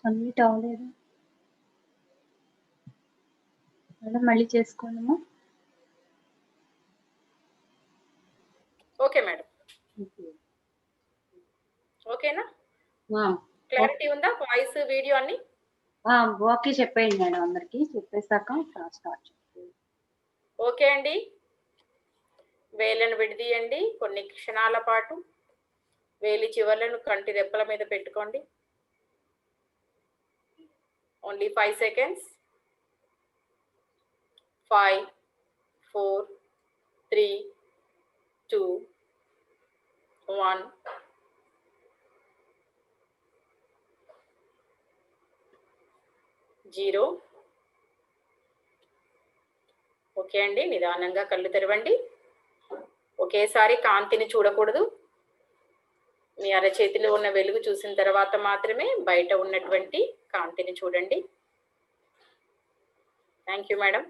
Unmute అవ్వలేదు madam, మళ్ళీ చేసుకోండి. ఓకే మేడం, ఓకేనా? క్లారిటీ ఉందా వాయిస్ వీడియో అన్ని? ఓకే చెప్పేయండి మేడం, అందరికి చెప్పేశాక స్టార్ట్. ఓకే అండి, వేళ్ళను విడదీయండి. కొన్ని క్షణాల పాటు వేలి చివర్లను కంటి రెప్పల మీద పెట్టుకోండి. Only 5 seconds. 5, 4, 3, 2, 1. జీరో. ఓకే అండి, నిదానంగా కళ్ళు తెరవండి. ఒకేసారి కాంతిని చూడకూడదు. మీ అరచేతిలో ఉన్న వెలుగు చూసిన తర్వాత మాత్రమే బయట ఉన్నటువంటి కాంతిని చూడండి. Thank you madam.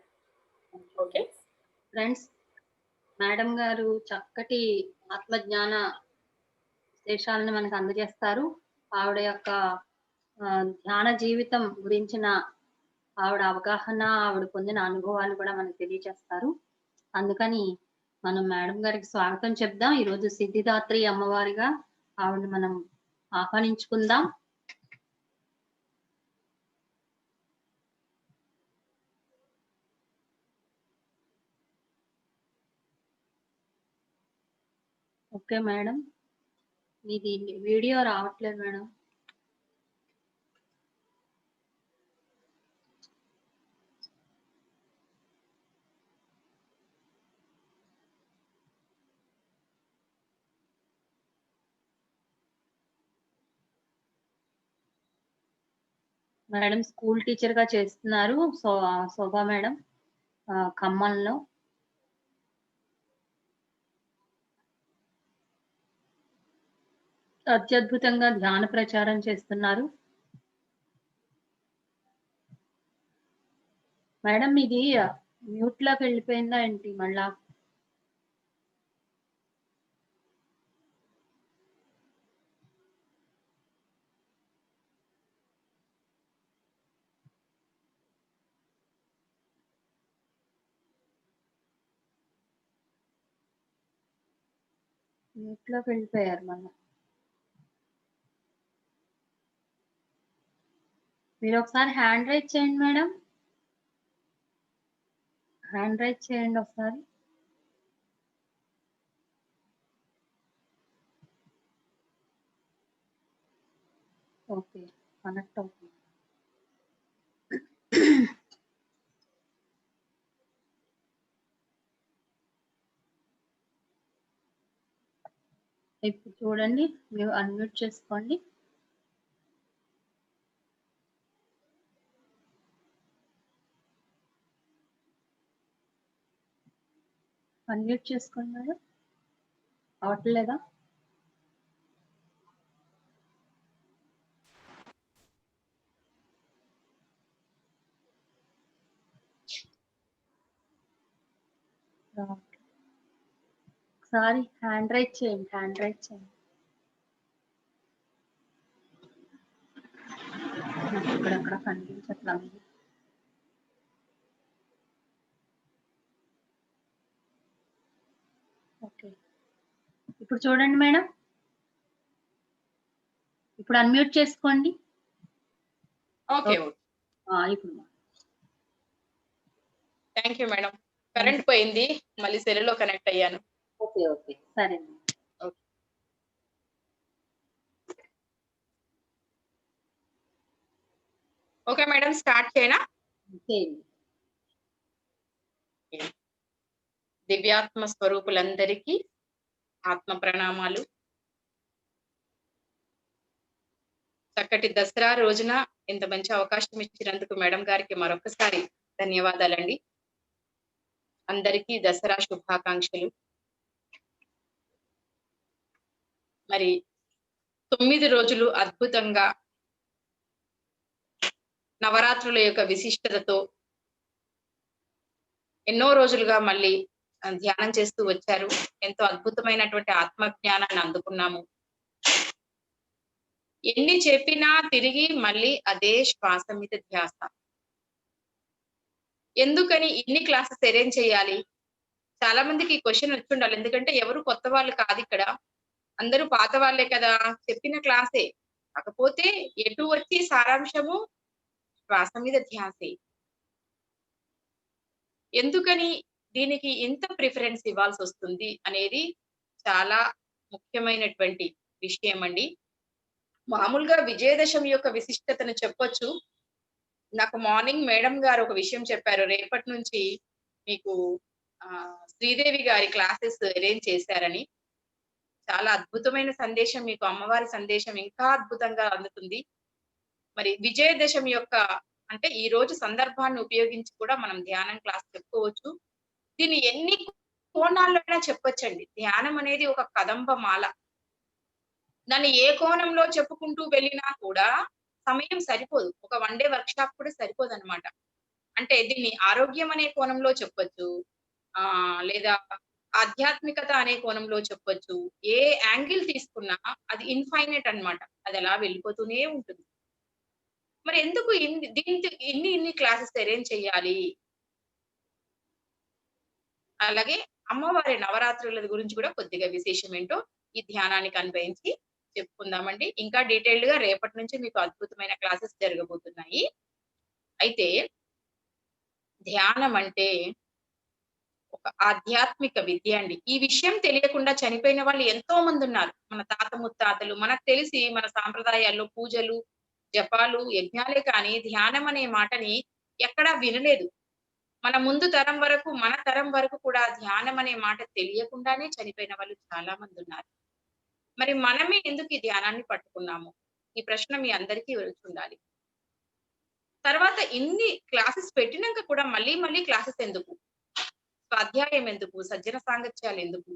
Okay friends, madam గారు చక్కటి ఆత్మజ్ఞాన విశేషాలను మనకు అందజేస్తారు. ఆవిడ యొక్క ధ్యాన జీవితం గురించిన ఆవిడ అవగాహన, ఆవిడ పొందిన అనుభవాలు కూడా మనకు తెలియజేస్తారు. అందుకని మనం మేడం గారికి స్వాగతం చెప్దాం. ఈరోజు సిద్ధిదాత్రి అమ్మవారిగా ఆవిడని మనం ఆహ్వానించుకుందాం. ఓకే మేడం, మీది వీడియో రావట్లేదు మేడం. మేడం స్కూల్ టీచర్ గా చేస్తున్నారు శోభా మేడం, ఖమ్మంలో. అత్యద్భుతంగా ధ్యాన ప్రచారం చేస్తున్నారు. మేడం ఇది మ్యూట్ లోకి వెళ్ళిపోయిందా ఏంటి మళ్ళా? మ్యూట్ లోకి వెళ్ళిపోయారు మళ్ళా. మీరు ఒకసారి హ్యాండ్ రైజ్ చేయండి మేడం, హ్యాండ్ రైజ్ చేయండి ఒకసారి. ఓకే, కనెక్ట్ అవుతుంది. ఇప్పుడు చూడండి, మీరు అన్మ్యూట్ చేసుకోండి. అన్మ్యూట్ చేసుకోండి మేడం, అవట్లేదా? ఒకసారి హ్యాండ్ రైజ్ చేయండి, హ్యాండ్ రైజ్ చేయండి. ఇక్కడక్కడ కనిపించట్లేదు. ఓకే, ఇప్పుడు చూడండి మేడం, ఇప్పుడు అన్మ్యూట్ చేసుకోండి. ఓకే, ఇప్పుడు థ్యాంక్ యూ మేడం. కరెంట్ పోయింది, మళ్ళీ సెల్లో కనెక్ట్ అయ్యాను. ఓకే ఓకే, సరే. ఓకే మేడం, స్టార్ట్ చేయనా? దివ్యాత్మ స్వరూపులందరికీ ఆత్మ ప్రణామాలు. చక్కటి దసరా రోజున ఇంత మంచి అవకాశం ఇచ్చినందుకు మేడం గారికి మరొకసారి ధన్యవాదాలండి. అందరికీ దసరా శుభాకాంక్షలు. మరి 9 రోజులు అద్భుతంగా నవరాత్రుల యొక్క విశిష్టతతో ఎన్నో రోజులుగా మళ్ళీ ధ్యానం చేస్తూ వచ్చారు. ఎంతో అద్భుతమైనటువంటి ఆత్మజ్ఞానాన్ని అందుకున్నాము. ఎన్ని చెప్పినా తిరిగి మళ్ళీ అదే శ్వాస మీద ధ్యాస. ఎందుకని ఇన్ని క్లాసెస్ అరేంజ్ చేయాలి? చాలా మందికి ఈ క్వెషన్ వచ్చుండాలి. ఎందుకంటే ఎవరు కొత్త వాళ్ళు కాదిక్కడ. అందరూ పాత వాళ్ళే కదా! చెప్పిన క్లాసే. కాకపోతే ఎటు వచ్చి సారాంశము శ్వాస మీద ధ్యాసే. ఎందుకని దీనికి ఇంత ప్రిఫరెన్స్ ఇవ్వాల్సొస్తుంది అనేది చాలా ముఖ్యమైనటువంటి విషయమండి. మామూలుగా విజయదశమి యొక్క విశిష్టతను చెప్పొచ్చు. నాకు మార్నింగ్ మేడం గారు ఒక విషయం చెప్పారు. రేపటి నుంచి మీకు శ్రీదేవి గారి క్లాసెస్ అరేంజ్ చేశారని. చాలా అద్భుతమైన సందేశం మీకు అమ్మవారి సందేశం ఇంకా అద్భుతంగా అందుతుంది. మరి విజయదశమి యొక్క అంటే ఈ రోజు సందర్భాన్ని ఉపయోగించి కూడా మనం ధ్యానం క్లాస్ చెప్పుకోవచ్చు. దీన్ని ఎన్ని కోణాల్లో అయినా చెప్పొచ్చండి. ధ్యానం అనేది ఒక కదంబ మాల. దాన్ని ఏ కోణంలో చెప్పుకుంటూ వెళ్ళినా కూడా సమయం సరిపోదు. ఒక 1 డే వర్క్‌షాప్ కూడా సరిపోదన్నమాట. అంటే దీన్ని ఆరోగ్యం అనే కోణంలో చెప్పొచ్చు. లేదా ఆధ్యాత్మికత అనే కోణంలో చెప్పొచ్చు. ఏ యాంగిల్ తీసుకున్నా అది ఇన్‌ఫైనైట్ అన్నమాట. అది అలా వెళ్ళిపోతూనే ఉంటుంది. మరి ఎందుకు ఇన్ని క్లాసెస్ అరేంజ్ చేయాలి? అలాగే అమ్మవారి నవరాత్రుల గురించి కూడా కొద్దిగా విశేషం ఏంటో ఈ ధ్యానానికి అన్వయించి చెప్పుకుందామండి. ఇంకా డీటెయిల్డ్‌గా రేపటి నుంచి మీకు అద్భుతమైన క్లాసెస్ జరగబోతున్నాయి. అయితే ధ్యానం అంటే ఒక ఆధ్యాత్మిక విద్య అండి. ఈ విషయం తెలియకుండా చనిపోయిన వాళ్ళు ఎంతో మందున్నారు. మన తాత ముత్తాతలు మనకు తెలిసి మన సాంప్రదాయాల్లో పూజలు, జపాలు, యజ్ఞాలే కానీ ధ్యానం అనే మాటని ఎక్కడా వినలేదు. మన తరం వరకు కూడా ధ్యానం అనే మాట తెలియకుండానే చనిపోయిన వాళ్ళు చాలా మందున్నారు. మరి మనమే ఎందుకు ఈ ధ్యానాన్ని పట్టుకున్నాము? ఈ ప్రశ్న మీ అందరికీ వచ్చుండాలి. తర్వాత ఇన్ని క్లాసెస్ పెట్టినంక కూడా మళ్ళీ మళ్ళీ క్లాసెస్ ఎందుకు? స్వాధ్యాయం ఎందుకు? సజ్జన సాంగత్యాలెందుకు?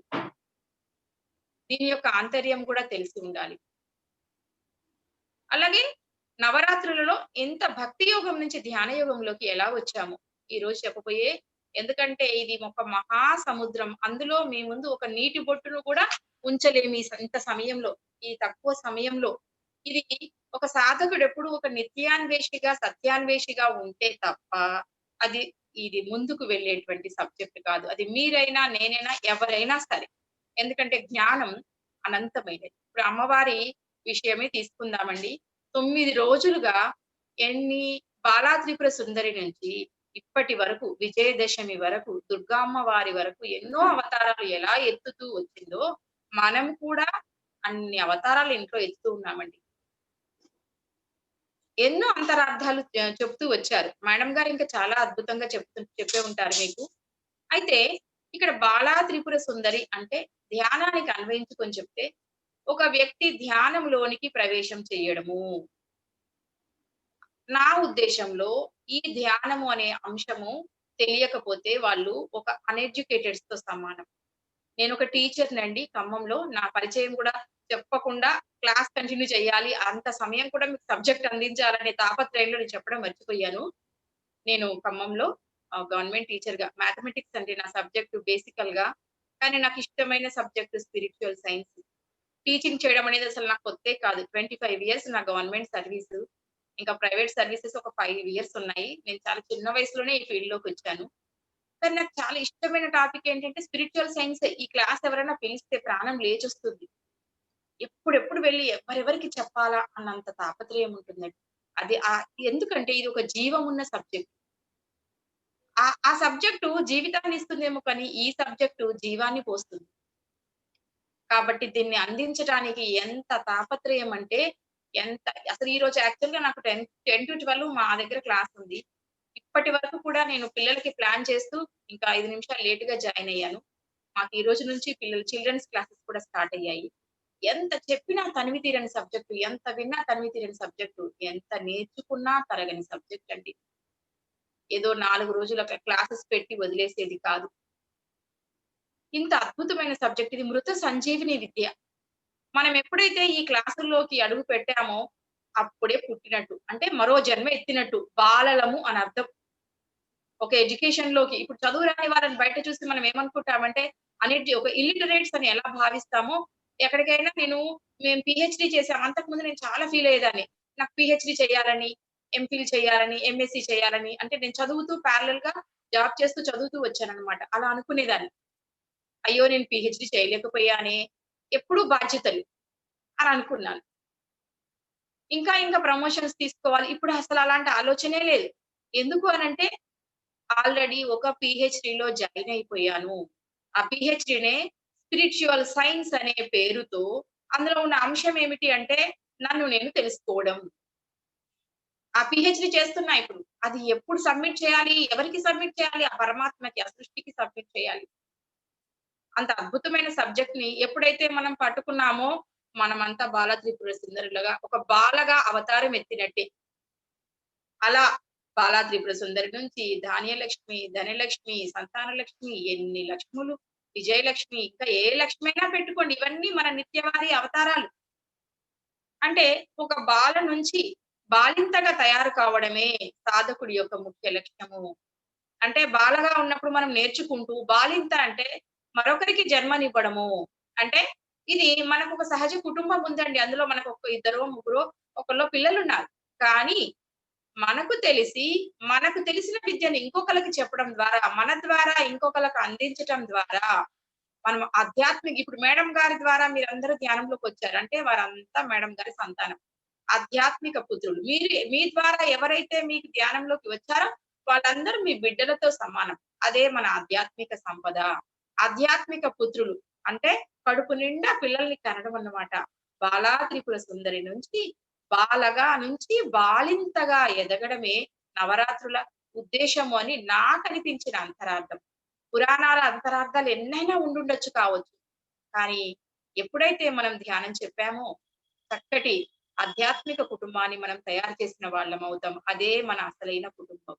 దీని యొక్క ఆంతర్యం కూడా తెలిసి ఉండాలి. అలాగే నవరాత్రులలో ఇంత భక్తి యోగం నుంచి ధ్యాన యోగంలోకి ఎలా వచ్చాము? ఈరోజు చెప్పబోయే ఎందుకంటే ఇది ఒక మహా సముద్రం. అందులో మీ ముందు ఒక నీటి బొట్టును కూడా ఉంచలేము ఇంత సమయంలో. ఈ తక్కువ సమయంలో. ఇది ఒక సాధకుడు ఎప్పుడు ఒక నిత్యాన్వేషిగా, సత్యాన్వేషిగా ఉంటే తప్ప అది ఇది ముందుకు వెళ్ళేటువంటి సబ్జెక్ట్ కాదు. అది మీరైనా, నేనైనా, ఎవరైనా సరే. ఎందుకంటే జ్ఞానం అనంతమైనది. ఇప్పుడు అమ్మవారి విషయమే తీసుకుందామండి. 9 రోజులుగా ఎన్ని బాలా త్రిపుర సుందరి నుంచి ఇప్పటి వరకు విజయదశమి వరకు, దుర్గా అమ్మవారి వరకు ఎన్నో అవతారాలు ఎలా ఎత్తుతూ వచ్చిందో, మనం కూడా అన్ని అవతారాలు ఇంట్లో ఎత్తుతూ ఉన్నామండి. ఎన్నో అంతరార్థాలు చెప్తూ వచ్చారు. మేడం గారు ఇంకా చాలా అద్భుతంగా చెప్పే ఉంటారు మీకు. అయితే ఇక్కడ బాలా త్రిపుర సుందరి అంటే ధ్యానానికి అన్వయించుకొని చెప్తే, ఒక వ్యక్తి ధ్యానంలోనికి ప్రవేశం చేయడము. నా ఉద్దేశంలో ఈ ధ్యానము అనే అంశము తెలియకపోతే వాళ్ళు ఒక అన్‌ఎడ్యుకేటెడ్స్‌తో సమానం. నేనొక టీచర్‌నండి ఖమ్మంలో. నా పరిచయం కూడా చెప్పకుండా క్లాస్ కంటిన్యూ చేయాలి. అంత సమయం కూడా మీకు సబ్జెక్ట్ అందించాలనే తాపత్రయంలో నేను చెప్పడం మర్చిపోయాను. నేను ఖమ్మంలో గవర్నమెంట్ టీచర్‌గా మ్యాథమెటిక్స్ అంటే నా సబ్జెక్ట్ బేసికల్‌గా. కానీ నాకిష్టమైన సబ్జెక్ట్ స్పిరిచ్యువల్ సైన్స్. టీచింగ్ చేయడం అనేది అసలు నాకు కొత్తే కాదు. 25 ఇయర్స్ నా గవర్నమెంట్ సర్వీసు. ఇంకా ప్రైవేట్ సర్వీసెస్ ఒక 5 ఇయర్స్ ఉన్నాయి. నేను చాలా చిన్న వయసులోనే ఈ ఫీల్డ్‌లోకొచ్చాను. కానీ నాకు చాలా ఇష్టమైన టాపిక్ ఏంటంటే స్పిరిచ్యువల్ సైన్సే. ఈ క్లాస్ ఎవరైనా పిలిస్తే ప్రాణం లేచొస్తుంది. ఎప్పుడెప్పుడు వెళ్లి ఎవరెవరికి చెప్పాలా అన్నంత తాపత్రయం ఉంటుందండి. అది ఎందుకంటే ఇది ఒక జీవం ఉన్న సబ్జెక్ట్. ఆ సబ్జెక్టు జీవితాన్ని ఇస్తుందేమో కానీ ఈ సబ్జెక్టు జీవాన్ని పోస్తుంది. కాబట్టి దీన్ని అందించడానికి ఎంత తాపత్రయం అంటే అసలు ఈరోజు యాక్చువల్‌గా నాకు 10-12 మా దగ్గర క్లాస్ ఉంది. ఇప్పటి వరకు కూడా నేను పిల్లలకి ప్లాన్ చేస్తూ ఇంకా 5 నిమిషాలు లేట్‌గా జాయిన్ అయ్యాను. మాకు ఈ రోజు నుంచి చిల్డ్రన్స్ క్లాసెస్ కూడా స్టార్ట్ అయ్యాయి. ఎంత చెప్పినా తనివి తీరని సబ్జెక్టు, ఎంత విన్నా తనివి తీరని సబ్జెక్టు, ఎంత నేర్చుకున్నా తరగని సబ్జెక్ట్ అండి. ఏదో 4 రోజుల క్లాసెస్ పెట్టి వదిలేసేది కాదు. ఇంత అద్భుతమైన సబ్జెక్ట్ ఇది మృత సంజీవిని విద్య. మనం ఎప్పుడైతే ఈ క్లాసుల్లోకి అడుగు పెట్టామో అప్పుడే పుట్టినట్టు. అంటే మరో జన్మ ఎత్తినట్టు. బాలలము అని అర్థం. ఒక ఎడ్యుకేషన్‌లోకి ఇప్పుడు చదువు రాని వాళ్ళని బయట చూసి మనం ఏమనుకుంటామంటే ఒక ఇల్లిటరేట్స్ అని ఎలా భావిస్తామో ఎక్కడికైనా మేము పీహెచ్‌డీ చేసాం. అంతకుముందు నేను చాలా ఫీల్ అయ్యేదాన్ని. నాకు పీహెచ్‌డీ చేయాలని, ఎంఫిల్ చేయాలని, ఎంఎస్సీ చేయాలని అంటే నేను చదువుతూ ప్యారలెల్‌గా జాబ్ చేస్తూ చదువుతూ వచ్చానన్నమాట. అలా అనుకునేదాన్ని. అయ్యో! నేను పీహెచ్‌డీ చేయలేకపోయానే, ఎప్పుడూ బాధ్యతలు అని అనుకున్నాను. ఇంకా ప్రమోషన్స్ తీసుకోవాలి. ఇప్పుడు అసలు అలాంటి ఆలోచనే లేదు. ఎందుకు అనంటే ఆల్రెడీ ఒక పీహెచ్‌డీలో జాయిన్ అయిపోయాను. ఆ పీహెచ్‌డీనే స్పిరిచ్యువల్ సైన్స్ అనే పేరుతో అందులో ఉన్న అంశం ఏమిటి అంటే నన్ను నేను తెలుసుకోవడం. ఆ పీహెచ్‌డీ చేస్తున్నా ఇప్పుడు. అది ఎప్పుడు సబ్మిట్ చేయాలి? ఎవరికి సబ్మిట్ చేయాలి? ఆ పరమాత్మకి, ఆ సృష్టికి సబ్మిట్ చేయాలి. అంత అద్భుతమైన సబ్జెక్ట్‌ని ఎప్పుడైతే మనం పట్టుకున్నామో మనమంతా బాల త్రిపుర సుందరులుగా ఒక బాలగా అవతారం ఎత్తినట్టే. అలా బాలా త్రిపుర సుందరి నుంచి ధాన్యలక్ష్మి, ధనలక్ష్మి, సంతానలక్ష్మి ఎన్ని లక్ష్ములు, విజయలక్ష్మి ఇంకా ఏ లక్ష్మి అయినా పెట్టుకోండి. ఇవన్నీ మన నిత్యవారి అవతారాలు. అంటే ఒక బాల నుంచి బాలింతగా తయారు కావడమే సాధకుడి యొక్క ముఖ్య లక్ష్యము. అంటే బాలగా ఉన్నప్పుడు మనం నేర్చుకుంటూ, బాలింత అంటే మరొకరికి జన్మనివ్వడము. అంటే ఇది మనకొక సహజ కుటుంబం ఉందండి. అందులో మనకొక ఇద్దరో, ముగ్గురో ఒకళ్ళో పిల్లలున్నారు. కానీ మనకు తెలిసిన విద్యను ఇంకొకళ్ళకి చెప్పడం ద్వారా, మన ద్వారా ఇంకొకళ్ళకి అందించటం ద్వారా, మనం ఆధ్యాత్మిక ఇప్పుడు మేడం గారి ద్వారా మీరందరూ ధ్యానంలోకొచ్చారు. అంటే వారంతా మేడం గారి సంతానం. ఆధ్యాత్మిక పుత్రులు. మీ ద్వారా ఎవరైతే మీకు ధ్యానంలోకి వచ్చారో వాళ్ళందరూ మీ బిడ్డలతో సమానం. అదే మన ఆధ్యాత్మిక సంపద. ఆధ్యాత్మిక పుత్రులు అంటే కడుపు నిండా పిల్లల్ని కనడం అన్నమాట. బాలా త్రిపుర సుందరి నుంచి బాలింతగా ఎదగడమే నవరాత్రుల ఉద్దేశ్యము అని నాకనిపించిన అంతరార్థం. పురాణాల అంతరార్థాలు ఎన్నైనా ఉండుండొచ్చు కావచ్చు. కానీ ఎప్పుడైతే మనం ధ్యానం చెప్పామో చక్కటి ఆధ్యాత్మిక కుటుంబాన్ని మనం తయారు చేసిన వాళ్ళమవుతాం. అదే మన అసలైన కుటుంబం.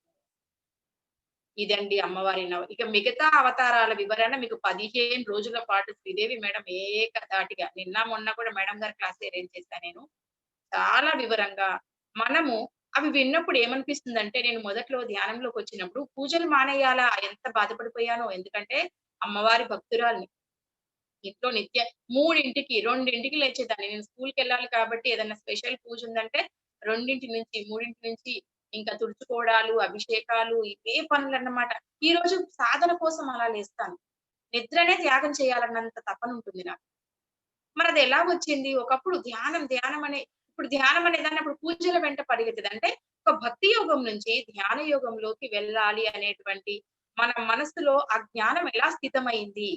ఇదండి అమ్మవారి ఇక మిగతా అవతారాల వివరణ మీకు 15 రోజుల పాటు శ్రీదేవి మేడం ఏకధాటిగా నిన్న, మొన్న కూడా మేడం గారి క్లాస్ అరేంజ్ చేశా నేను. చాలా వివరంగా మనము అవి విన్నప్పుడు ఏమనిపిస్తుందంటే నేను మొదట్లో ధ్యానంలోకొచ్చినప్పుడు పూజలు మానేయాలా ఎంత బాధపడిపోయానో. ఎందుకంటే అమ్మవారి భక్తురాలిని. ఇంట్లో 3కి, 2కి లేచేదాన్ని. నేను స్కూలుకెళ్ళాలి కాబట్టి ఏదన్నా స్పెషల్ పూజుందంటే 2 నుంచి, 3 నుంచి ఇంకా తుడుచుకోవడాలు, అభిషేకాలు ఇవే పనులన్నమాట. ఈరోజు సాధన కోసం అలా లేస్తాను. నిద్రనే త్యాగం చేయాలన్నంత తపనుంటుంది నాకు. మరది ఎలాగొచ్చింది? ఒకప్పుడు ధ్యానం అనే ఇప్పుడు ధ్యానం అనేదాన్ని అప్పుడు పూజల వెంట పరిగెత్తేది. అంటే ఒక భక్తి యోగం నుంచి ధ్యాన యోగంలోకి వెళ్ళాలి అనేటువంటి మన మనసులో ఆ జ్ఞానం ఎలా స్థితమైంది?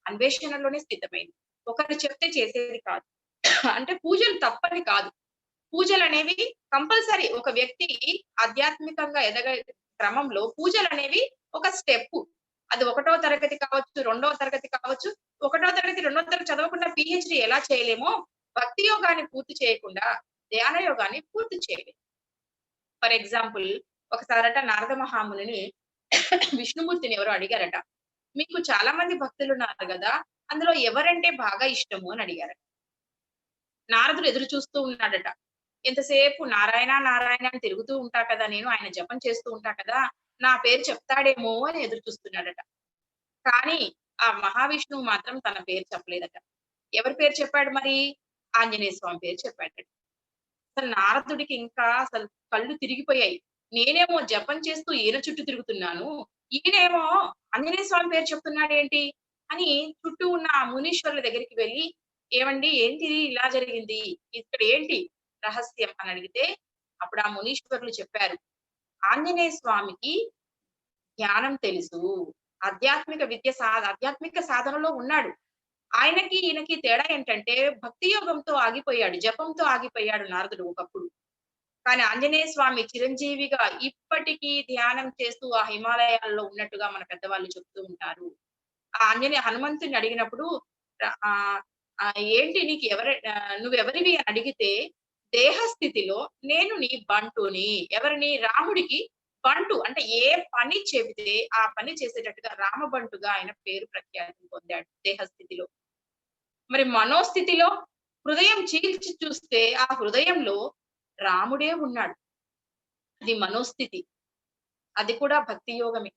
అన్వేషణలోనే స్థితమైంది. ఒకరు చెప్తే చేసేది కాదు. అంటే పూజలు తప్పని కాదు. పూజలనేవి కంపల్సరీ ఒక వ్యక్తి ఆధ్యాత్మికంగా ఎదగే క్రమంలో పూజలనేవి ఒక స్టెప్పు. అది ఒకటో తరగతి కావచ్చు, రెండవ తరగతి కావచ్చు. ఒకటో తరగతి, రెండో తరగతి చదవకుండా పీహెచ్‌డీ ఎలా చేయలేమో, భక్తి యోగాన్ని పూర్తి చేయకుండా ధ్యాన యోగాన్ని పూర్తి చేయలేం. ఫర్ ఎగ్జాంపుల్ ఒకసారట నారద మహామునిని విష్ణుమూర్తిని ఎవరో అడిగారట. మీకు చాలా మంది భక్తులున్నారు గదా! అందులో ఎవరంటే బాగా ఇష్టము అని అడిగారట. నారదుడు ఎదురు చూస్తూ ఉన్నాడట. ఎంతసేపు నారాయణ, నారాయణ అని తిరుగుతూ ఉంటా కదా నేను. ఆయన జపం చేస్తూ ఉంటా కదా! నా పేరు చెప్తాడేమో అని ఎదురు చూస్తున్నాడట. కానీ ఆ మహావిష్ణువు మాత్రం తన పేరు చెప్పలేదట. ఎవరి పేరు చెప్పాడు మరి? ఆంజనేయ స్వామి పేరు చెప్పాడట. అసలు నారదుడికి ఇంకా అసలు కళ్ళు తిరిగిపోయాయి. నేనేమో జపం చేస్తూ ఈయన చుట్టూ తిరుగుతున్నాను. ఈయనేమో ఆంజనేయ స్వామి పేరు చెప్తున్నాడేంటి? అని చుట్టూ ఉన్న ఆ మునీశ్వరుల దగ్గరికి వెళ్లి, ఏవండి ఏంటిది ఇలా జరిగింది? ఇక్కడ ఏంటి రహస్యం అని అడిగితే, అప్పుడు ఆ మునీశ్వరులు చెప్పారు. ఆంజనేయ స్వామికి జ్ఞానం తెలుసు. ఆధ్యాత్మిక సాధనలో ఉన్నాడు. ఆయనకి, ఈయనకి తేడా ఏంటంటే భక్తి యోగంతో ఆగిపోయాడు. జపంతో ఆగిపోయాడు నారదుడు ఒకప్పుడు. కానీ ఆంజనేయ స్వామి చిరంజీవిగా ఇప్పటికీ ధ్యానం చేస్తూ ఆ హిమాలయాల్లో ఉన్నట్టుగా మన పెద్దవాళ్ళు చెప్తూ ఉంటారు. ఆ హనుమంతుడిని అడిగినప్పుడు ఆహ్, ఏంటి నీకు నువ్వెవరివి అని అడిగితే, దేహ స్థితిలో నేను నీ బంటుని. ఎవరిని? రాముడికి బంటు అంటే ఏ పని చెబితే ఆ పని చేసేటట్టుగా రామబంటుగా ఆయన పేరు ప్రఖ్యాతి పొందాడు దేహ స్థితిలో. మరి మనోస్థితిలో హృదయం చీల్చి చూస్తే ఆ హృదయంలో రాముడే ఉన్నాడు. అది మనోస్థితి. అది కూడా భక్తి యోగమే.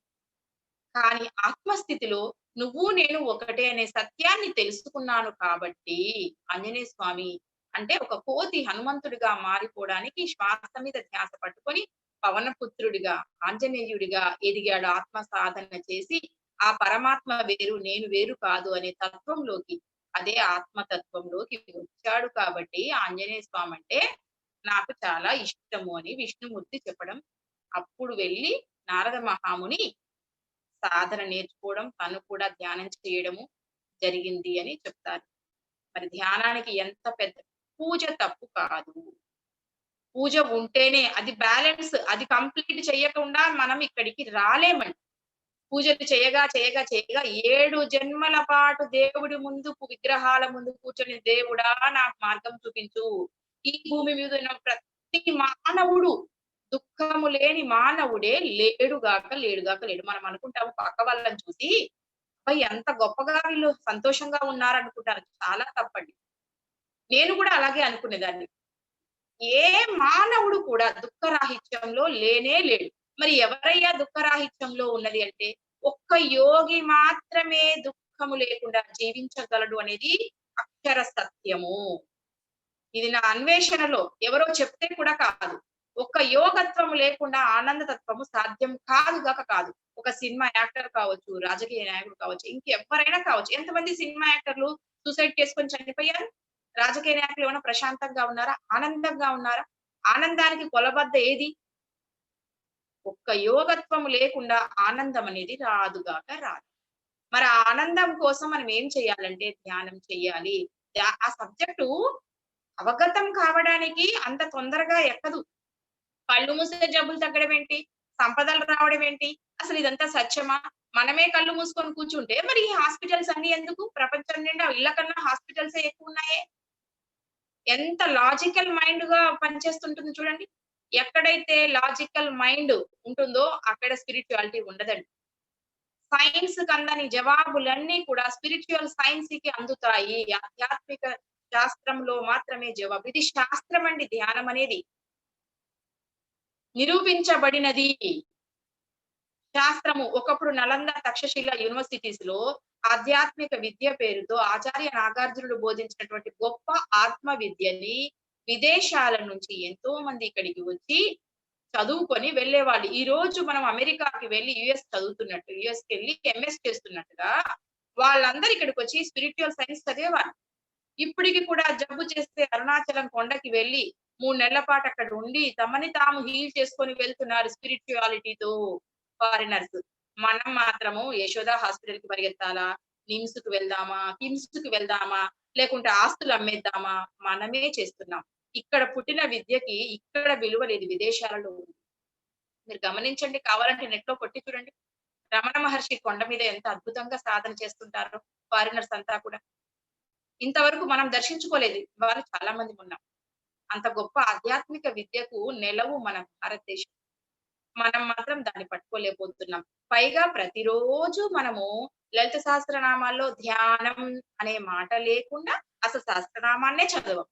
కానీ ఆత్మస్థితిలో నువ్వు నేను ఒకటే అనే సత్యాన్ని తెలుసుకున్నాను కాబట్టి ఆంజనేయ స్వామి అంటే ఒక కోతి హనుమంతుడిగా మారిపోవడానికి శ్వాస మీద ధ్యాస పట్టుకొని పవనపుత్రుడిగా ఆంజనేయుడిగా ఎదిగాడు. ఆత్మ సాధన చేసి ఆ పరమాత్మ వేరు నేను వేరు కాదు అనే తత్వంలోకి అదే ఆత్మతత్వంలోకి వచ్చాడు కాబట్టి ఆంజనేయ స్వామి అంటే నాకు చాలా ఇష్టము అని విష్ణుమూర్తి చెప్పడం. అప్పుడు వెళ్ళి నారద మహాముని సాధన నేర్చుకోవడం, తను కూడా ధ్యానం చేయడము జరిగింది అని చెప్తారు. మరి ధ్యానానికి ఎంత పెద్ద పూజ తప్పు కాదు. పూజ ఉంటేనే అది బ్యాలెన్స్ అది కంప్లీట్ చేయకుండా మనం ఇక్కడికి రాలేమండి. పూజలు చేయగా, చేయగా, చేయగా 7 జన్మల పాటు దేవుడి ముందు విగ్రహాల ముందు కూర్చొని దేవుడా నాకు మార్గం చూపించు. ఈ భూమి మీద ఉన్న ప్రతి మానవుడు దుఃఖము లేని మానవుడే లేడుగాక, లేడుగాక లేడు. మనం అనుకుంటాము పక్క వాళ్ళని చూసి అబ్బా! ఎంత గొప్పగా వీళ్ళు సంతోషంగా ఉన్నారనుకుంటారు. చాలా తప్పండి. నేను కూడా అలాగే అనుకునేదాన్ని. ఏ మానవుడు కూడా దుఃఖరాహిత్యంలో లేనే లేడు. మరి ఎవరయ్యా దుఃఖరాహిత్యంలో ఉన్నది అంటే, ఒక్క యోగి మాత్రమే దుఃఖము లేకుండా జీవించగలడు అనేది అక్షర సత్యము. ఇది నా అన్వేషణలో ఎవరో చెప్తే కూడా కాదు. ఒక్క యోగత్వము లేకుండా ఆనంద తత్వము సాధ్యం కాదు గాక కాదు. ఒక సినిమా యాక్టర్ కావచ్చు, రాజకీయ నాయకుడు కావచ్చు, ఇంకెవ్వరైనా కావచ్చు. ఎంతమంది సినిమా యాక్టర్లు సూసైడ్ చేసుకొని చనిపోయారు? రాజకీయ నాయకులు ఏమైనా ప్రశాంతంగా ఉన్నారా? ఆనందంగా ఉన్నారా? ఆనందానికి కొలబద్ద ఏది? ఒక్క యోగత్వము లేకుండా ఆనందం అనేది రాదుగాక రాదు. మరి ఆ ఆనందం కోసం మనం ఏం చేయాలంటే ధ్యానం చెయ్యాలి. ఆ సబ్జెక్టు అవగతం కావడానికి అంత తొందరగా ఎక్కదు. కళ్ళు మూస్తే జబ్బులు తగ్గడం ఏంటి? సంపదలు రావడం ఏంటి? అసలు ఇదంతా సత్యమా? మనమే కళ్ళు మూసుకొని కూర్చుంటే మరి ఈ హాస్పిటల్స్ అన్నీ ఎందుకు? ప్రపంచం నిండా ఇళ్ళ కన్నా హాస్పిటల్సే ఎక్కువున్నాయే. ఎంత లాజికల్ మైండ్‌గా పనిచేస్తుంటుంది చూడండి. ఎక్కడైతే లాజికల్ మైండ్ ఉంటుందో అక్కడ స్పిరిచ్యుయాలిటీ ఉండదండి. సైన్స్‌కి అందని జవాబులన్నీ కూడా స్పిరిచ్యువల్ సైన్స్‌కి అందుతాయి. ఆధ్యాత్మిక శాస్త్రంలో మాత్రమే జవాబు. ఇది శాస్త్రం అండి ధ్యానం అనేది. నిరూపించబడినది. శాస్త్రము ఒకప్పుడు నలంద, తక్షశిల యూనివర్సిటీస్‌లో ఆధ్యాత్మిక విద్య పేరుతో ఆచార్య నాగార్జునుడు బోధించినటువంటి గొప్ప ఆత్మ విద్యని విదేశాల నుంచి ఎంతో మంది ఇక్కడికి వచ్చి చదువుకొని వెళ్ళేవాళ్ళు. ఈ రోజు మనం అమెరికాకి వెళ్లి యూఎస్ చదువుతున్నట్టు, యూఎస్‌కెళ్ళి ఎంఎస్ చేస్తున్నట్టుగా వాళ్ళందరూ ఇక్కడికొచ్చి స్పిరిచ్యువల్ సైన్స్ చదివేవాళ్ళు. ఇప్పటికి కూడా జబ్బు చేస్తే అరుణాచలం కొండకి వెళ్లి 3 నెలల పాటు అక్కడ ఉండి తమని తాము హీల్ చేసుకొని వెళ్తున్నారు స్పిరిచ్యుయాలిటీతో ఫారినర్స్. మనం మాత్రము యశోద హాస్పిటల్‌కి పరిగెత్తాలా? నిమ్స్‌కి వెళ్దామా? కిమ్స్‌కి వెళ్దామా? లేకుంటే ఆస్తులు అమ్మేద్దామా? మనమే చేస్తున్నాం. ఇక్కడ పుట్టిన విద్యకి ఇక్కడ విలువ లేదు. విదేశాలలో ఉంది. మీరు గమనించండి కావాలంటే నెట్‌లో కొట్టి చూడండి. రమణ మహర్షి కొండ మీద ఎంత అద్భుతంగా సాధన చేస్తుంటారో ఫారినర్స్ అంతా కూడా. ఇంతవరకు మనం దర్శించుకోలేదు. ఇవాళ చాలా మంది ఉన్నాం. అంత గొప్ప ఆధ్యాత్మిక విద్యకు నెలవు మన భారతదేశం. మనం మాత్రం దాన్ని పట్టుకోలేకపోతున్నాం. పైగా ప్రతిరోజు మనము లలిత సహస్రనామాల్లో ధ్యానం అనే మాట లేకుండా అసలు సహస్రనామాన్నే చదవం.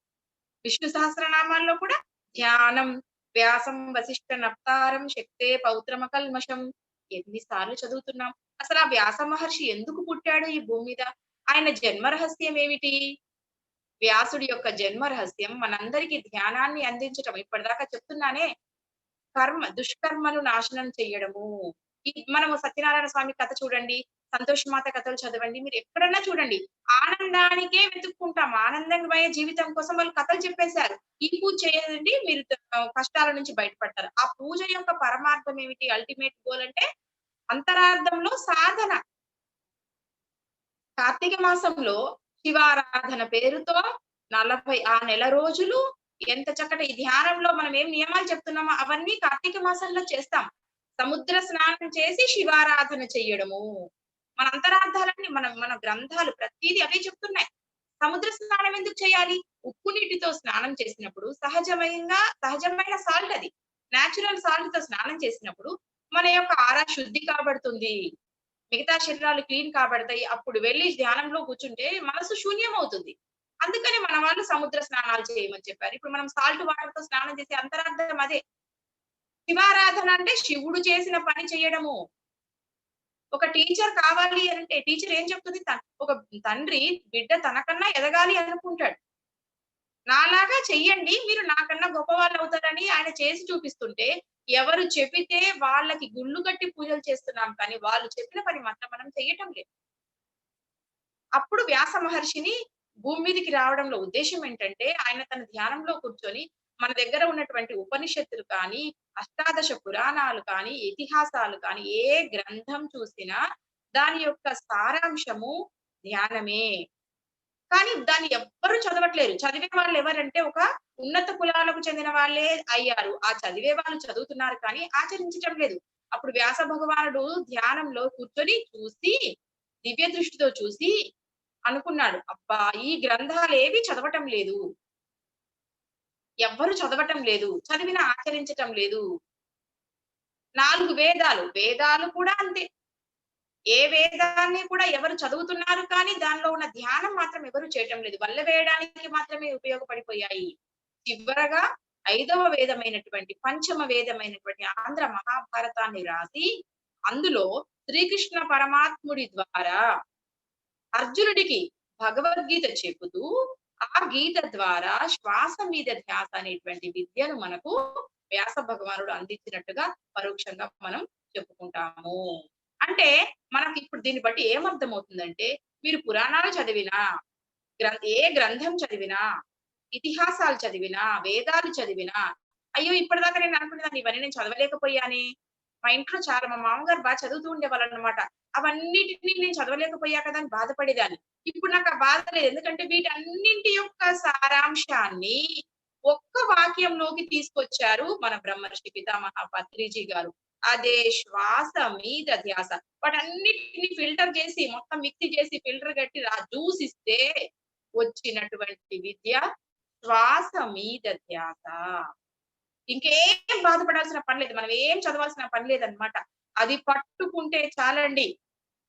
విష్ణు సహస్రనామాల్లో కూడా ధ్యానం, వ్యాసం వశిష్ఠ నప్తారం శక్తే పౌత్రమ కల్మషం ఎన్ని సార్లు చదువుతున్నాం. అసలు ఆ వ్యాస మహర్షి ఎందుకు పుట్టాడు ఈ భూమి మీద? ఆయన జన్మ రహస్యం ఏమిటి? వ్యాసుడి యొక్క జన్మ రహస్యం మనందరికీ ధ్యానాన్ని అందించటం. ఇప్పటిదాకా చెప్తున్నానే దుష్కర్మను నాశనం చెయ్యడము. మనము సత్యనారాయణ స్వామి కథ చూడండి, సంతోషమాత కథలు చదవండి. మీరు ఎక్కడన్నా చూడండి. ఆనందానికే వెతుక్కుంటాం. ఆనందమయ జీవితం కోసం వాళ్ళు కథలు చెప్పేశారు. ఈ పూజ చేయండి మీరు కష్టాల నుంచి బయటపడతారు. ఆ పూజ యొక్క పరమార్థం ఏమిటి? అల్టిమేట్ గోల్ అంటే అంతరార్థంలో సాధన. కార్తీక మాసంలో శివారాధన పేరుతో 40 ఆ నెల రోజులు ఎంత చక్కటి ఈ ధ్యానంలో మనం ఏం నియమాలు చెప్తున్నామో అవన్నీ కార్తీక మాసంలో చేస్తాం. సముద్ర స్నానం చేసి శివారాధన చెయ్యడము. మన అంతరార్థాలన్నీ మన గ్రంథాలు ప్రతీదీ అవే చెప్తున్నాయి. సముద్ర స్నానం ఎందుకు చేయాలి? ఉప్పు నీటితో స్నానం చేసినప్పుడు సహజమైన సాల్ట్ అది. నేచురల్ సాల్ట్ తో స్నానం చేసినప్పుడు మన యొక్క ఆరా శుద్ధి కాబడుతుంది. మిగతా శరీరాలు క్లీన్ కాబడతాయి. అప్పుడు వెళ్లి ధ్యానంలో కూర్చుంటే మనసు శూన్యమవుతుంది. అందుకని మన వాళ్ళు సముద్ర స్నానాలు చేయమని చెప్పారు. ఇప్పుడు మనం సాల్ట్ వాటర్ తో స్నానం చేసే అంతరార్థం అదే. శివారాధన అంటే శివుడు చేసిన పని చేయడము. ఒక టీచర్ కావాలి అంటే టీచర్ ఏం చెప్తుంది? ఒక తండ్రి బిడ్డ తనకన్నా ఎదగాలి అనుకుంటాడు. నాలాగా చెయ్యండి మీరు నాకన్నా గొప్పవాళ్ళు అవుతారని ఆయన చేసి చూపిస్తుంటే, ఎవరు చెబితే వాళ్ళకి గుళ్ళు కట్టి పూజలు చేస్తున్నాం కానీ, వాళ్ళు చెప్పిన పని మాత్రం మనం చెయ్యటం లేదు. అప్పుడు వ్యాస మహర్షిని భూమి మీదకి రావడంలో ఉద్దేశ్యం ఏంటంటే, ఆయన తన ధ్యానంలో కూర్చొని మన దగ్గర ఉన్నటువంటి ఉపనిషత్తులు కానీ, అష్టాదశ పురాణాలు కానీ, ఇతిహాసాలు కానీ, ఏ గ్రంథం చూసినా దాని యొక్క సారాంశము ధ్యానమే. కానీ దాన్ని ఎవ్వరు చదవట్లేరు. చదివే వాళ్ళు ఎవరంటే ఒక ఉన్నత కులాలకు చెందిన వాళ్ళే అయ్యారు. ఆ చదివే వాళ్ళు చదువుతున్నారు కానీ ఆచరించటం లేదు. అప్పుడు వ్యాస భగవానుడు ధ్యానంలో కూర్చొని చూసి, దివ్య దృష్టితో చూసి అనుకున్నాడు. అబ్బా! ఈ గ్రంథాలేవి చదవటం లేదు. ఎవ్వరు చదవటం లేదు. చదివినా ఆచరించటం లేదు. 4 వేదాలు. వేదాలు కూడా అంతే. ఏ వేదాన్ని కూడా ఎవరు చదువుతున్నారు కానీ దానిలో ఉన్న ధ్యానం మాత్రం ఎవరు చేయటం లేదు. వల్ల వేయడానికి మాత్రమే ఉపయోగపడిపోయాయి. చివరగా 5వ వేదమైనటువంటి పంచమ వేదమైనటువంటి ఆంధ్ర మహాభారతాన్ని రాసి అందులో శ్రీకృష్ణ పరమాత్ముడి ద్వారా అర్జునుడికి భగవద్గీత చెబుతూ ఆ గీత ద్వారా శ్వాస మీద ధ్యాస అనేటువంటి విద్యను మనకు వ్యాస భగవానుడు అందించినట్టుగా పరోక్షంగా మనం చెప్పుకుంటాము. అంటే మనకి ఇప్పుడు దీన్ని బట్టి ఏమర్థమవుతుందంటే, మీరు పురాణాలు చదివినా, ఏ గ్రంథం చదివినా, ఇతిహాసాలు చదివినా, వేదాలు చదివినా, అయ్యో ఇప్పటిదాకా నేను అనుకునేదాన్ని ఇవన్నీ నేను చదవలేకపోయానే. మా ఇంట్లో చాలా మా మామగారు బాగా చదువుతూ ఉండేవాళ్ళనమాట. అవన్నిటిని నేను చదవలేకపోయా కదా అని బాధపడేదాన్ని. ఇప్పుడు నాకు ఆ బాధ లేదు. ఎందుకంటే వీటన్నింటి యొక్క సారాంశాన్ని ఒక్క వాక్యంలోకి తీసుకొచ్చారు మన బ్రహ్మర్షి పితామహ పత్రిజీ గారు. అదే శ్వాస మీద ధ్యాస. వాటన్నిటిని ఫిల్టర్ చేసి మొత్తం మిక్సీ చేసి ఫిల్టర్ కట్టి జ్యూస్ ఇస్తే వచ్చినటువంటి విద్య శ్వాస మీద ధ్యాస. ఇంకేం బాధపడాల్సిన పని లేదు. మనం ఏం చదవాల్సిన పని లేదనమాట. అది పట్టుకుంటే చాలండి.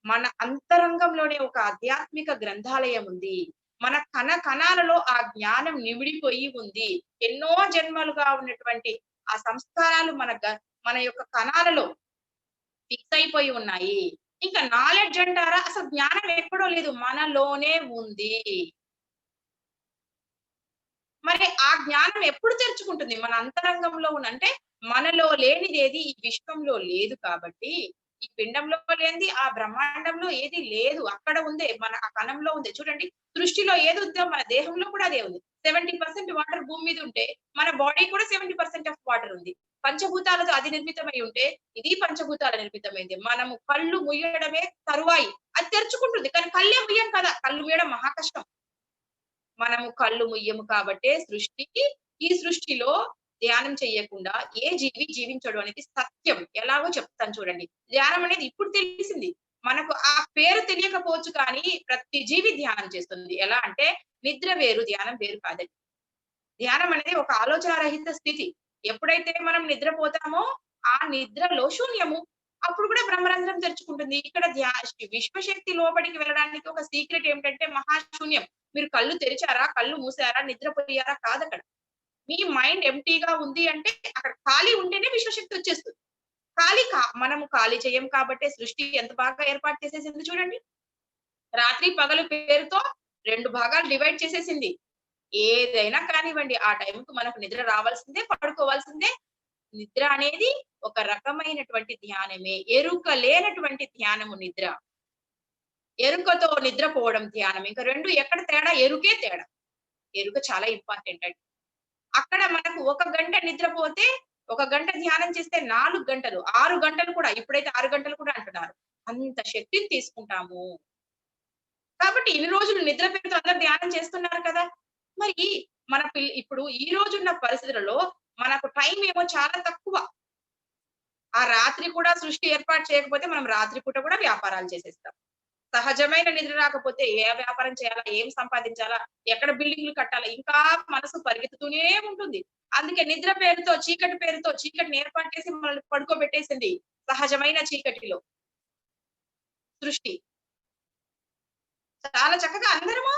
మన అంతరంగంలోనే ఒక ఆధ్యాత్మిక గ్రంథాలయం ఉంది. మన కణ కణాలలో ఆ జ్ఞానం నిమిడిపోయి ఉంది. ఎన్నో జన్మలుగా ఉన్నటువంటి ఆ సంస్కారాలు మన యొక్క కణాలలో ఫిక్స్ అయిపోయి ఉన్నాయి. ఇంకా నాలెడ్జ్ అంటారా? అసలు జ్ఞానం ఎక్కడో లేదు, మనలోనే ఉంది. మరి ఆ జ్ఞానం ఎప్పుడు తెరుచుకుంటుంది? మన అంతరంగంలో అంటే మనలో లేనిదేది ఈ విశ్వంలో లేదు కాబట్టి, ఈ పిండంలో లేనిది ఆ బ్రహ్మాండంలో ఏది లేదు. అక్కడ ఉందే, మన ఆ కణంలో ఉంది. చూడండి, సృష్టిలో ఏది ఉందో మన దేహంలో కూడా అదే ఉంది. 70% వాటర్ భూమి మీద ఉంటే మన బాడీ కూడా 70% ఆఫ్ వాటర్ ఉంది. పంచభూతాలతో అది నిర్మితమై ఉంటే ఇది పంచభూతాల నిర్మితమైంది. మనము కళ్ళు ముయ్యడమే తరువాయి. అది తెరుచుకుంటుంది కానీ కళ్ళే ముయ్యం కదా. కళ్ళు ముయ్యడం మహా కష్టం. మనము కళ్ళు ముయ్యము కాబట్టే ఈ సృష్టిలో ధ్యానం చెయ్యకుండా ఏ జీవి జీవించడు అనేది సత్యం. ఎలాగో చెప్తాను చూడండి. ధ్యానం అనేది ఇప్పుడు తెలిసింది. మనకు ఆ పేరు తెలియకపోవచ్చు కానీ ప్రతి జీవి ధ్యానం చేస్తుంది. ఎలా అంటే నిద్ర వేరు, ధ్యానం వేరు కాదండి. ధ్యానం అనేది ఒక ఆలోచన రహిత స్థితి. ఎప్పుడైతే మనం నిద్రపోతామో ఆ నిద్రలో శూన్యము. అప్పుడు కూడా బ్రహ్మరంధ్రం తెరుచుకుంటుంది. ఇక్కడ విశ్వశక్తి లోపలికి వెళ్ళడానికి ఒక సీక్రెట్ ఏమిటంటే మహాశూన్యం. మీరు కళ్ళు తెరిచారా, కళ్ళు మూసారా, నిద్రపోయారా కాదక్కడ. మీ మైండ్ ఎంప్టీగా ఉంది అంటే అక్కడ ఖాళీ ఉంటేనే విశ్వశక్తి వచ్చేస్తుంది. మనము ఖాళీ చేయం కాబట్టే సృష్టి ఎంత బాగా ఏర్పాటు చేసేసింది చూడండి. రాత్రి పగలు పేరుతో 2 భాగాలు డివైడ్ చేసేసింది. ఏదైనా కానివ్వండి ఆ టైంకు మనకు నిద్ర రావాల్సిందే, పడుకోవాల్సిందే. నిద్ర అనేది ఒక రకమైనటువంటి ధ్యానమే. ఎరుక లేనటువంటి ధ్యానము నిద్ర. ఎరుకతో నిద్రపోవడం ధ్యానం. ఇంకా 2 ఎక్కడ తేడా? ఎరుకే తేడా. ఎరుక చాలా ఇంపార్టెంట్ అండి. అక్కడ మనకు 1 గంట నిద్రపోతే 1 గంట ధ్యానం చేస్తే 4 గంటలు, 6 గంటలు కూడా, ఇప్పుడైతే 6 గంటలు కూడా అంటున్నారు. అంత శక్తిని తీసుకుంటాము. కాబట్టి ఇన్ని రోజులు నిద్ర పేరుతో అందరూ ధ్యానం చేస్తున్నారు కదా. మరి ఇప్పుడు ఈ రోజున్న పరిస్థితులలో మనకు టైం ఏమో చాలా తక్కువ. ఆ రాత్రి కూడా సృష్టి ఏర్పాటు చేయకపోతే మనం రాత్రి పూట కూడా వ్యాపారాలు చేసేస్తాం. సహజమైన నిద్ర రాకపోతే ఏ వ్యాపారం చేయాలా, ఏం సంపాదించాలా, ఎక్కడ బిల్డింగ్లు కట్టాలా, ఇంకా మనసు పరిగెత్తుతూనే ఉంటుంది. అందుకే నిద్ర పేరుతో, చీకటి పేరుతో చీకటిని ఏర్పాటు చేసి మనల్ని పడుకోబెట్టేసింది సహజమైన చీకటిలో సృష్టి. చాలా చక్కగా అందరము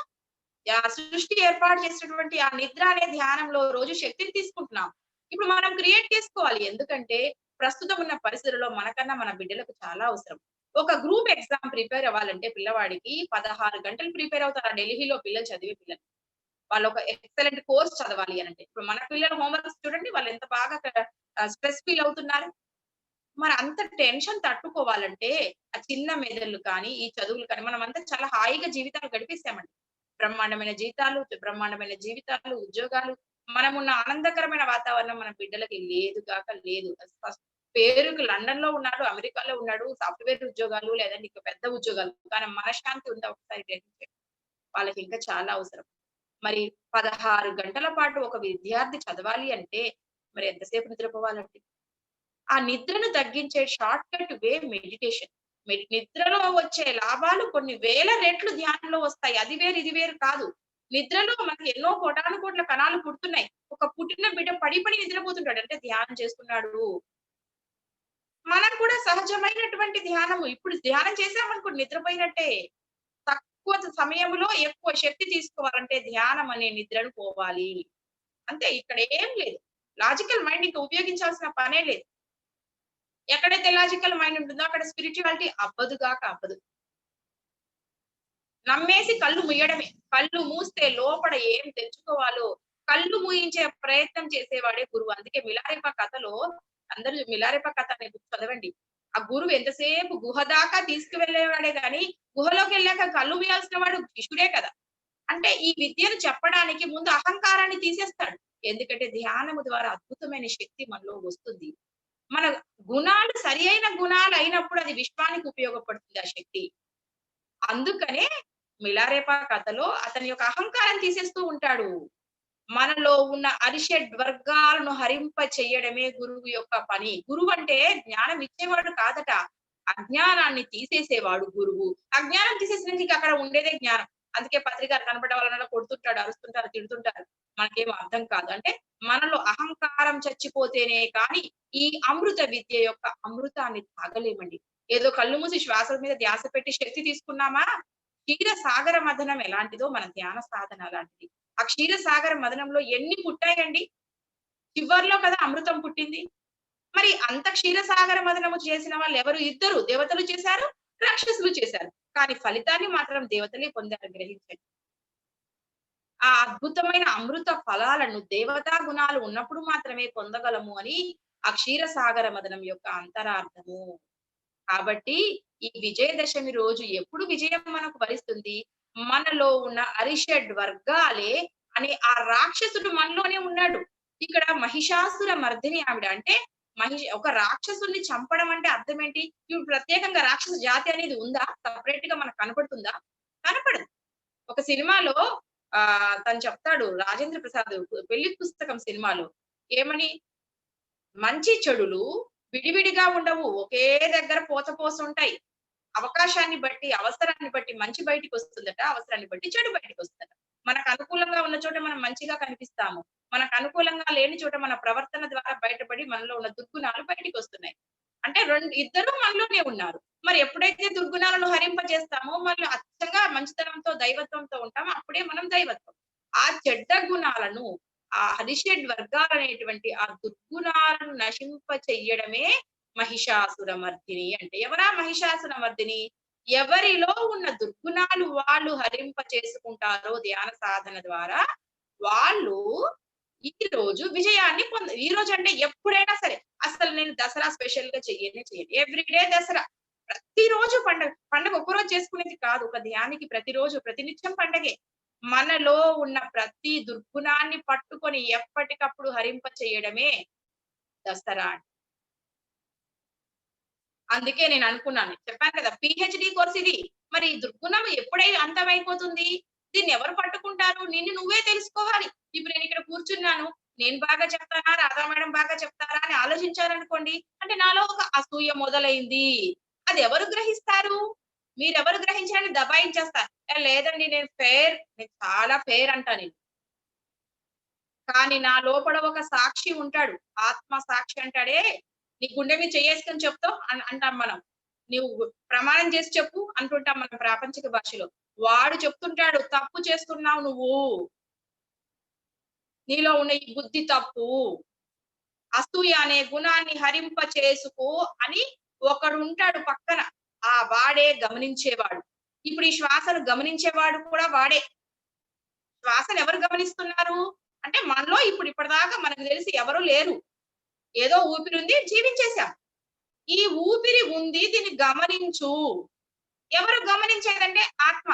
సృష్టి ఏర్పాటు చేసినటువంటి ఆ నిద్ర అనే ధ్యానంలో రోజు శక్తిని తీసుకుంటున్నాం. ఇప్పుడు మనం క్రియేట్ చేసుకోవాలి. ఎందుకంటే ప్రస్తుతం ఉన్న పరిస్థితుల్లో మనకన్నా మన బిడ్డలకు చాలా అవసరం. ఒక గ్రూప్ ఎగ్జామ్ ప్రిపేర్ అవ్వాలంటే పిల్లవాడికి 16 గంటలు ప్రిపేర్ అవుతారు. ఆ ఢిల్లీలో పిల్లలు చదివే పిల్లలు. వాళ్ళు ఒక ఎక్సలెంట్ కోర్స్ చదవాలి అనంటే. ఇప్పుడు మన పిల్లల హోంవర్క్స్ చూడండి వాళ్ళు ఎంత బాగా స్ట్రెస్ ఫీల్ అవుతున్నారు. మరి అంత టెన్షన్ తట్టుకోవాలంటే ఆ చిన్న మెదళ్ళు కానీ, ఈ చదువులు కానీ మనమంతా చాలా హాయిగా జీవితాలు గడిపేసామండి. బ్రహ్మాండమైన జీవితాలు, ఉద్యోగాలు మనమున్న ఆనందకరమైన వాతావరణం మన బిడ్డలకి లేదు గాక లేదు. పేరుకి లండన్‌లో ఉన్నాడు, అమెరికాలో ఉన్నాడు, సాఫ్ట్‌వేర్ ఉద్యోగాలు లేదంటే ఇంకా పెద్ద ఉద్యోగాలు. కానీ మనశ్శాంతి ఉందా ఒకసారి గ్రహించండి. వాళ్ళకి ఇంకా చాలా అవసరం. మరి 16 గంటల పాటు ఒక విద్యార్థి చదవాలి అంటే మరి ఎంతసేపు నిద్రపోవాలండి? ఆ నిద్రను తగ్గించే షార్ట్ కట్ వే మెడిటేషన్. నిద్రలో వచ్చే లాభాలు కొన్ని వేల రెట్లు ధ్యానంలో వస్తాయి. అది వేరు, ఇది వేరు కాదు. నిద్రలో మనకి ఎన్నో కోటాను కోట్ల కణాలు పుడుతున్నాయి. ఒక పుట్టిన బిడ్డ పడి పడి నిద్రపోతుంటాడు. అంటే ధ్యానం చేస్తున్నాడు. మనం కూడా సహజమైనటువంటి ధ్యానము. ఇప్పుడు ధ్యానం చేసామనుకోండి నిద్రపోయినట్టే. తక్కువ సమయంలో ఎక్కువ శక్తి తీసుకోవాలంటే ధ్యానం అనే నిద్రను పోవాలి. అంతే ఇక్కడ ఏం లేదు. లాజికల్ మైండ్ ఇంకా ఉపయోగించాల్సిన పనే లేదు. ఎక్కడైతే లాజికల్ మైండ్ ఉంటుందో అక్కడ స్పిరిచువాలిటీ అవ్వదు గాక అవ్వదు. నమ్మేసి కళ్ళు మూయడమే. కళ్ళు మూస్తే లోపల ఏం తెచ్చుకోవాలో కళ్ళు మూయించే ప్రయత్నం చేసేవాడే గురువు. అందుకే మిలారెపా కథలో అందరూ మిలారెపా కథ అనే బుక్ చదవండి. ఆ గురువు ఎంతసేపు గుహ దాకా తీసుకువెళ్ళేవాడే గాని గుహలోకెళ్ళాక కళ్ళు మూయాల్సిన వాడు శిష్యుడే కదా! అంటే ఈ విద్యను చెప్పడానికి ముందు అహంకారాన్ని తీసేస్తాడు. ఎందుకంటే ధ్యానము ద్వారా అద్భుతమైన శక్తి మనలో వస్తుంది. మన గుణాలు సరి అయిన గుణాలు అయినప్పుడు అది విశ్వానికి ఉపయోగపడుతుంది ఆ శక్తి. అందుకనే మిలారెపా కథలో అతని యొక్క అహంకారం తీసేస్తూ ఉంటాడు. మనలో ఉన్న అరిషడ్ వర్గాలను హరింప చెయ్యడమే గురువు యొక్క పని. గురువు అంటే జ్ఞానం ఇచ్చేవాడు కాదట. అజ్ఞానాన్ని తీసేసేవాడు గురువు. అజ్ఞానం తీసేసినందుకు ఇంక అక్కడ ఉండేదే జ్ఞానం. అందుకే పత్రికారు కనపడ్డ వాళ్ళనల్లా కొడుతుంటాడు, అరుస్తుంటారు, తిడుతుంటారు. మనకేం అర్థం కాదు. అంటే మనలో అహంకారం చచ్చిపోతేనే కానీ ఈ అమృత విద్య యొక్క అమృతాన్ని తాగలేమండి. ఏదో కళ్ళు మూసి శ్వాస మీద ధ్యాస పెట్టి శక్తి తీసుకున్నామా, క్షీర సాగర మథనం ఎలాంటిదో మన ధ్యాన సాధన అలాంటిది. ఆ క్షీర సాగర మథనంలో ఎన్ని పుట్టాయండి? చివర్లో కదా అమృతం పుట్టింది. మరి అంత క్షీరసాగర మథనము చేసిన వాళ్ళు ఎవరు? ఇద్దరు దేవతలు చేశారు, రాక్షసులు చేశారు. కానీ ఫలితాన్ని మాత్రం దేవతలే పొందారు గ్రహించండి. ఆ అద్భుతమైన అమృత ఫలాలను దేవతా గుణాలు ఉన్నప్పుడు మాత్రమే పొందగలము అని ఆ క్షీరసాగర మథనం యొక్క అంతరార్థము. కాబట్టి ఈ విజయదశమి రోజు ఎప్పుడు విజయం మనకు వరిస్తుంది? మనలో ఉన్న అరిషడ్ వర్గాలే అనే ఆ రాక్షసుడు మనలోనే ఉన్నాడు. ఇక్కడ మహిషాసుర మర్దిని ఆవిడ. అంటే ఒక రాక్షసుడిని చంపడం అంటే అర్థం ఏంటి? ఇప్పుడు ప్రత్యేకంగా రాక్షస జాతి అనేది ఉందా? సెపరేట్ గా మనకు కనపడుతుందా? కనపడదు. ఒక సినిమాలో తను చెప్తాడు రాజేంద్ర ప్రసాద్ పెళ్లి పుస్తకం సినిమాలో ఏమని? మంచి చెడులు విడివిడిగా ఉండవు. ఒకే దగ్గర పోతుంటాయి. అవకాశాన్ని బట్టి, అవసరాన్ని బట్టి మంచి బయటికొస్తుందట. అవసరాన్ని బట్టి చెడు బయటికొస్తుందట. మనకు అనుకూలంగా ఉన్న చోట మనం మంచిగా కనిపిస్తాము. మనకు అనుకూలంగా లేని చోట మన ప్రవర్తన ద్వారా బయటపడి మనలో ఉన్న దుర్గుణాలు బయటికొస్తున్నాయి. అంటే ఇద్దరూ మనలోనే ఉన్నారు. మరి ఎప్పుడైతే దుర్గుణాలను హరింపజేస్తామో మళ్ళీ అచ్చంగా మంచితనంతో, దైవత్వంతో ఉంటామో అప్పుడే మనం దైవత్వం. ఆ చెడ్డ గుణాలను ఆ హరిషడ్ వర్గాలనేటువంటి ఆ దుర్గుణాలను నశింప చెయ్యడమే మహిషాసుర మర్దిని అంటే. ఎవరా మహిషాసుర మర్దిని? ఎవరిలో ఉన్న దుర్గుణాలు వాళ్ళు హరింప చేసుకుంటారో ధ్యాన సాధన ద్వారా వాళ్ళు ఈ రోజు విజయాన్ని ఈ రోజు అంటే ఎప్పుడైనా సరే. అసలు నేను దసరా స్పెషల్ గా చెయ్యను. ఎవ్రీడే దసరా. ప్రతిరోజు పండగ. పండగ ఒక్కరోజు చేసుకునేది కాదు. ఒక ధ్యానికి ప్రతిరోజు ప్రతినిత్యం పండగే. మనలో ఉన్న ప్రతి దుర్గుణాన్ని పట్టుకొని ఎప్పటికప్పుడు హరింప చేయడమే దసరా. అందుకే నేను అనుకున్నాను. చెప్పాను కదా! పీహెచ్‌డీ కోర్స్ ఇది. మరి ఈ దుర్గుణం ఎప్పుడై అంతమైపోతుంది? దీన్ని ఎవరు పట్టుకుంటారు? నిన్ను నువ్వే తెలుసుకోవాలి. ఇప్పుడు నేను ఇక్కడ కూర్చున్నాను. నేను బాగా చెప్తానా? రాధా మేడం బాగా చెప్తారా? అని ఆలోచించారనుకోండి. అంటే నాలో ఒక అసూయ మొదలైంది. అది ఎవరు గ్రహిస్తారు? మీరెవరు గ్రహించారని దబాయించేస్తా. లేదండి నేను చాలా ఫెయిర్ అంటా నేను. కానీ నా లోపల ఒక సాక్షి ఉంటాడు. ఆత్మ సాక్షి అంటాడే, నీ గుండె మీద చెయ్యేసుకొని చెప్తావు అంటాం మనం. నువ్వు ప్రమాణం చేసి చెప్పు అంటుంటాం మనం ప్రాపంచిక భాషలో. వాడు చెప్తుంటాడు తప్పు చేస్తున్నావు నువ్వు. నీలో ఉన్న ఈ బుద్ధి తప్పు. అసూయ అనే గుణాన్ని హరింప చేసుకో అని ఒకడు ఉంటాడు పక్కన. ఆ వాడే గమనించేవాడు. ఇప్పుడు ఈ శ్వాసను గమనించేవాడు కూడా వాడే. శ్వాసను ఎవరు గమనిస్తున్నారు? అంటే మనలో ఇప్పటిదాకా మనకు తెలిసి ఎవరు లేరు. ఏదో ఊపిరి ఉంది, జీవించేసాం. ఈ ఊపిరి ఉంది, దీన్ని గమనించు. ఎవరు గమనించేదంటే ఆత్మ.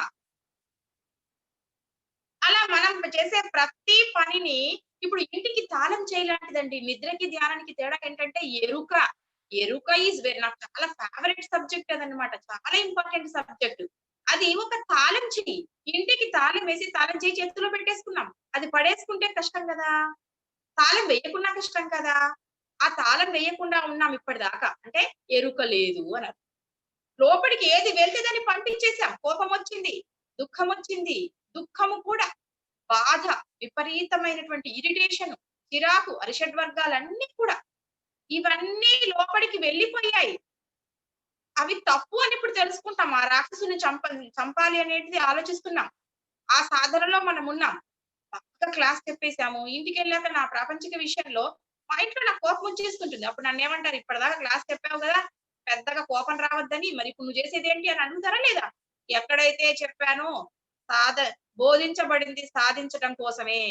అలా మనం చేసే ప్రతి పనిని ఇప్పుడు ఇంటికి తాళం చేయలాంటిదండి. నిద్రకి, ధ్యానానికి తేడా ఏంటంటే ఎరుక. ఎరుక ఈజ్ నాకు చాలా ఫేవరెట్ సబ్జెక్ట్ అదనమాట. చాలా ఇంపార్టెంట్ సబ్జెక్ట్. అది ఒక తాళం చెయ్యి. ఇంటికి తాళం వేసి, తాళం చెయ్యి చేతిలో పెట్టేసుకున్నాం. అది పడేసుకుంటే కష్టం కదా! తాళం వేయకున్నా కష్టం కదా! ఆ తాళం వేయకుండా ఉన్నాం ఇప్పటిదాకా. అంటే ఎరుక లేదు అని అర్థం. లోపలికి ఏది వెళ్తే దాన్ని పంపించేసాం. కోపమొచ్చింది, దుఃఖమొచ్చింది. దుఃఖము కూడా బాధ, విపరీతమైనటువంటి ఇరిటేషన్, చిరాకు, అరిషడ్ వర్గాలన్నీ కూడా ఇవన్నీ లోపలికి వెళ్ళిపోయాయి. అవి తప్పు అని ఇప్పుడు తెలుసుకుంటాం. ఆ రాక్షసుని చంపాలి అనేది ఆలోచిస్తున్నాం. ఆ సాధనలో మనం ఉన్నాం. బాగా క్లాస్ చెప్పేసాము. ఇంటికెళ్ళాక నా ప్రాపంచిక విషయంలో మా ఇంట్లో నాకు కోపం వచ్చేస్తుంటుంది. అప్పుడు నన్నేమంటారు, "ఇప్పటిదాకా క్లాస్ చెప్పావు గదా! పెద్దగా కోపం రావద్దని. మరి ఇప్పుడు నువ్వు చేసేదేంటి?" అని అడుగుతారా లేదా? ఎక్కడైతే చెప్పానో సాధ బోధించబడింది సాధించటం కోసమే.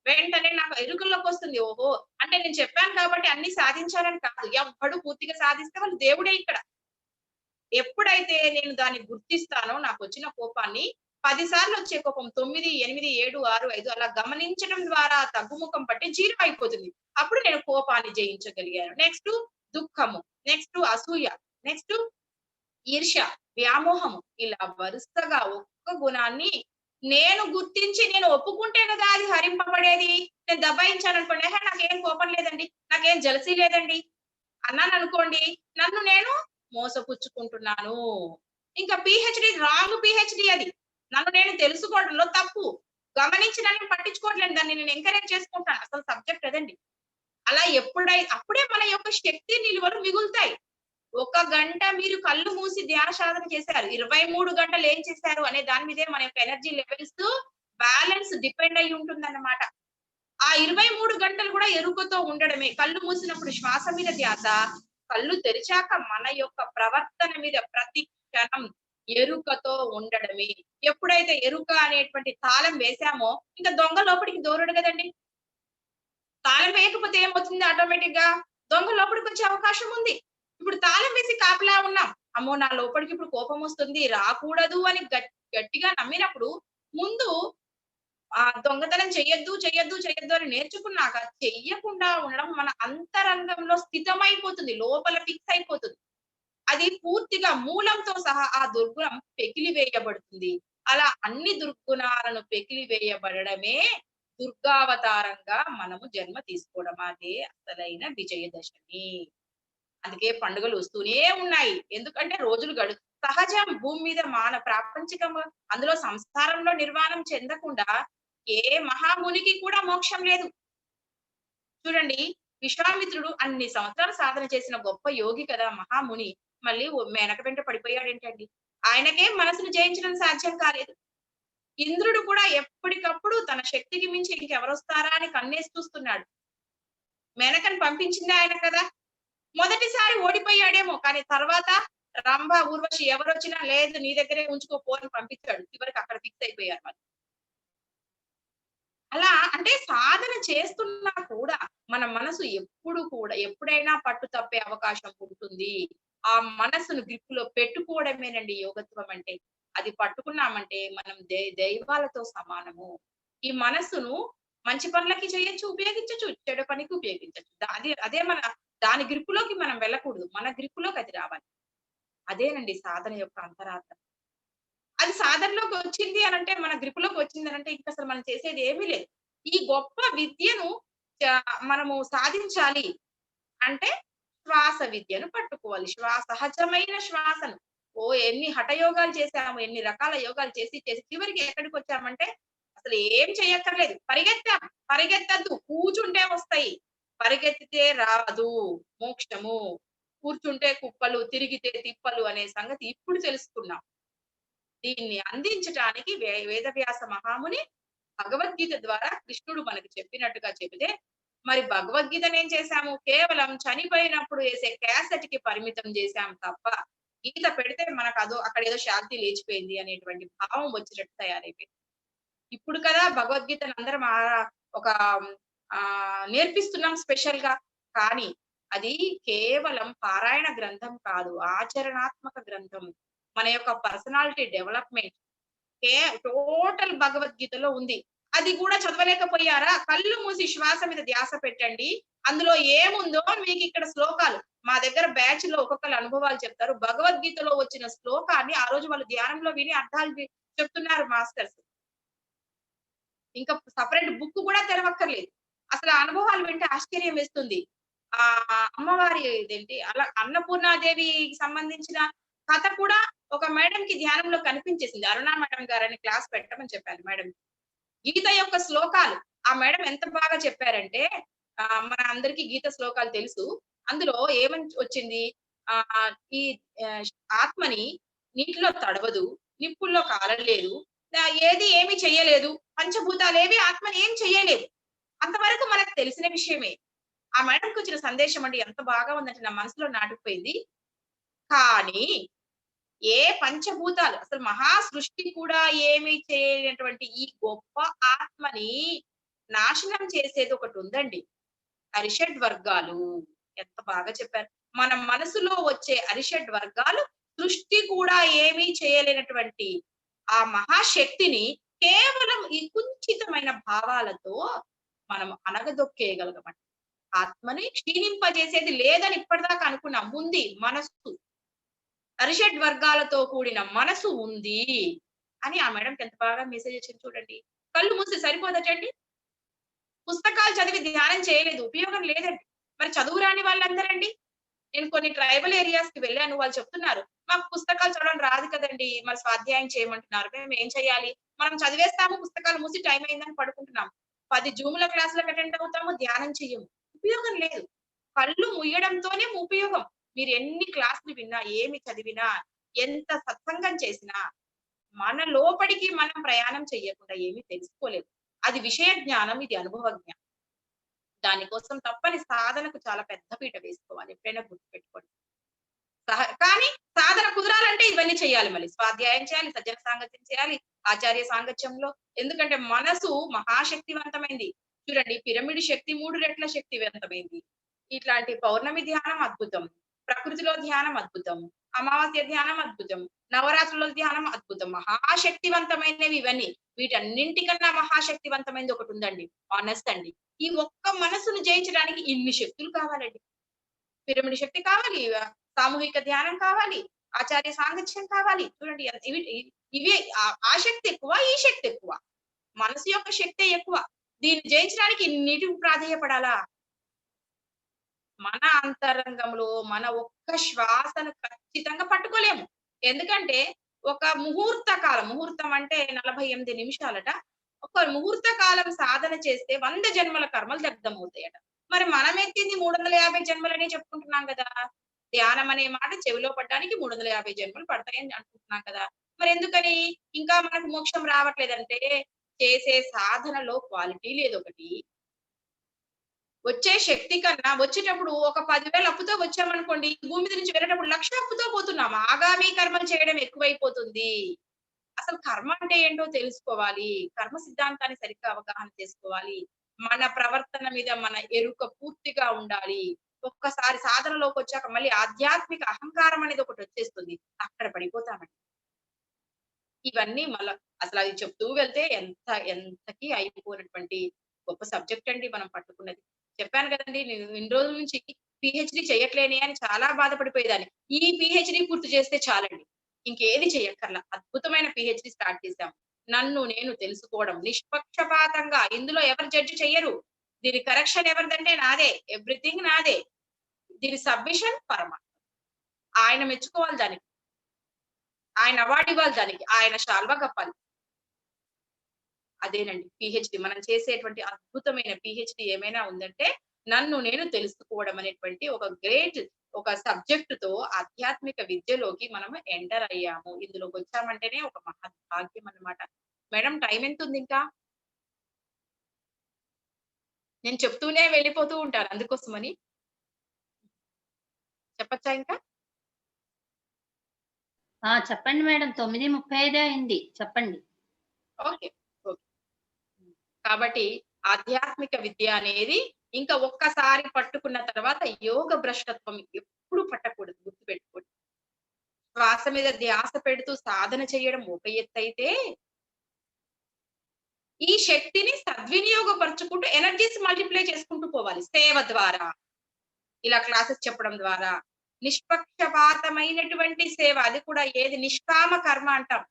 వెంటనే నాకు ఎరుకల్లోకొస్తుంది. ఓహో! అంటే నేను చెప్పాను కాబట్టి అన్ని సాధించాలని కాదు. ఎవ్వడు పూర్తిగా సాధిస్తే వాళ్ళు దేవుడే ఇక్కడ. ఎప్పుడైతే నేను దాన్ని గుర్తిస్తానో నాకొచ్చిన కోపాన్ని 10 సార్లు వచ్చే కోపం 9, 8, 7, 6, 5 అలా గమనించడం ద్వారా తగ్గుముఖం పట్టి జీరో అయిపోతుంది. అప్పుడు నేను కోపాన్ని జయించగలిగాను. నెక్స్ట్ దుఃఖము, నెక్స్ట్ అసూయ, నెక్స్ట్ ఈర్ష్య, వ్యామోహము ఇలా వరుసగా ఒక్క గుణాన్ని నేను గుర్తించి నేను ఒప్పుకుంటే కదా అది హరింపబడేది. నేను దబాయించాననుకోండి, "ఏహే! నాకేం కోపం లేదండి. నాకేం జలసీ లేదండి" అన్నాననుకోండి, నన్ను నేను మోసపుచ్చుకుంటున్నాను. ఇంకా పీహెచ్‌డీ రాంగ్ పీహెచ్‌డీ అది. నన్ను నేను తెలుసుకోవడంలో తప్పు. గమనించి నన్ను పట్టించుకోవట్లేదు. దాన్ని నేను ఎంకరేజ్ చేసుకుంటాను. అసలు సబ్జెక్ట్ అదండి. అలా అప్పుడే మన యొక్క శక్తి నిలువలు మిగులుతాయి. ఒక గంట మీరు కళ్ళు మూసి ధ్యాన సాధన చేశారు. 23 గంటలు ఏం చేశారు అనే దాని మీదే మన యొక్క ఎనర్జీ లెవెల్స్ బ్యాలెన్స్ డిపెండ్ అయ్యి ఉంటుందన్నమాట. ఆ 23 గంటలు కూడా ఎరుకతో ఉండడమే. కళ్ళు మూసినప్పుడు శ్వాస మీద ధ్యాస, కళ్ళు తెరిచాక మన యొక్క ప్రవర్తన మీద ప్రతి క్షణం ఎరుకతో ఉండడమే. ఎప్పుడైతే ఎరుక అనేటువంటి తాళం వేశామో, ఇంకా దొంగ లోపలికి దూరడు కదండీ! తాళం వేయకపోతే ఏమవుతుంది ఆటోమేటిక్ గా? దొంగ లోపలికొచ్చే అవకాశం ఉంది. ఇప్పుడు తాళం వేసి కాపలా ఉన్నాం. అమ్మో! నా లోపలికి ఇప్పుడు కోపం వస్తుంది, రాకూడదు అని గట్టిగా నమ్మినప్పుడు ముందు దొంగతనం చెయ్యొద్దు అని నేర్చుకున్నాక చెయ్యకుండా ఉండడం మన అంతరంగంలో స్థితమైపోతుంది. లోపల ఫిక్స్ అయిపోతుంది. అది పూర్తిగా మూలంతో సహా ఆ దుర్గుణం పెకిలివేయబడుతుంది. అలా అన్ని దుర్గుణాలను పెకిలివేయబడడమే దుర్గావతారంగా మనము జన్మ తీసుకోవడం. అదే అసలైన విజయదశమి. అందుకే పండుగలు వస్తూనే ఉన్నాయి. ఎందుకంటే రోజులు సహజం భూమి మీద ప్రాపంచికంగా అందులో సంసారంలో నిర్వాణం చెందకుండా ఏ మహామునికి కూడా మోక్షం లేదు. చూడండి, విశ్వామిత్రుడు అన్ని సంవత్సరాలు సాధన చేసిన గొప్ప యోగి కదా మహాముని. మళ్ళీ మేనక వెంట పడిపోయాడేంటండి? ఆయనకే మనసును జయించడం సాధ్యం కాలేదు. ఇంద్రుడు కూడా ఎప్పటికప్పుడు తన శక్తికి మించి ఇంకెవరొస్తారా అని కన్నేసి చూస్తున్నాడు. మేనకను పంపించింది ఆయన కదా! మొదటిసారి ఓడిపోయాడేమో, కానీ తర్వాత రంభ, ఊర్వశి ఎవరొచ్చినా లేదు నీ దగ్గరే ఉంచుకో పో అని పంపించాడు. చివరికి అక్కడ ఫిక్స్ అయిపోయారు వాళ్ళు. అలా అంటే సాధన చేస్తున్నా కూడా మన మనసు ఎప్పుడు కూడా ఎప్పుడైనా పట్టు తప్పే అవకాశం ఉంటుంది. ఆ మనసును గ్రిప్పులో పెట్టుకోవడమేనండి యోగత్వం అంటే. అది పట్టుకున్నామంటే మనం దైవాలతో సమానము. ఈ మనస్సును మంచి పనులకి చేయొచ్చు, ఉపయోగించొచ్చు, చెడు పనికి ఉపయోగించొచ్చు. అదే దాని గ్రిప్పులోకి మనం వెళ్ళకూడదు. మన గ్రిప్పులోకి అది రావాలి. అదేనండి సాధన యొక్క అంతరార్థం. అది సాధనలోకి వచ్చింది అనంటే, మన గ్రిప్‌లోకి వచ్చిందనంటే ఇంకసలు మనం చేసేది ఏమీ లేదు. ఈ గొప్ప విద్యను మనము సాధించాలి అంటే శ్వాస విద్యను పట్టుకోవాలి. సహజమైన శ్వాసను. ఎన్ని హఠయోగాలు చేసాము, ఎన్ని రకాల యోగాలు చేసి చివరికి ఎక్కడికొచ్చామంటే అసలు ఏం చేయక్కర్లేదు. పరిగెత్తాం. పరిగెత్తొద్దు. కూర్చుంటే వస్తాయి. పరిగెత్తితే రాదు మోక్షము. కూర్చుంటే కుప్పలు, తిరిగితే తిప్పలు అనే సంగతి ఇప్పుడు తెలుసుకున్నాం. దీన్ని అందించటానికి వేదవ్యాస మహాముని భగవద్గీత ద్వారా కృష్ణుడు మనకు చెప్పినట్టుగా చెబితే, మరి భగవద్గీతను ఏం చేశాము? కేవలం చనిపోయినప్పుడు వేసే క్యాసెట్ కి పరిమితం చేశాం తప్ప, గీత పెడితే మనకు అక్కడ ఏదో శాంతి లేచిపోయింది అనేటువంటి భావం వచ్చేటట్టు తయారైపోయింది. ఇప్పుడు కదా భగవద్గీతను అందరం ఒక నేర్పిస్తున్నాం స్పెషల్ గా. కానీ అది కేవలం పారాయణ గ్రంథం కాదు, ఆచరణాత్మక గ్రంథం. మన యొక్క పర్సనాలిటీ డెవలప్మెంట్ టోటల్ భగవద్గీతలో ఉంది. అది కూడా చదవలేకపోయారా? కళ్ళు మూసి శ్వాస మీద ధ్యాస పెట్టండి. అందులో ఏముందో మీకు ఇక్కడ శ్లోకాలు. మా దగ్గర బ్యాచ్ లో ఒక్కొక్కరు అనుభవాలు చెప్తారు. భగవద్గీతలో వచ్చిన శ్లోకాన్ని ఆ రోజు వాళ్ళు ధ్యానంలో విని అర్థాలు చెప్తున్నారు మాస్టర్స్. ఇంకా సపరేట్ బుక్ కూడా తెరవక్కర్లేదు. అసలు ఆ అనుభవాలు వింటే ఆశ్చర్యం వేస్తుంది. ఆ అమ్మవారి ఇదేంటి అలా అన్నపూర్ణాదేవికి సంబంధించిన కథ కూడా ఒక మేడం కి ధ్యానంలో కనిపించేసింది. అరుణా మేడం గారని క్లాస్ పెట్టమని చెప్పాను మేడం. గీత యొక్క శ్లోకాలు ఆ మేడం ఎంత బాగా చెప్పారంటే, మన అందరికీ గీత శ్లోకాలు తెలుసు. అందులో ఏమని వచ్చింది, ఆ ఈ ఆత్మని నీటిలో తడవదు, నిప్పుల్లో కాలలేదు, ఏది ఏమి చెయ్యలేదు, పంచభూతాలేవి ఆత్మని ఏం చెయ్యలేదు. అంతవరకు మనకు తెలిసిన విషయమే. ఆ మేడంకి వచ్చిన సందేశం అండి ఎంత బాగా ఉందంటే నా మనసులో నాటుకుపోయింది. కానీ ఏ పంచభూతాలు అసలు మహా సృష్టి కూడా ఏమీ చేయనటువంటి ఈ గొప్ప ఆత్మని నాశనం చేసేది ఒకటి ఉందండి, అరిషడ్ వర్గాలు. ఎంత బాగా చెప్పారు. మన మనసులో వచ్చే అరిషడ్ వర్గాలు సృష్టి కూడా ఏమీ చేయలేనటువంటి ఆ మహాశక్తిని కేవలం ఈ కుంచితమైన భావాలతో మనం అనగదొక్కేయగలగమంట. ఆత్మని క్షీణింపజేసేది లేదని ఇప్పటిదాకా అనుకున్నాం. ఉంది మనస్సు, అరిషడ్ వర్గాలతో కూడిన మనసు ఉంది అని ఆ మేడంకి ఎంత బాగా మెసేజ్ వచ్చింది చూడండి. కళ్ళు మూసి సరిపోదటండి. పుస్తకాలు చదివి ధ్యానం చేయలేదు, ఉపయోగం లేదండి. మరి చదువు రాని వాళ్ళందరండి. నేను కొన్ని ట్రైబల్ ఏరియాస్ కి వెళ్ళాను. వాళ్ళు చెప్తున్నారు, మాకు పుస్తకాలు చదవడం రాదు కదండి, మరి స్వాధ్యాయం చేయమంటున్నారు, మేము ఏం చేయాలి? మనం చదివేస్తాము, పుస్తకాలు మూసి టైం అయిందని పడుకుంటున్నాం. 10 జూముల క్లాసులకు అటెండ్ అవుతాము, ధ్యానం చెయ్యము. ఉపయోగం లేదు. కళ్ళు ముయ్యడంతోనే ఉపయోగం. మీరు ఎన్ని క్లాసులు విన్నా, ఏమి చదివినా, ఎంత సత్సంగం చేసినా మన లోపలికి మనం ప్రయాణం చెయ్యకుండా ఏమీ తెలుసుకోలేదు. అది విషయ జ్ఞానం, ఇది అనుభవ జ్ఞానం. దానికోసం తప్పని సాధనకు చాలా పెద్ద పీట వేసుకోవాలి. ఎప్పుడైనా గుర్తుపెట్టుకోండి. కానీ సాధన కుదరాలంటే ఇవన్నీ చేయాలి. మళ్ళీ స్వాధ్యాయం చేయాలి, సజ్జన సాంగత్యం చేయాలి, ఆచార్య సాంగత్యంలో. ఎందుకంటే మనసు మహాశక్తివంతమైంది. చూడండి, పిరమిడ్ శక్తి 3 రెట్ల శక్తివంతమైంది. ఇట్లాంటి పౌర్ణమి ధ్యానం అద్భుతం, ప్రకృతిలో ధ్యానం అద్భుతం, అమావాస్య ధ్యానం అద్భుతం, నవరాత్రుల ధ్యానం అద్భుతం. మహాశక్తివంతమైనవి ఇవన్నీ. వీటన్నింటికన్నా మహాశక్తివంతమైనది ఒకటి ఉందండి, మనస్సు అండి. ఈ ఒక్క మనసును జయించడానికి ఇన్ని శక్తులు కావాలండి. పిరమిడ్ శక్తి కావాలి, సామూహిక ధ్యానం కావాలి, ఆచార్య సాంగత్యం కావాలి. చూడండి ఇవి ఆ శక్తి ఎక్కువ, ఈ శక్తి ఎక్కువ. మనసు యొక్క శక్తి ఎక్కువ. దీన్ని జయించడానికి ఇన్నిటికి ప్రాధేయపడాలా? మన అంతరంగంలో మన ఒక్క శ్వాసను ఖచ్చితంగా పట్టుకోలేము. ఎందుకంటే ఒక ముహూర్త కాలం, ముహూర్తం అంటే 48 నిమిషాలట. ఒక ముహూర్త కాలం సాధన చేస్తే 100 జన్మల కర్మలు దగ్ధమవుతాయట. మరి మనం ఎత్తింది 350 జన్మలని చెప్పుకుంటున్నాం కదా. ధ్యానం అనే మాట చెవిలో పడ్డానికి 350 జన్మలు పడతాయని అనుకుంటున్నాం కదా. మరి ఎందుకని ఇంకా మనకు మోక్షం రావట్లేదంటే చేసే సాధనలో క్వాలిటీ లేదొకటి. వచ్చే శక్తి కన్నా వచ్చేటప్పుడు ఒక 10,000 అప్పుతో వచ్చామనుకోండి, భూమి మీద నుంచి వెళ్ళేటప్పుడు 1,00,000 అప్పుతో పోతున్నాం. ఆగామి కర్మలు చేయడం ఎక్కువైపోతుంది. అసలు కర్మ అంటే ఏంటో తెలుసుకోవాలి. కర్మ సిద్ధాంతాన్ని సరిగ్గా అవగాహన చేసుకోవాలి. మన ప్రవర్తన మీద మన ఎరుక పూర్తిగా ఉండాలి. ఒక్కసారి సాధనలోకి వచ్చాక మళ్ళీ ఆధ్యాత్మిక అహంకారం అనేది ఒకటి వచ్చేస్తుంది. అక్కడ పడిపోతామండి. ఇవన్నీ మళ్ళా అసలు అది చెప్తూ వెళ్తే ఎంతకి అయిపోయినటువంటి గొప్ప సబ్జెక్ట్ అండి మనం పట్టుకున్నది. చెప్పాను కదండి, నేను ఇన్ని రోజుల నుంచి పిహెచ్‌డి చేయట్లేనే అని చాలా బాధపడిపోయేదాన్ని. ఈ పిహెచ్‌డి పూర్తి చేస్తే చాలండి, ఇంకేది చేయక్కర్లా. అద్భుతమైన పిహెచ్‌డి స్టార్ట్ చేశాం. నన్ను నేను తెలుసుకోవడం నిష్పక్షపాతంగా. ఇందులో ఎవరు జడ్జి చెయ్యరు. దీని కరెక్షన్ ఎవరిదంటే నాదే. ఎవ్రీథింగ్ నాదే. దీని సబ్మిషన్ పరమాత్మ. ఆయన మెచ్చుకోవాలి దానికి. ఆయన అవార్డు ఇవ్వాలి దానికి. ఆయన శాల్వా కప్పాలి. అదేనండి పిహెచ్‌డి. మనం చేసేటువంటి అద్భుతమైన పిహెచ్‌డి ఏమైనా ఉందంటే నన్ను నేను తెలుసుకోవడం అనేటువంటి ఒక గ్రేట్ ఒక సబ్జెక్ట్‌తో ఆధ్యాత్మిక విద్యలోకి మనము ఎంటర్ అయ్యాము. ఇందులోకి వచ్చామంటేనే ఒక మహద్భాగ్యం అన్నమాట. మేడం టైం ఎంతుంది ఇంకా? నేను చెప్తూనే వెళ్ళిపోతూ ఉంటాను అందుకోసమని. చెప్పచ్చా ఇంకా? చెప్పండి మేడం. 9:35 అయింది. చెప్పండి. ఓకే. ఓకే. కాబట్టి ఆధ్యాత్మిక విద్య అనేది ఇంకా ఒక్కసారి పట్టుకున్న తర్వాత యోగ భ్రష్టత్వం ఎప్పుడు పట్టకూడదు, గుర్తుపెట్టుకోండి. శ్వాస మీద ధ్యాస పెడుతూ సాధన చేయడం ఒక ఎత్తైతే, ఈ శక్తిని సద్వినియోగపరుచుకుంటూ ఎనర్జీస్ మల్టిప్లై చేసుకుంటూ పోవాలి సేవ ద్వారా, ఇలా క్లాసెస్ చెప్పడం ద్వారా. నిష్పక్షపాతమైనటువంటి సేవ, అది కూడా ఏది నిష్కామ కర్మ అంటాం.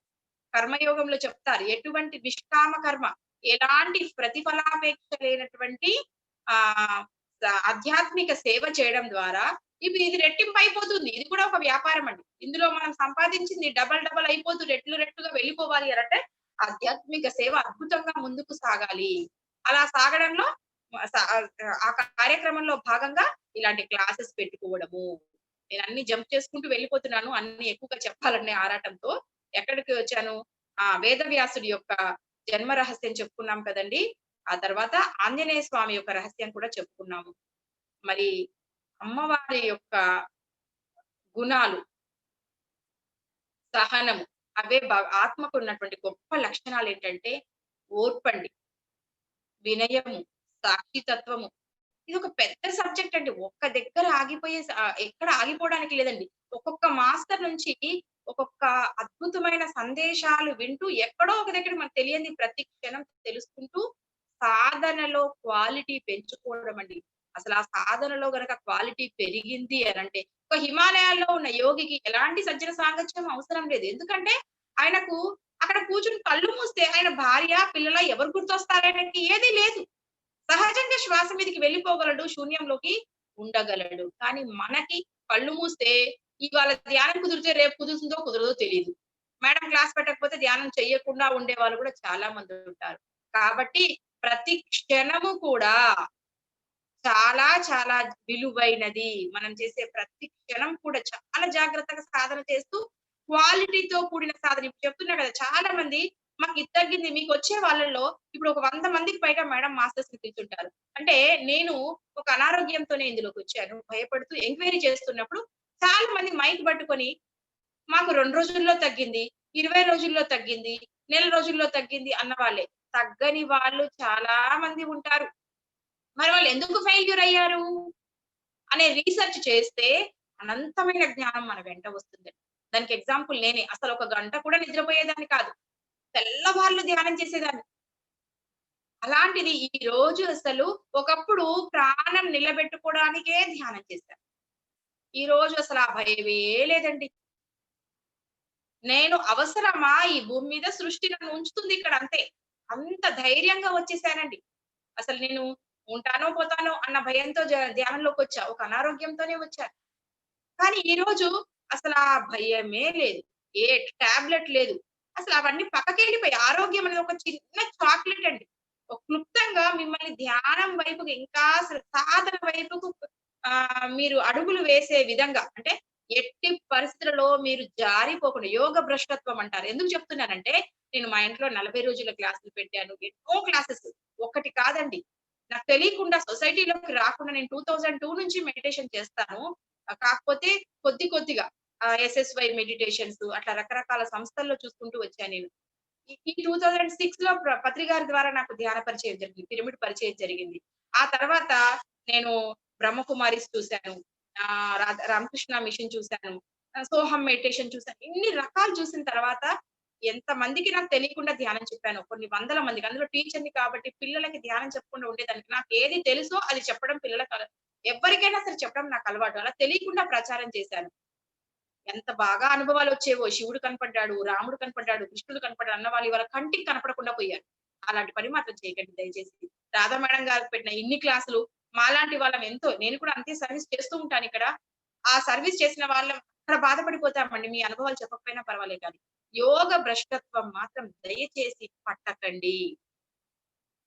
కర్మయోగంలో చెప్తారు ఎటువంటి నిష్కామ కర్మ, ఎలాంటి ప్రతిఫలాపేక్ష లేనటువంటి ఆ ఆధ్యాత్మిక సేవ చేయడం ద్వారా ఇది రెట్టింపు అయిపోతుంది. ఇది కూడా ఒక వ్యాపారం అండి. ఇందులో మనం సంపాదించింది డబల్ డబల్ అయిపోతూ రెట్లు రెట్లుగా వెళ్ళిపోవాలి అంటే ఆధ్యాత్మిక సేవ అద్భుతంగా ముందుకు సాగాలి. అలా సాగడంలో ఆ కార్యక్రమంలో భాగంగా ఇలాంటి క్లాసెస్ పెట్టుకోవడము. నేను అన్ని జంప్ చేసుకుంటూ వెళ్ళిపోతున్నాను, అన్ని ఎక్కువగా చెప్పాలనే ఆరాటంతో. ఎక్కడికి వచ్చాను? వేదవ్యాసుడి యొక్క జన్మ రహస్యం చెప్పుకున్నాం కదండి. ఆ తర్వాత ఆంజనేయ స్వామి యొక్క రహస్యం కూడా చెప్పుకున్నాము. మరి అమ్మవారి యొక్క గుణాలు, సహనము, అవే ఆత్మకు ఉన్నటువంటి గొప్ప లక్షణాలు ఏంటంటే ఓర్పండి, వినయము, సాక్షితత్వము. ఇది ఒక పెద్ద సబ్జెక్ట్ అండి. ఒక్క దగ్గర ఆగిపోయే ఎక్కడ ఆగిపోవడానికి లేదండి. ఒక్కొక్క మాస్టర్ నుంచి ఒక్కొక్క అద్భుతమైన సందేశాలు వింటూ ఎక్కడో ఒక దగ్గర మనకు తెలియంది ప్రతి క్షణం తెలుసుకుంటూ సాధనలో క్వాలిటీ పెంచుకోవడం అండి. అసలు ఆ సాధనలో గనక క్వాలిటీ పెరిగింది అనంటే, ఒక హిమాలయాల్లో ఉన్న యోగికి ఎలాంటి సజ్జన సాంగత్యం అవసరం లేదు. ఎందుకంటే ఆయనకు అక్కడ కూర్చుని కళ్ళు మూస్తే ఆయన భార్య, పిల్లల ఎవరు గుర్తొస్తారు ఆయనకి? ఏదీ లేదు. సహజంగా శ్వాస మీదకి వెళ్ళిపోగలడు, శూన్యంలోకి ఉండగలడు. కానీ మనకి కళ్ళు మూస్తే ఇవాళ ధ్యానం కుదిరితే రేపు కుదురుతుందో కుదరదో తెలీదు. మేడం క్లాస్ పెట్టకపోతే ధ్యానం చెయ్యకుండా ఉండే వాళ్ళు కూడా చాలా మంది ఉంటారు. కాబట్టి ప్రతి క్షణము కూడా చాలా చాలా విలువైనది. మనం చేసే ప్రతి క్షణం కూడా చాలా జాగ్రత్తగా సాధన చేస్తూ క్వాలిటీతో కూడిన సాధన. ఇప్పుడు చెప్తున్నా కదా, చాలా మంది మాకు ఇది తగ్గింది, మీకు వచ్చే వాళ్ళలో ఇప్పుడు ఒక 100 మందికి పైగా మేడం మాస్టర్స్ కి కూర్చుంటారు. అంటే నేను ఒక అనారోగ్యంతోనే ఇందులోకి వచ్చాను. భయపడుతూ ఎంక్వైరీ చేస్తున్నప్పుడు చాలా మంది మైక్ పట్టుకొని మాకు 2 రోజుల్లో తగ్గింది, 20 రోజుల్లో తగ్గింది, నెల రోజుల్లో తగ్గింది అన్న వాళ్ళే. తగ్గని వాళ్ళు చాలా మంది ఉంటారు. మరి వాళ్ళు ఎందుకు ఫెయిల్యూర్ అయ్యారు అనే రీసెర్చ్ చేస్తే అనంతమైన జ్ఞానం మన వెంట వస్తుంది. దానికి ఎగ్జాంపుల్ నేనే. అసలు ఒక గంట కూడా నిద్రపోయేదాన్ని కాదు. తెల్లవార్లు ధ్యానం చేసేదాన్ని. అలాంటిది ఈ రోజు అసలు ఒకప్పుడు ప్రాణం నిలబెట్టుకోవడానికే ధ్యానం చేశాను. ఈ రోజు అసలు ఆ భయమే లేదండి. నేను అవసరమా ఈ భూమి మీద? సృష్టి నన్ను ఉంచుతుంది ఇక్కడ అంతే. అంత ధైర్యంగా వచ్చేసానండి. అసలు నేను ఉంటానో పోతానో అన్న భయంతో ధ్యానంలోకి వచ్చా. ఒక అనారోగ్యంతోనే వచ్చాను. కానీ ఈ రోజు అసలు ఆ భయమే లేదు. ఏ టాబ్లెట్ లేదు. అసలు అవన్నీ పక్కకెళ్ళిపోయి ఆరోగ్యం అనేది ఒక చిన్న చాక్లెట్ అండి. ఒక క్లుప్తంగా మిమ్మల్ని ధ్యానం వైపుకు ఇంకా అసలు సాధన వైపుకు మీరు అడుగులు వేసే విధంగా, అంటే ఎట్టి పరిస్థితులలో మీరు జారిపోకుండా, యోగ భ్రష్టత్వం అంటారు. ఎందుకు చెప్తున్నానంటే నేను మా ఇంట్లో 40 రోజుల క్లాసులు పెట్టాను. ఎన్నో క్లాసెస్, ఒకటి కాదండి. నాకు తెలియకుండా సొసైటీలోకి రాకుండా నేను 2002 నుంచి మెడిటేషన్ చేస్తాను. కాకపోతే కొద్ది కొద్దిగా ఎస్ఎస్వై మెడిటేషన్స్ అట్లా రకరకాల సంస్థల్లో చూసుకుంటూ వచ్చాను నేను. ఈ 2006 లో పత్రి గారి ద్వారా నాకు ధ్యాన పరిచయం జరిగింది. పిరమిడ్ పరిచయం జరిగింది. ఆ తర్వాత నేను బ్రహ్మకుమారిస్ చూశాను. రామకృష్ణ మిషన్ చూశాను. సోహం మెడిటేషన్ చూశాను. ఇన్ని రకాలు చూసిన తర్వాత ఎంత మందికి నాకు తెలియకుండా ధ్యానం చెప్పాను. కొన్ని వందల మందికి. అందులో టీచర్‌ని కాబట్టి పిల్లలకి ధ్యానం చెప్పకుండా ఉండేదానికి. నాకు ఏది తెలుసో అది చెప్పడం పిల్లలకి ఎవరికైనా సరే చెప్పడం నాకు అలవాటు. అలా తెలియకుండా ప్రచారం చేశాను. ఎంత బాగా అనుభవాలు వచ్చేవో. శివుడు కనపడ్డాడు, రాముడు కనపడ్డాడు, కృష్ణుడు కనపడ్డాడు అన్న వాళ్ళు ఇవాళ కంటికి కనపడకుండా పోయారు. అలాంటి పని మాత్రం చేయకండి దయచేసి. రాధా మేడం గారు పెట్టిన ఇన్ని క్లాసులు మాలాంటి వాళ్ళం ఎంతో, నేను కూడా అంతే సర్వీస్ చేస్తూ ఉంటాను ఇక్కడ. ఆ సర్వీస్ చేసిన వాళ్ళం అక్కడ బాధపడిపోతామండి. మీ అనుభవాలు చెప్పకపోయినా పర్వాలేదు కానీ. యోగ భ్రష్టత్వం మాత్రం దయచేసి పట్టకండి.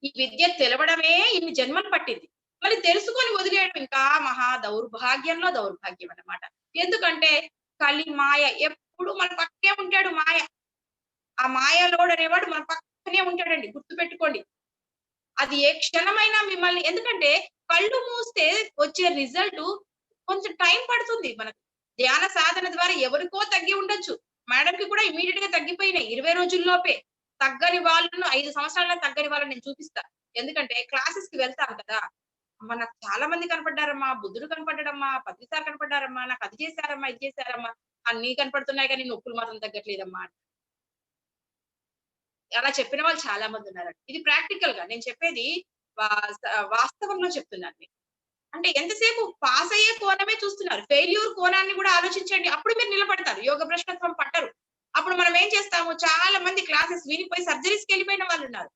ఈ విద్య తెలవడమే ఇన్ని జన్మలు పట్టింది. మళ్ళీ తెలుసుకొని వదిలేయడం ఇంకా మహా దౌర్భాగ్యంలో దౌర్భాగ్యం అన్నమాట. ఎందుకంటే కలి మాయ ఎప్పుడు మన పక్కే ఉంటాడు మాయ. ఆ మాయలోడు అనేవాడు మన పక్కనే ఉంటాడండి. గుర్తుపెట్టుకోండి. అది ఏ క్షణమైనా మిమ్మల్ని, ఎందుకంటే కళ్ళు మూస్తే వచ్చే రిజల్ట్ కొంచెం టైం పడుతుంది మనకు. ధ్యాన సాధన ద్వారా ఎవరికో తగ్గి ఉండొచ్చు. మేడం కి కూడా ఇమీడియట్ గా తగ్గిపోయినాయి 20 రోజుల్లోపే. తగ్గని వాళ్ళను 5 సంవత్సరాల్లో తగ్గని వాళ్ళని నేను చూపిస్తా. ఎందుకంటే క్లాసెస్ కి వెళ్తాం కదా! అమ్మ నాకు చాలా మంది కనపడ్డారమ్మా, బుద్ధుడు కనపడ్డాడమ్మా, పత్రి సార్ కనపడ్డారమ్మా, నాకు అది చేశారమ్మా, ఇది చేశారమ్మా, అన్నీ కనపడుతున్నాయి కానీ నొప్పులు మాత్రం తగ్గట్లేదమ్మా. అలా చెప్పిన వాళ్ళు చాలా మంది ఉన్నారండి. ఇది ప్రాక్టికల్ గా నేను చెప్పేది వా వాస్తవంలో చెప్తున్నాను మీకు. అంటే ఎంతసేపు పాస్ అయ్యే కోణమే చూస్తున్నారు. ఫెయిల్యూర్ కోణాన్ని కూడా ఆలోచించండి. అప్పుడు మీరు నిలబడతారు. యోగ భ్రష్టత్వం పట్టరు. అప్పుడు మనం ఏం చేస్తాము, చాలా మంది క్లాసెస్ వినిపోయి సర్జరీస్‌కి వెళ్ళిపోయిన వాళ్ళున్నారు.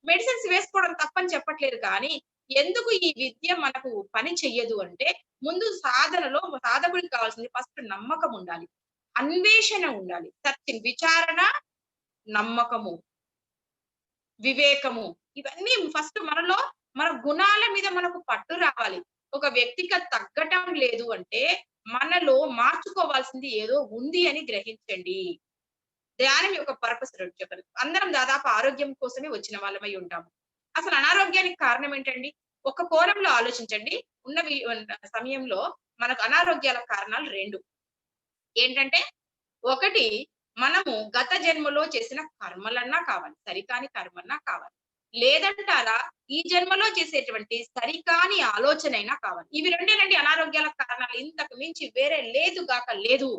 మెడిసిన్స్ వేసుకోవడం తప్పని చెప్పట్లేదు కానీ, ఎందుకు ఈ విద్య మనకు పని చెయ్యదు అంటే, ముందు సాధనలో సాధకుడికి కావాల్సింది ఫస్ట్ నమ్మకం ఉండాలి. అన్వేషణ ఉండాలి. సర్చింగ్ విచారణ, నమ్మకము, వివేకము ఇవన్నీ ఫస్ట్ మనలో మన గుణాల మీద మనకు పట్టు రావాలి. ఒక వ్యక్తికి అది తగ్గటం లేదు అంటే, మనలో మార్చుకోవాల్సింది ఏదో ఉంది అని గ్రహించండి. ధ్యానం యొక్క పర్పస్ చెప్పండి. అందరం దాదాపు ఆరోగ్యం కోసమే వచ్చిన వాళ్ళమై ఉంటాము. అసలు అనారోగ్యానికి కారణం ఏంటండి? ఒక కోణంలో ఆలోచించండి. సమయంలో మనకు అనారోగ్యాల కారణాలు 2. ఏంటంటే, ఒకటి మనము గత జన్మలో చేసిన కర్మలన్నా కావాలి. సరికాని కర్మన్నా కావాలి. లేదంటారా ఈ జన్మలో చేసేటువంటి సరికాని ఆలోచనైనా కావాలి. ఇవి రెండేనండి అనారోగ్యాల కారణాలు. ఇంతకు మించి వేరే లేదు గాక లేదు.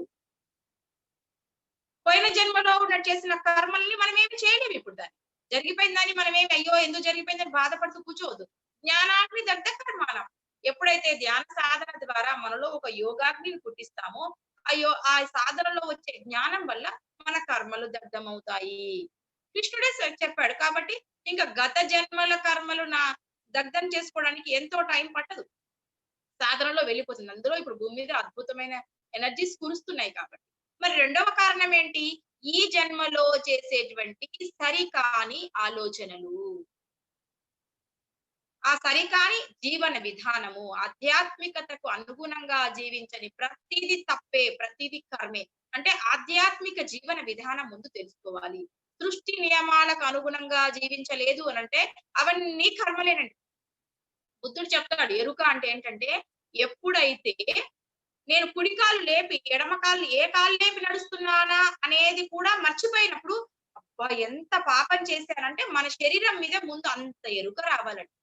పోయిన జన్మలో చేసిన కర్మల్ని మనం ఏమి చేయలేము ఇప్పుడు దాన్ని. జరిగిపోయిన దాన్ని మనం ఏమి అయ్యో ఎందుకు జరిగిపోయిందని బాధపడుతూ కూర్చోవద్దు. జ్ఞానాగ్ని దగ్ధ కర్మాణం. ఎప్పుడైతే ధ్యాన సాధన ద్వారా మనలో ఒక యోగాగ్నిని పుట్టిస్తామో, అయ్యో ఆ సాధనలో వచ్చే జ్ఞానం వల్ల మన కర్మలు దగ్ధమవుతాయి. కృష్ణుడే చెప్పాడు. కాబట్టి ఇంకా గత జన్మల కర్మలు దగ్ధం చేసుకోవడానికి ఎంతో టైం పట్టదు. సాధనలో వెళ్ళిపోతుంది. అందులో ఇప్పుడు భూమి మీద అద్భుతమైన ఎనర్జీస్ కురుస్తున్నాయి కాబట్టి. మరి రెండవ కారణం ఏంటి? ఈ జన్మలో చేసేటువంటి సరికాని ఆలోచనలు. ఆ సరికాని జీవన విధానము, ఆధ్యాత్మికతకు అనుగుణంగా జీవించని ప్రతిది తప్పే, ప్రతిది కర్మే. అంటే ఆధ్యాత్మిక జీవన విధానం ముందు తెలుసుకోవాలి. సృష్టి నియమాలకు అనుగుణంగా జీవించలేదు అనంటే అవన్నీ కర్మలేనండి. బుద్ధుడు చెప్తాడు ఎరుక అంటే ఏంటంటే, ఎప్పుడైతే నేను కుడి కాలు లేపి ఎడమ కాలు ఏ కాలు లేపి నడుస్తున్నానా అనేది కూడా మర్చిపోయినప్పుడు, అబ్బా ఎంత పాపం చేశానంటే మన శరీరం మీద ముందు అంత ఎరుక రావాలండి.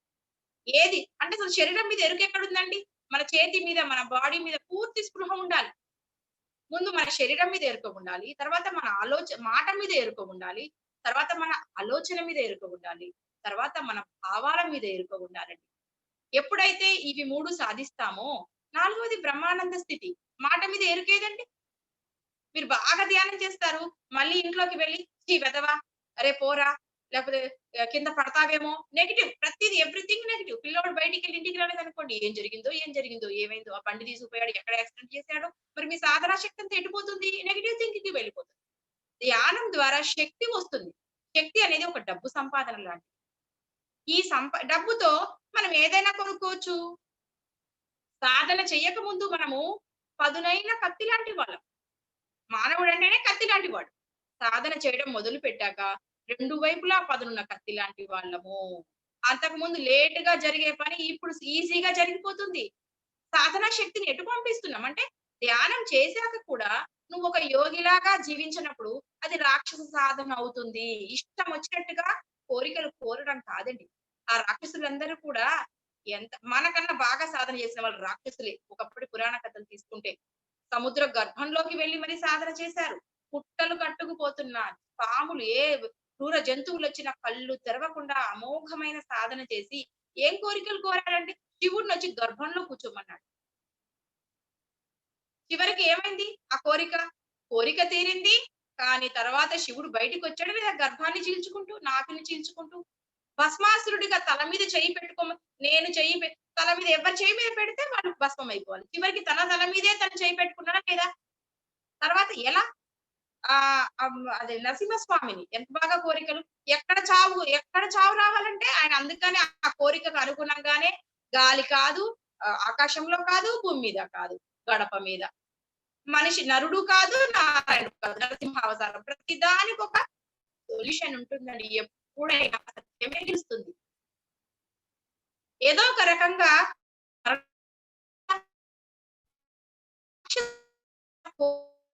ఏది అంటే అసలు శరీరం మీద ఎరుక ఎక్కడుందండి? మన చేతి మీద, మన బాడీ మీద పూర్తి స్పృహ ఉండాలి. ముందు మన శరీరం మీద ఎరుక ఉండాలి. తర్వాత మన మాట మీద ఎరుక ఉండాలి. తర్వాత మన ఆలోచన మీద ఎరుక ఉండాలి. తర్వాత మన భావాల మీద ఎరుక ఉండాలండి. ఎప్పుడైతే ఇవి 3 సాధిస్తామో, 4వది బ్రహ్మానంద స్థితి. మాట మీద ఎరుకేదండి. మీరు బాగా ధ్యానం చేస్తారు. మళ్ళీ ఇంట్లోకి వెళ్లి ఛీ వెధవా, అరే పోరా, లేకపోతే కింద పడతావేమో, నెగెటివ్. ప్రతిది ఎవ్రీథింగ్ నెగెటివ్. పిల్లోడు బయటికెళ్ళి ఇంటికి రాలేదనుకోండి, ఏం జరిగిందో, ఏమైందో, ఆ బండి తీసుకుపోయాడు, ఎక్కడ యాక్సిడెంట్ చేశాడో, మరి మీ సాధనా శక్తి అంతా ఎటుపోతుంది? నెగెటివ్ థింకింగ్ కి వెళ్ళిపోతుంది. ధ్యానం ద్వారా శక్తి వస్తుంది. శక్తి అనేది ఒక డబ్బు సంపాదన లాంటిది. ఈ డబ్బుతో మనం ఏదైనా కొనుక్కోవచ్చు. సాధన చెయ్యక ముందు మనము పదునైన కత్తి లాంటి వాళ్ళం. మానవుడు అంటేనే కత్తి లాంటి వాడు. సాధన చేయడం మొదలు పెట్టాక 2 వైపులా పదునున్న కత్తి లాంటి వాళ్ళము. అంతకు ముందు లేట్‌గా జరిగే పని ఇప్పుడు ఈజీగా జరిగిపోతుంది. సాధనా శక్తిని ఎటు పంపిస్తున్నాం అంటే, ధ్యానం చేశాక కూడా నువ్వు ఒక యోగిలాగా జీవించినప్పుడు అది రాక్షస సాధన అవుతుంది. ఇష్టం వచ్చినట్టుగా కోరికలు కోరడం కాదండి. ఆ రాక్షసులందరూ కూడా మనకన్నా బాగా సాధన చేసిన వాళ్ళు రాక్షసులే. ఒకప్పటి పురాణ కథలు తీసుకుంటే సముద్ర గర్భంలోకి వెళ్లి మరి సాధన చేశారు. పుట్టలు కట్టుకుపోతున్న పాములు, ఏ క్రూర జంతువులు వచ్చిన కళ్ళు తెరవకుండా అమోఘమైన సాధన చేసి ఏం కోరికలు కోరాడంటే, శివుడిని వచ్చి గర్భంలో కూర్చోమన్నాడు. చివరికి ఏమైంది ఆ కోరిక తీరింది. కానీ తర్వాత శివుడు బయటికి వచ్చాడు లేదా గర్భాన్ని చీల్చుకుంటూ, నాభిని చీల్చుకుంటూ, భస్మాసురుడిగా తల మీద చెయ్యి నేను తల మీద ఎవరి చెయ్యి మీద పెడితే వాళ్ళు భస్మం అయిపోవాలి. చివరికి తన తల మీదే తను చెయ్యి పెట్టుకున్నాడా లేదా? తర్వాత ఎలా? అదే నరసింహస్వామిని ఎంత బాగా కోరికలు. ఎక్కడ చావు రావాలంటే ఆయన అందుకని ఆ కోరికకు అనుగుణంగానే గాలి కాదు, ఆకాశంలో కాదు, భూమి మీద కాదు, గడప మీద. మనిషి నరుడు కాదు, నారాయణుడు కాదు, నరసింహ అవతారం. ప్రతి దానికి ఒక సొల్యూషన్ ఉంటుందండి. ఎప్పుడైనా సత్యమే గెలుస్తుంది. ఏదో ఒక రకంగా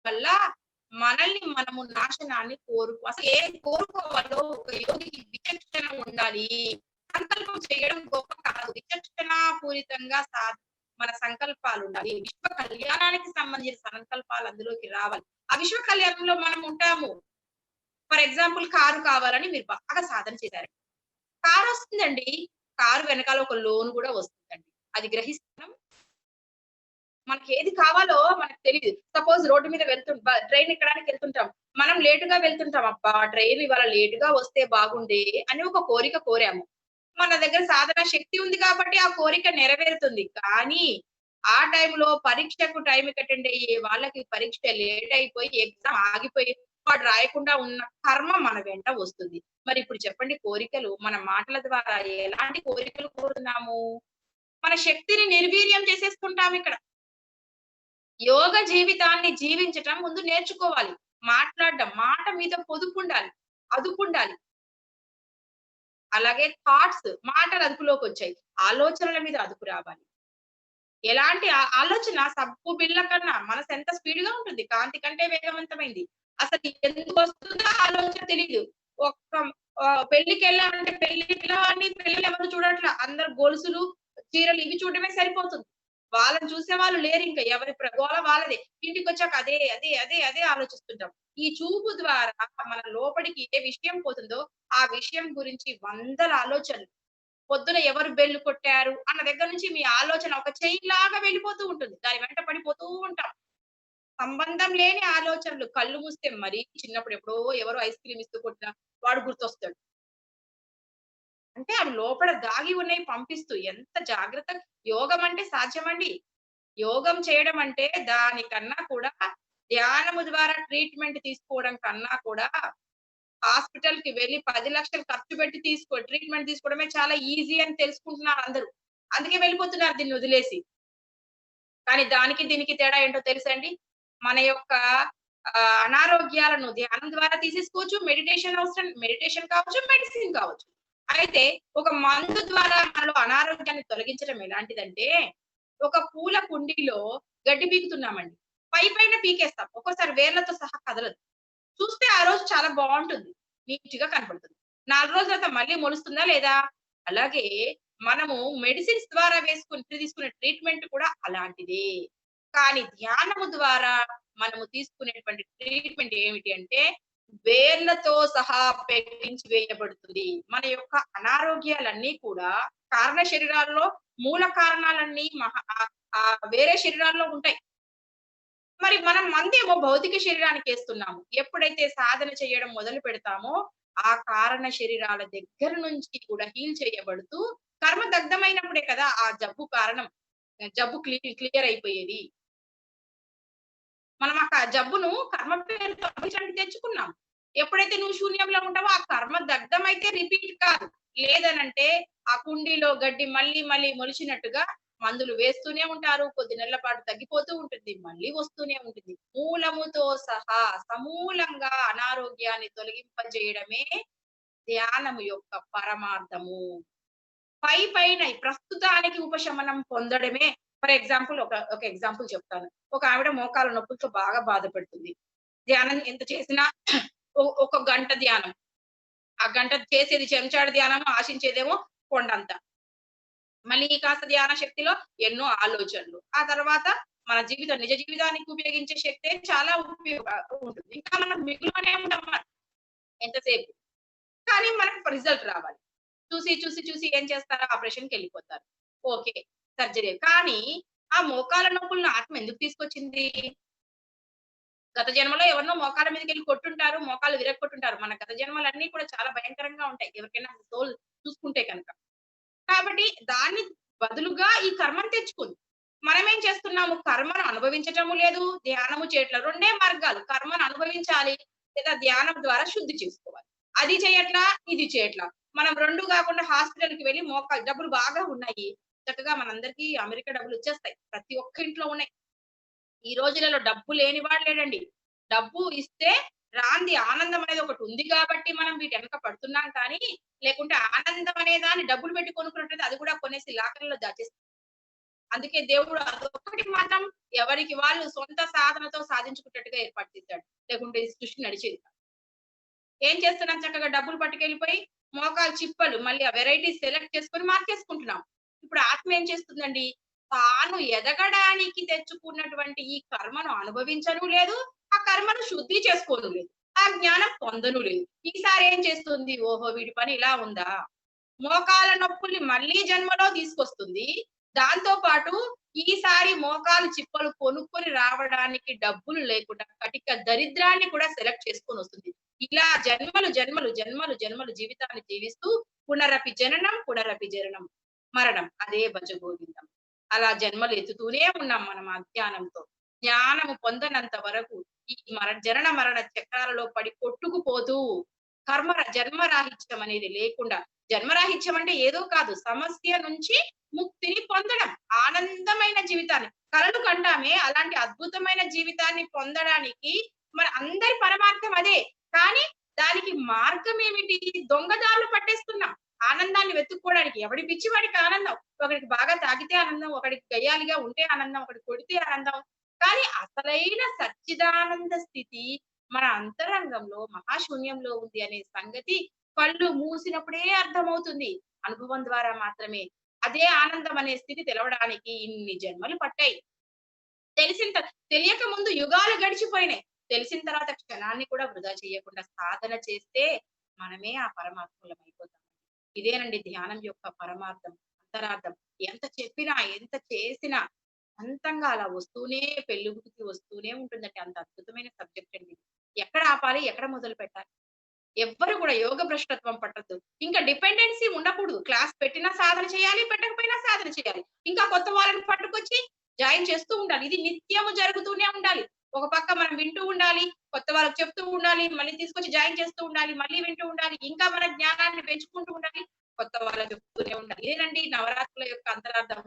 వల్ల మనల్ని మనము నాశనాన్ని అసలు ఏం కోరుకోవాలో ఒక యోగికి విచక్షణ ఉండాలి. సంకల్పం చేయడం గొప్ప కాదు. విచక్షణ పూరితంగా మన సంకల్పాలు ఉండాలి. విశ్వ కళ్యాణానికి సంబంధించిన సంకల్పాలు అందులోకి రావాలి. ఆ విశ్వ కళ్యాణంలో మనం ఉంటాము. ఫర్ ఎగ్జాంపుల్ కారు కావాలని మీరు బాగా సాధన చేశారు. కారు వస్తుందండి. కారు వెనకాల ఒక లోన్ కూడా వస్తుందండి. అది గ్రహిస్తున్నాం. మనకి ఏది కావాలో మనకు తెలియదు. సపోజ్ రోడ్డు మీద ట్రైన్ ఎక్కడానికి వెళ్తుంటాం. మనం లేటుగా వెళ్తుంటాం. అబ్బా! ట్రైన్ ఇవాళ లేటుగా వస్తే బాగుండే అని ఒక కోరిక కోరాము. మన దగ్గర సాధన శక్తి ఉంది కాబట్టి ఆ కోరిక నెరవేరుతుంది. కానీ ఆ టైంలో పరీక్షకు టైంకి అటెండ్ అయ్యే వాళ్ళకి పరీక్ష లేట్ అయిపోయి ఎగ్జామ్ ఆగిపోయి వాడు రాయకుండా ఉన్న కర్మ మన వెంట వస్తుంది. మరి ఇప్పుడు చెప్పండి, కోరికలు మన మాటల ద్వారా ఎలాంటి కోరికలు కోరుతున్నాము? మన శక్తిని నిర్వీర్యం చేసేసుకుంటాం ఇక్కడ. యోగ జీవితాన్ని జీవించటం ముందు నేర్చుకోవాలి. మాట్లాడడం, మాట మీద పొదుపుండాలి, అదుపుండాలి. అలాగే థాట్స్, మాటలు అదుపులోకి వచ్చాయి. ఆలోచనల మీద అదుపు రావాలి. ఎలాంటి ఆలోచన సబ్బు బిళ్ళ కన్నా మనసు ఎంత స్పీడ్ గా ఉంటుంది, కాంతి కంటే వేగవంతమైంది. అసలు ఎందుకు వస్తుందో ఆలోచన తెలియదు. ఒక్క పెళ్లికి వెళ్ళాలంటే పెళ్లి పిల్లవాడిని పిల్లలు ఎవరు చూడట్లా, అందరు గొలుసులు చీరలు ఇవి చూడటమే సరిపోతుంది. వాళ్ళని చూసే వాళ్ళు లేరు. ఇంకా ఎవరి గోల వాళ్ళదే. ఇంటికి వచ్చాక అదే అదే అదే అదే ఆలోచిస్తుంటాం. ఈ చూపు ద్వారా మన లోపలికి ఏ విషయం పోతుందో ఆ విషయం గురించి వందల ఆలోచనలు. పొద్దున ఎవరు బెల్లు కొట్టారు అన్న దగ్గర నుంచి మీ ఆలోచన ఒక చైన్ లాగా వెళ్ళిపోతూ ఉంటుంది. దాని వెంట పడిపోతూ ఉంటాం. సంబంధం లేని ఆలోచనలు. కళ్ళు మూస్తే మరీ చిన్నప్పుడు ఎప్పుడో ఎవరో ఐస్ క్రీమ్ ఇస్తూ కొట్టిన వాడు గుర్తొస్తాడు. అంటే అవి లోపల దాగి ఉన్నాయి పంపిస్తూ. ఎంత జాగ్రత్త. యోగం అంటే సాధ్యమండి. యోగం చేయడం అంటే దానికన్నా కూడా ధ్యానము ద్వారా ట్రీట్మెంట్ తీసుకోవడం కన్నా కూడా హాస్పిటల్ కి వెళ్లి 10 లక్షలు ఖర్చు పెట్టి ట్రీట్మెంట్ తీసుకోవడమే చాలా ఈజీ అని తెలుసుకుంటున్నారు అందరూ. అందుకే వెళ్ళిపోతున్నారు దీన్ని వదిలేసి. కానీ దానికి దీనికి తేడా ఏంటో తెలుసండి? మన యొక్క అనారోగ్యాలను ధ్యానం ద్వారా తీసేసుకోవచ్చు. మెడిటేషన్ కావచ్చు, మెడిసిన్ కావచ్చు. అయితే ఒక మందు ద్వారా మనలో అనారోగ్యాన్ని తొలగించడం ఎలాంటిదంటే, ఒక పూల కుండీలో గడ్డి పీకుతున్నామండి. పైన పీకేస్తాం. ఒక్కోసారి వేర్లతో సహా కదలదు. చూస్తే ఆ రోజు చాలా బాగుంటుంది. నీట్ గా కనపడుతుంది. 4 రోజుల తర్వాత మళ్ళీ మొలుస్తుందా లేదా? అలాగే మనము మెడిసిన్స్ ద్వారా తీసుకునే ట్రీట్మెంట్ కూడా అలాంటిదే. కానీ ధ్యానము ద్వారా మనము తీసుకునేటువంటి ట్రీట్మెంట్ ఏమిటి అంటే వేర్లతో సహా పెకించి వేయబడుతుంది. మన యొక్క అనారోగ్యాలన్నీ కూడా కారణ శరీరాల్లో మూల కారణాలన్నీ వేరే శరీరాల్లో ఉంటాయి. మరి మనం మందేమో భౌతిక శరీరానికి వేస్తున్నాము. ఎప్పుడైతే సాధన చేయడం మొదలు పెడతామో ఆ కారణ శరీరాల దగ్గర నుంచి కూడా హీల్ చేయబడుతూ కర్మ దగ్ధమైనప్పుడే కదా ఆ జబ్బు క్లియర్ అయిపోయేది. మనం ఆ జబ్బును కర్మ పేరుతో అభిషానికి తెచ్చుకున్నాం. ఎప్పుడైతే నువ్వు శూన్యంలో ఉంటావో ఆ కర్మ దగ్ధమైతే రిపీట్ కాదు. లేదనంటే ఆ కుండీలో గడ్డి మళ్ళీ మళ్ళీ మొలిచినట్టుగా మందులు వేస్తూనే ఉంటారు. కొద్ది నెలల పాటు తగ్గిపోతూ ఉంటుంది. మళ్ళీ వస్తూనే ఉంటుంది. మూలముతో సహా సమూలంగా అనారోగ్యాన్ని తొలగింపజేయడమే ధ్యానము యొక్క పరమార్థము. పైన ప్రస్తుతానికి ఉపశమనం పొందడమే. ఫర్ ఎగ్జాంపుల్ ఒక ఎగ్జాంపుల్ చెప్తాను. ఒక ఆవిడ మోకాల నొప్పులతో బాగా బాధపడుతుంది. ధ్యానం ఎంత చేసినా ఒక గంట ధ్యానం. ఆ గంట చేసేది చెంచాడు ధ్యానం, ఆశించేదేమో కొండంత. మళ్ళీ కాస్త ధ్యాన శక్తిలో ఎన్నో ఆలోచనలు. ఆ తర్వాత మన నిజ జీవితానికి ఉపయోగించే శక్తే చాలా ఉంటుంది. ఇంకా మనం మిగులునే ఉంటాం ఎంతసేపు. కానీ మనకు రిజల్ట్ రావాలి. చూసి ఏం చేస్తారా? ఆపరేషన్‌కి వెళ్ళిపోతారు. ఓకే. సర్జరీ. కానీ ఆ మోకాల నొప్పులను ఆత్మ ఎందుకు తీసుకొచ్చింది? గత జన్మలో ఎవరినో మోకాళ్ళ మీదకెళ్ళి కొట్టుంటారు. మోకాళ్ళు విరగ్గొట్టుంటారు. మన గత జన్మలన్నీ కూడా చాలా భయంకరంగా ఉంటాయి. ఎవరికైనా సోల్ చూసుకుంటే కనుక. కాబట్టి దాన్ని బదులుగా ఈ కర్మను తెచ్చుకుంది. మనమేం చేస్తున్నాము? కర్మను అనుభవించటము లేదు, ధ్యానము చేయట్లేదు. 2 మార్గాలు. కర్మను అనుభవించాలి లేదా ధ్యానం ద్వారా శుద్ధి చేసుకోవాలి. అది చేయట్లా, ఇది చేయట్లా. మనం 2 కాకుండా హాస్పిటల్‌కి వెళ్లి డబ్బులు బాగా ఉన్నాయి. చక్కగా మనందరికీ అమెరికా డబ్బులు వచ్చేస్తాయి. ప్రతి ఒక్క ఇంట్లో ఉన్నాయి. ఈ రోజులలో డబ్బు లేనివాడు లేడండి. డబ్బు ఇస్తే రాంది ఆనందం అనేది ఒకటి ఉంది కాబట్టి మనం వీటి వెనక పడుతున్నాం కానీ, లేకుంటే ఆనందం అనే దాన్ని డబ్బులు పెట్టి కొనుక్కున్నట్లయితే అది కూడా కొనేసి లాకర్‌లో దాచేస్తాం. అందుకే దేవుడు అదొక్కటి మాత్రం ఎవరికి వాళ్ళు సొంత సాధనతో సాధించుకున్నట్టుగా ఏర్పాటు చేశాడు. లేకుంటే ఈ సృష్టి నడిచేది కాదు. ఏం చేస్తున్నాం, చక్కగా డబ్బులు పట్టుకెళ్ళిపోయి మోకాలు చిప్పలు మళ్ళీ ఆ వెరైటీస్ సెలెక్ట్ చేసుకొని మార్చేసుకుంటున్నాం. ఇప్పుడు ఆత్మ ఏం చేస్తుందండి, తాను ఎదగడానికి తెచ్చుకున్నటువంటి ఈ కర్మను అనుభవించను లేదు, ఆ కర్మను శుద్ధి చేసుకోను లేదు, ఆ జ్ఞానం పొందను లేదు. ఈసారి ఏం చేస్తుంది, ఓహో వీడి పని ఇలా ఉందా, మోకాల నొప్పుల్ని మళ్ళీ జన్మలో తీసుకొస్తుంది. దాంతో పాటు ఈసారి మోకాలు చిప్పలు కొనుక్కొని రావడానికి డబ్బులు లేకుండా కటిక దరిద్రాన్ని కూడా సెలెక్ట్ చేసుకొని వస్తుంది. ఇలా జన్మలు జన్మలు జన్మలు జన్మలు జీవితాన్ని జీవిస్తూ పునరపి జననం పునరపి జననం మరణం అదే భజగోవిందం. అలా జన్మలు ఎత్తుతూనే ఉన్నాం మనం అజ్ఞానంతో. జ్ఞానము పొందనంత వరకు ఈ జనన మరణ చక్రాలలో పడి కొట్టుకుపోతూ జన్మరాహిత్యం అనేది లేకుండా, జన్మరాహిత్యం అంటే ఏదో కాదు, సమస్య నుంచి ముక్తిని పొందడం, ఆనందమైన జీవితాన్ని కలలు కంటామే అలాంటి అద్భుతమైన జీవితాన్ని పొందడానికి మన అందరి పరమార్థం అదే. కానీ దానికి మార్గం ఏమిటి, దొంగదారులు పట్టేస్తున్నాం. ఆనందాన్ని వెతుక్కోవడానికి ఎవడి పిచ్చి వాడికి ఆనందం, ఒకడికి బాగా తాగితే ఆనందం, ఒకడికి గయ్యాలిగా ఉంటే ఆనందం, ఒకడికి కొడితే ఆనందం. కానీ అసలైన సచ్చిదానంద స్థితి మన అంతరంగంలో మహాశూన్యంలో ఉంది అనే సంగతి కళ్ళు మూసినప్పుడే అర్థమవుతుంది. అనుభవం ద్వారా మాత్రమే. అదే ఆనందం అనే స్థితి తెలవడానికి ఇన్ని జన్మలు పట్టాయి. తెలియక ముందు యుగాలు గడిచిపోయినాయి. తెలిసిన తర్వాత క్షణాన్ని కూడా వృధా చేయకుండా సాధన చేస్తే మనమే ఆ పరమాత్మలం అయిపోతాం. ఇదేనండి ధ్యానం యొక్క పరమార్థం, అంతరార్థం. ఎంత చెప్పినా ఎంత చేసినా అంతంగా అలా వస్తూనే పెళ్ళుగుకి వస్తూనే ఉంటుందండి. అంత అద్భుతమైన సబ్జెక్ట్ అండి. ఎక్కడ ఆపాలి, ఎక్కడ మొదలు పెట్టాలి, ఎవ్వరు కూడా యోగ భ్రష్టత్వం పట్టద్దు. ఇంకా డిపెండెన్సీ ఉండకూడదు. క్లాస్ పెట్టినా సాధన చేయాలి, పెట్టకపోయినా సాధన చేయాలి. ఇంకా కొత్త వాళ్ళని పట్టుకొచ్చి జాయిన్ చేస్తూ ఉండాలి. ఇది నిత్యము జరుగుతూనే ఉండాలి. ఒక పక్క మనం వింటూ ఉండాలి, కొత్త వాళ్ళకి చెప్తూ ఉండాలి, మళ్ళీ తీసుకొచ్చి జాయిన్ చేస్తూ ఉండాలి, మళ్ళీ వింటూ ఉండాలి, ఇంకా మన జ్ఞానాన్ని పెంచుకుంటూ ఉండాలి, కొత్త వాళ్ళకి చెప్తూనే ఉండాలి. ఇదేనండి నవరాత్రుల యొక్క అంతరార్థం.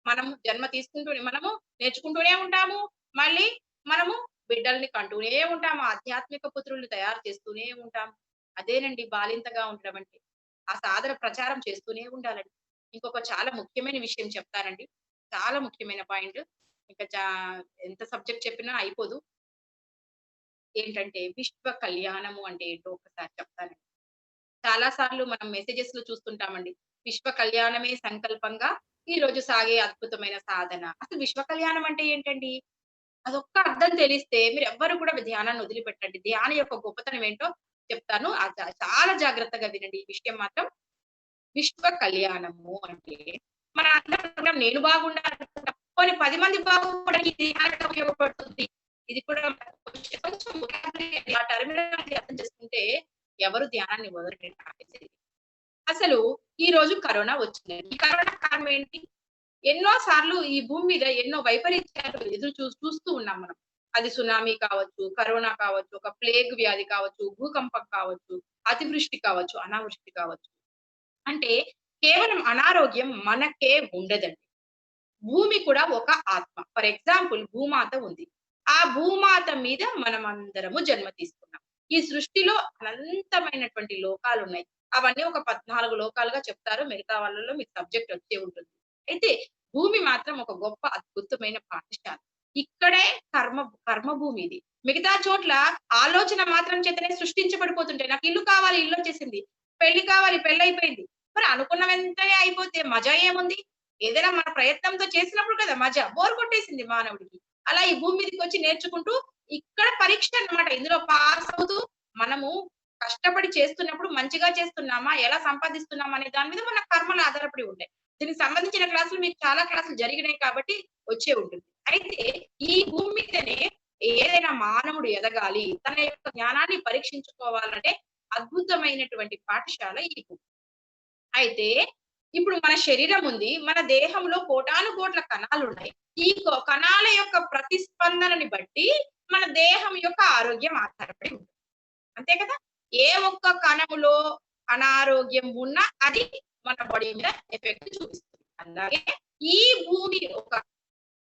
మనము జన్మ తీసుకుంటూనే మనము నేర్చుకుంటూనే ఉంటాము, మళ్ళీ మనము బిడ్డల్ని కంటూనే ఉంటాము, ఆధ్యాత్మిక పుత్రుల్ని తయారు చేస్తూనే ఉంటాము. అదేనండి బాలింతగా ఉండడం అంటే. ఆ సాధన ప్రచారం చేస్తూనే ఉండాలండి. ఇంకొక చాలా ముఖ్యమైన విషయం చెప్తానండి. చాలా ముఖ్యమైన పాయింట్. ఇంకా ఎంత సబ్జెక్ట్ చెప్పినా అయిపోదు. ఏంటంటే విశ్వ కళ్యాణము అంటే ఏంటో ఒకసారి చెప్తానండి. చాలా సార్లు మనం మెసేజెస్ లో చూస్తుంటామండి. విశ్వ కళ్యాణమే సంకల్పంగా ఈ రోజు సాగే అద్భుతమైన సాధన. అసలు విశ్వ కళ్యాణం అంటే ఏంటండి? అదొక్క అర్థం తెలిస్తే మీరు ఎవ్వరు కూడా ధ్యానాన్ని వదిలిపెట్టండి. ధ్యానం యొక్క గొప్పతనం ఏంటో చెప్తాను. చాలా జాగ్రత్తగా వినండి. ఈ విషయం మాత్రం విశ్వ కళ్యాణము అంటే మన అందరం నేను బాగుండాలనుకుంటాం. కొన్ని 10 మంది బాగుపడడానికి ధ్యానం ఉపయోగపడుతుంది. ఇది కూడా కొంచెం ఆ టర్మినాలజీ అర్థం చేసుకుంటే ఎవరు ధ్యానాన్ని వదలకండి. అసలు ఈ రోజు కరోనా వచ్చింది. ఈ కరోనా కారణం ఏంటి? ఎన్నో సార్లు ఈ భూమి మీద ఎన్నో వైపరీత్యాలు చూస్తూ ఉన్నాం మనం. అది సునామీ కావచ్చు, కరోనా కావచ్చు, ఒక ప్లేగ్ వ్యాధి కావచ్చు, భూకంపం కావచ్చు, అతివృష్టి కావచ్చు, అనావృష్టి కావచ్చు. అంటే కేవలం అనారోగ్యం మనకే ఉండదండి. భూమి కూడా ఒక ఆత్మ. ఫర్ ఎగ్జాంపుల్ భూమాత ఉంది. ఆ భూమాత మీద మనం అందరము జన్మ తీసుకున్నాం. ఈ సృష్టిలో అనంతమైనటువంటి లోకాలు ఉన్నాయి. అవన్నీ ఒక 14 లోకాలుగా చెప్తారు. మిగతా వాళ్ళలో మీకు సబ్జెక్ట్ వచ్చే ఉంటుంది. అయితే భూమి మాత్రం ఒక గొప్ప అద్భుతమైన పాఠశాల. ఇక్కడే కర్మభూమి ఇది. మిగతా చోట్ల ఆలోచన మాత్రం చేతనే సృష్టించబడిపోతుంటాయి. నాకు ఇల్లు కావాలి, ఇల్లు వచ్చేసింది. పెళ్లి కావాలి, పెళ్ళైపోయింది. మరి అనుకున్న వెంటనే అయిపోతే మజా ఏముంది? ఏదైనా మన ప్రయత్నంతో చేసినప్పుడు కదా మజా. బోర్ కొట్టేసింది మానవుడికి. అలా ఈ భూమి మీదకి వచ్చి నేర్చుకుంటూ ఇక్కడ పరీక్ష అన్నమాట. ఇందులో పాస్ అవుతూ మనము కష్టపడి చేస్తున్నప్పుడు మంచిగా చేస్తున్నామా, ఎలా సంపాదిస్తున్నామా అనే దాని మీద మన కర్మలు ఆధారపడి ఉంటాయి. దీనికి సంబంధించిన క్లాసులు మీకు చాలా క్లాసులు జరిగినాయి కాబట్టి వచ్చే ఉంటుంది. అయితే ఈ భూమి మీదనే ఏదైనా మానవుడు ఎదగాలి, తన యొక్క జ్ఞానాన్ని పరీక్షించుకోవాలంటే అద్భుతమైనటువంటి పాఠశాల ఈ భూమి. అయితే ఇప్పుడు మన శరీరం ఉంది, మన దేహంలో కోటాను కోట్ల కణాలు ఉన్నాయి. ఈ కణాల యొక్క ప్రతిస్పందనని బట్టి మన దేహం యొక్క ఆరోగ్యం ఆధారపడి ఉంటుంది. అంతే కదా? ఏ ఒక్క కణములో అనారోగ్యం ఉన్నా అది మన బాడీ మీద ఎఫెక్ట్ చూపిస్తుంది. అలాగే ఈ భూమి ఒక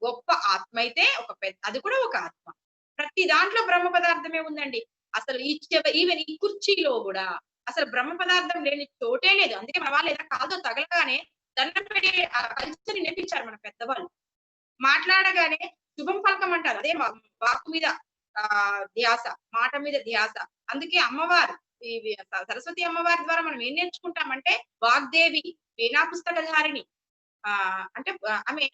గొప్ప ఆత్మ అయితే అది కూడా ఒక ఆత్మ. ప్రతి దాంట్లో బ్రహ్మ పదార్థమే ఉందండి. అసలు ఈవెన్ ఈ కుర్చీలో కూడా అసలు బ్రహ్మ పదార్థం లేని చోటే లేదు. అందుకే మన వాళ్ళు ఏదైనా కాదో తగలగానే దండం పెట్టి ఆ కల్చర్ నేర్పించారు మన పెద్దవాళ్ళు. మాట్లాడగానే శుభం పలకమంటారు. అదే వాక్కు మీద ధ్యాస, మాట మీద ధ్యాస. అందుకే అమ్మవారు సరస్వతి అమ్మవారి ద్వారా మనం ఏం నేర్చుకుంటామంటే వాగ్దేవి, వీణా పుస్తకధారిణి. అంటే ఆమె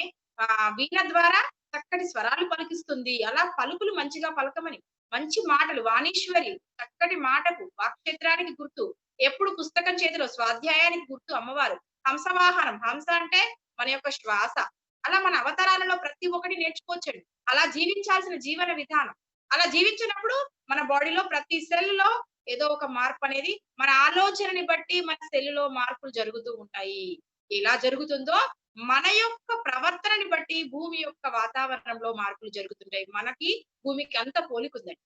వీణ ద్వారా చక్కటి స్వరాలు పలికిస్తుంది. అలా పలుకులు మంచిగా పలకమని. మంచి మాటలు వాణీశ్వరి, చక్కటి మాటకు వాక్క్షేత్రానికి గుర్తు. ఎప్పుడు పుస్తకం చేతిలో స్వాధ్యాయానికి గుర్తు అమ్మవారు. హంసవాహనం, హంస అంటే మన యొక్క శ్వాస. అలా మన అవతారాలలో ప్రతి ఒక్కటి నేర్చుకోవచ్చండి. అలా జీవించాల్సిన జీవన విధానం. అలా జీవించినప్పుడు మన బాడీలో ప్రతి సెల్‌లో ఏదో ఒక మార్పు అనేది మన ఆలోచనని బట్టి మన సెల్‌లో మార్పులు జరుగుతూ ఉంటాయి. ఎలా జరుగుతుందో మన యొక్క ప్రవర్తనని బట్టి భూమి యొక్క వాతావరణంలో మార్పులు జరుగుతుంటాయి. మనకి భూమికి అంత పోలికుందండి.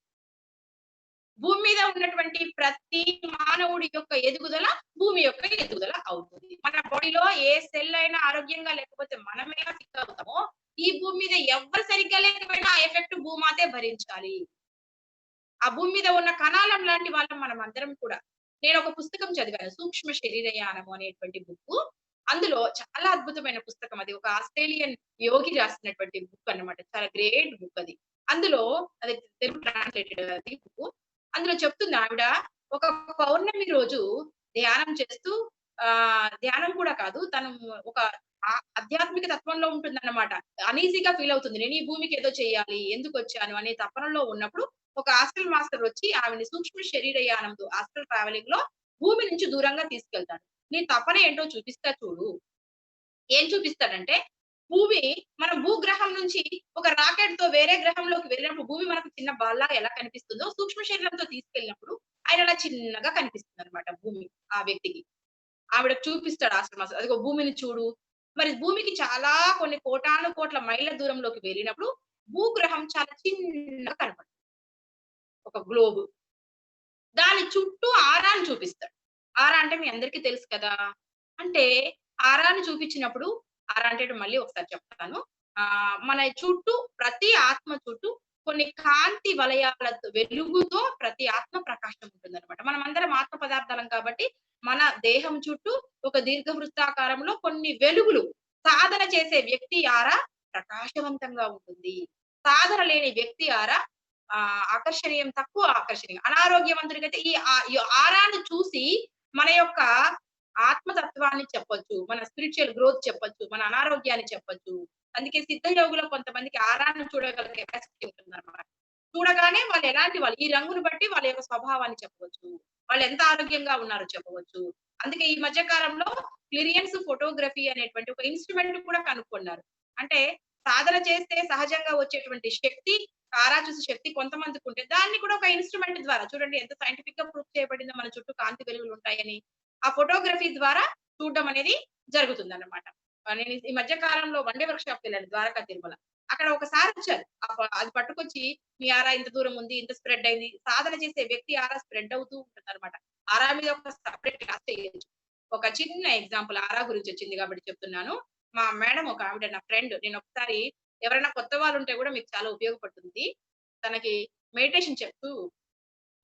భూమి మీద ఉన్నటువంటి ప్రతి మానవుడి యొక్క ఎదుగుదల భూమి యొక్క ఎదుగుదల అవుతుంది. మన బాడీలో ఏ సెల్ అయినా ఆరోగ్యంగా లేకపోతే మనమైనా సిక్ అవుతామో, ఈ భూమి మీద ఎవ్వరు సరిగ్గా లేకపోయినా ఆ ఎఫెక్ట్ భూమాతే భరించాలి. ఆ భూమి మీద ఉన్న కణాలం లాంటి వాళ్ళం మనం అందరం కూడా. నేను ఒక పుస్తకం చదివాను, సూక్ష్మ శరీరయానము అనేటువంటి బుక్. అందులో చాలా అద్భుతమైన పుస్తకం అది. ఒక ఆస్ట్రేలియన్ యోగి రాసినటువంటి బుక్ అన్నమాట. చాలా గ్రేట్ బుక్ అది. అందులో అది తెలుగు ట్రాన్స్లేటెడ్ అది బుక్. అందులో చెప్తుంది ఆవిడ, ఒక పౌర్ణమి రోజు ధ్యానం చేస్తూ ధ్యానం కూడా కాదు, తను ఒక ఆధ్యాత్మిక తత్వంలో ఉంటుందన్నమాట. అనీజీగా ఫీల్ అవుతుంది. నేను ఈ భూమికి ఏదో చేయాలి, ఎందుకొచ్చాను అనే తపనలో ఉన్నప్పుడు ఒక ఆస్ట్రల్ మాస్టర్ వచ్చి ఆమెని సూక్ష్మ శరీరయానంతో ఆస్ట్రల్ ట్రావెలింగ్ లో భూమి నుంచి దూరంగా తీసుకెళ్తాడు. నీ తపన ఏంటో చూపిస్తా చూడు. ఏం చూపిస్తాడంటే, భూమి మన భూగ్రహం నుంచి ఒక రాకెట్ తో వేరే గ్రహంలోకి వెళ్ళినప్పుడు భూమి మనకు చిన్న బాల్ లాగా ఎలా కనిపిస్తుందో, సూక్ష్మ శరీరంతో తీసుకెళ్ళినప్పుడు ఆయన అలా చిన్నగా కనిపిస్తుంది అనమాట భూమి ఆ వ్యక్తికి. ఆవిడకు చూపిస్తాడు ఆస్ట్రల్ మాస్టర్. అదిగో భూమిని చూడు. మరి భూమికి చాలా కొన్ని కోటాను కోట్ల మైళ్ళ దూరంలోకి వెళ్ళినప్పుడు భూగ్రహం చాలా చిన్నగా కనపడుతుంది. ఒక గ్లోబ్. దాని చుట్టూ ఆరాని చూపిస్తాడు. ఆరా అంటే మీ అందరికీ తెలుసు కదా! అంటే ఆరాని చూపించినప్పుడు, ఆరా అంటే మళ్ళీ ఒకసారి చెప్తాను. మన చుట్టూ ప్రతి ఆత్మ చుట్టూ కొన్ని కాంతి వలయాలతో వెలుగుతో ప్రతి ఆత్మ ప్రకాశం ఉంటుందన్నమాట. మనమందరం ఆత్మ పదార్థాలం కాబట్టి మన దేహం చుట్టూ ఒక దీర్ఘవృత్తాకారంలో కొన్ని వెలుగులు. సాధన చేసే వ్యక్తి ఆరా ప్రకాశవంతంగా ఉంటుంది. సాధన లేని వ్యక్తి ఆరా ఆకర్షణీయం, తక్కువ ఆకర్షణీయం. అనారోగ్యవంతుడికైతే ఈ ఆరాను చూసి మన యొక్క ఆత్మతత్వాన్ని చెప్పొచ్చు. మన స్పిరిచువల్ గ్రోత్ చెప్పొచ్చు. మన అనారోగ్యాన్ని చెప్పొచ్చు. అందుకే సిద్ధ యోగులో కొంతమందికి ఆరాన్ని చూడగల కెపాసిటీ ఉంటుందన్నమాట. చూడగానే వాళ్ళు ఎలాంటి వాళ్ళు, ఈ రంగును బట్టి వాళ్ళ యొక్క స్వభావాన్ని చెప్పవచ్చు. వాళ్ళు ఎంత ఆరోగ్యంగా ఉన్నారో చెప్పవచ్చు. అందుకే ఈ మధ్య కాలంలో క్లిరియన్స్ ఫోటోగ్రఫీ అనేటువంటి ఒక ఇన్స్ట్రుమెంట్ కూడా కనుక్కున్నారు. అంటే సాధన చేస్తే సహజంగా వచ్చేటువంటి శక్తి, ఆరా చూసే శక్తి కొంతమందికి ఉంటే దాన్ని కూడా ఒక ఇన్స్ట్రుమెంట్ ద్వారా చూడండి ఎంత సైంటిఫిక్ గా ప్రూవ్ చేయబడిందో మన చుట్టూ కాంతి వెలుగులు ఉంటాయని. ఆ ఫోటోగ్రఫీ ద్వారా చూడడం అనేది జరుగుతుందన్నమాట. నేను ఈ మధ్య కాలంలో వన్ డే వర్క్ షాప్ వెళ్ళాను ద్వారకా తిరుమల. అక్కడ ఒకసారి వచ్చారు. అది పట్టుకొచ్చి మీ ఆరా ఇంత దూరం ఉంది, ఇంత స్ప్రెడ్ అయింది. సాధన చేసే వ్యక్తి ఆరా స్ప్రెడ్ అవుతూ ఉంటుందన్నమాట. ఆరా మీద ఒక సెపరేట్ క్లాస్ చేయొచ్చు. ఒక చిన్న ఎగ్జాంపుల్ ఆరా గురించి వచ్చింది కాబట్టి చెప్తున్నాను. మా మేడం ఒక ఆవిడ నా ఫ్రెండ్. నేను ఒకసారి ఎవరైనా కొత్త వాళ్ళు ఉంటే కూడా మీకు చాలా ఉపయోగపడుతుంది. తనకి మెడిటేషన్ చెప్తూ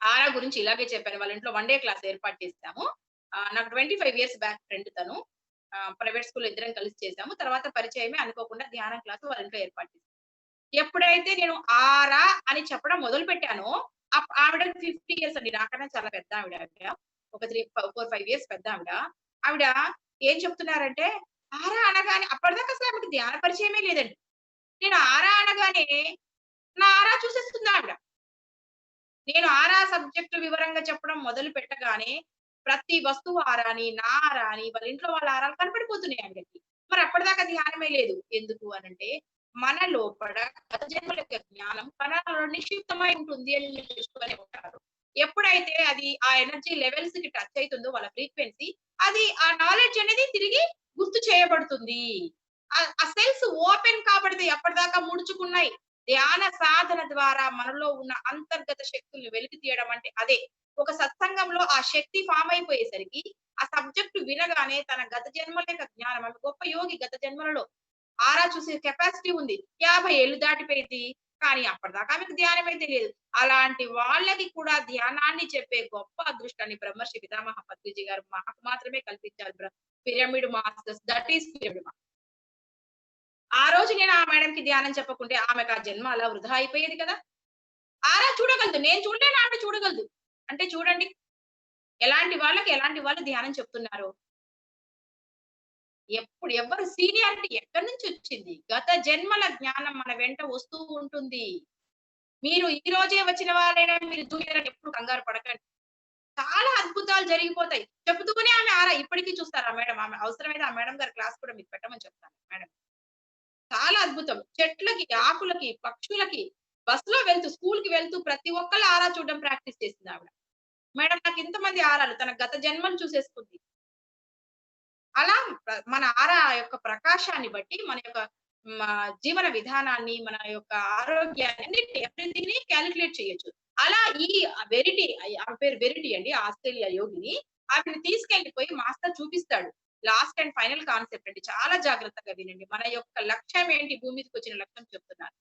ఆరా గురించి ఇలాగే చెప్పాను. వాళ్ళ ఇంట్లో వన్ డే క్లాస్ ఏర్పాటు చేసాము. నాకు 25 ఇయర్స్ బ్యాక్ ఫ్రెండ్ తను. ప్రైవేట్ స్కూల్‌లో ఇద్దరం కలిసి చేసాము. తర్వాత పరిచయమే అనుకోకుండా ధ్యానం క్లాస్ వాళ్ళ ఇంట్లో ఏర్పాటు చేసాం. ఎప్పుడైతే నేను ఆరా అని చెప్పడం మొదలుపెట్టానో ఆవిడకి 50 ఇయర్స్ అండి. నాకన్నా చాలా పెద్ద ఆవిడ. ఒక 4, 5 ఇయర్స్ పెద్ద ఆవిడ. ఆవిడ ఏం చెప్తున్నారంటే, ఆరా అనగానే అప్పటిదాకా అసలు ఆమెకి ధ్యాన పరిచయమే లేదండి. నేను ఆరా అనగానే నా ఆరా చూసేస్తుంది ఆవిడ. నేను ఆరా సబ్జెక్ట్ వివరంగా చెప్పడం మొదలు పెట్టగానే ప్రతి వస్తువు ఆరాని, నా ఆరాని, వాళ్ళ ఇంట్లో వాళ్ళ ఆరాలు కనపడిపోతున్నాయి ఆవిడకి. మరి అప్పటిదాకా ధ్యానమే లేదు. ఎందుకు అనంటే మన లోపల గత జన్మల యొక్క జ్ఞానం కణాలలో నిక్షిప్తమై ఉంటుంది అని తెలుసుకొని ఉంటారు. ఎప్పుడైతే అది ఆ ఎనర్జీ లెవెల్స్ కి టచ్ అవుతుందో వాళ్ళ ఫ్రీక్వెన్సీ, అది ఆ నాలెడ్జ్ అనేది తిరిగి గుర్తు చేయబడుతుంది. ఆ సెల్స్ ఓపెన్ కాబడితే ఎప్పటిదాకా ముడుచుకున్నాయి. ధ్యాన సాధన ద్వారా మనలో ఉన్న అంతర్గత శక్తుల్ని వెలికి తీయడం అంటే అదే. ఒక సత్సంగంలో ఆ శక్తి ఫామ్ అయిపోయేసరికి ఆ సబ్జెక్ట్ వినగానే తన గత జన్మల యొక్క జ్ఞానం, ఆమె గొప్ప యోగి, గత జన్మలలో ఆరా చూసే కెపాసిటీ ఉంది. 50 ఏళ్ళు దాటిపోయింది. కానీ అప్పటిదాకా ఆమెకు ధ్యానమే తెలియదు. అలాంటి వాళ్ళకి కూడా ధ్యానాన్ని చెప్పే గొప్ప అదృష్టాన్ని బ్రహ్మర్షి పితామహ పత్రిజీ గారు మాకు మాత్రమే కల్పించారు. Pyramid masters, that is pyramid masters. ఆ రోజు నేను ఆ మేడంకి ధ్యానం చెప్పకుంటే ఆమెకు ఆ జన్మ అలా వృధా అయిపోయేది కదా. ఆరా చూడగలదు, నేను చూడలేను, ఆమె చూడగలదు. అంటే చూడండి ఎలాంటి వాళ్ళకి ఎలాంటి వాళ్ళు ధ్యానం చెప్తున్నారు. ఎవరు సీనియారిటీ ఎక్కడి నుంచి వచ్చింది? గత జన్మల జ్ఞానం మన వెంట వస్తూ ఉంటుంది. మీరు ఈ రోజే వచ్చిన వారైనా మీరు జూనియర్ అని ఎప్పుడు కంగారు పడకండి. చాలా అద్భుతాలు జరిగిపోతాయి. చెబుతూనే ఆమె ఆరా ఇప్పటికీ చూస్తారు ఆ మేడం. ఆమె అవసరమైతే ఆ మేడం గారి క్లాస్ కూడా మీకు పెట్టమని చెప్తాను మేడం. చాలా అద్భుతం. చెట్లకి, ఆకులకి, పక్షులకి బస్సులో వెళ్తూ, స్కూల్‌కి వెళ్తూ ప్రతి ఒక్కళ్ళు ఆరా చూడడం ప్రాక్టీస్ చేసింది ఆవిడ. మేడం నాకు ఇంతమంది ఆరాలు, తన గత జన్మను చూసేసుకుంది. అలా మన ఆరా యొక్క ప్రకాశాన్ని బట్టి మన యొక్క జీవన విధానాన్ని, మన యొక్క ఆరోగ్యాన్ని ఎవ్రీథింగ్‌ని కాలిక్యులేట్ చేయొచ్చు. అలా ఈ వెరిటీ, ఆమె పేరు వెరిటీ అండి, ఆస్ట్రేలియా యోగిని. ఆమెని తీసుకెళ్ళిపోయి మాస్టర్ చూపిస్తాడు. లాస్ట్ అండ్ ఫైనల్ కాన్సెప్ట్ అండి. చాలా జాగ్రత్తగా వినండి. మన యొక్క లక్ష్యం ఏంటి? భూమి మీదకి వచ్చిన లక్ష్యం చెప్తున్నాను.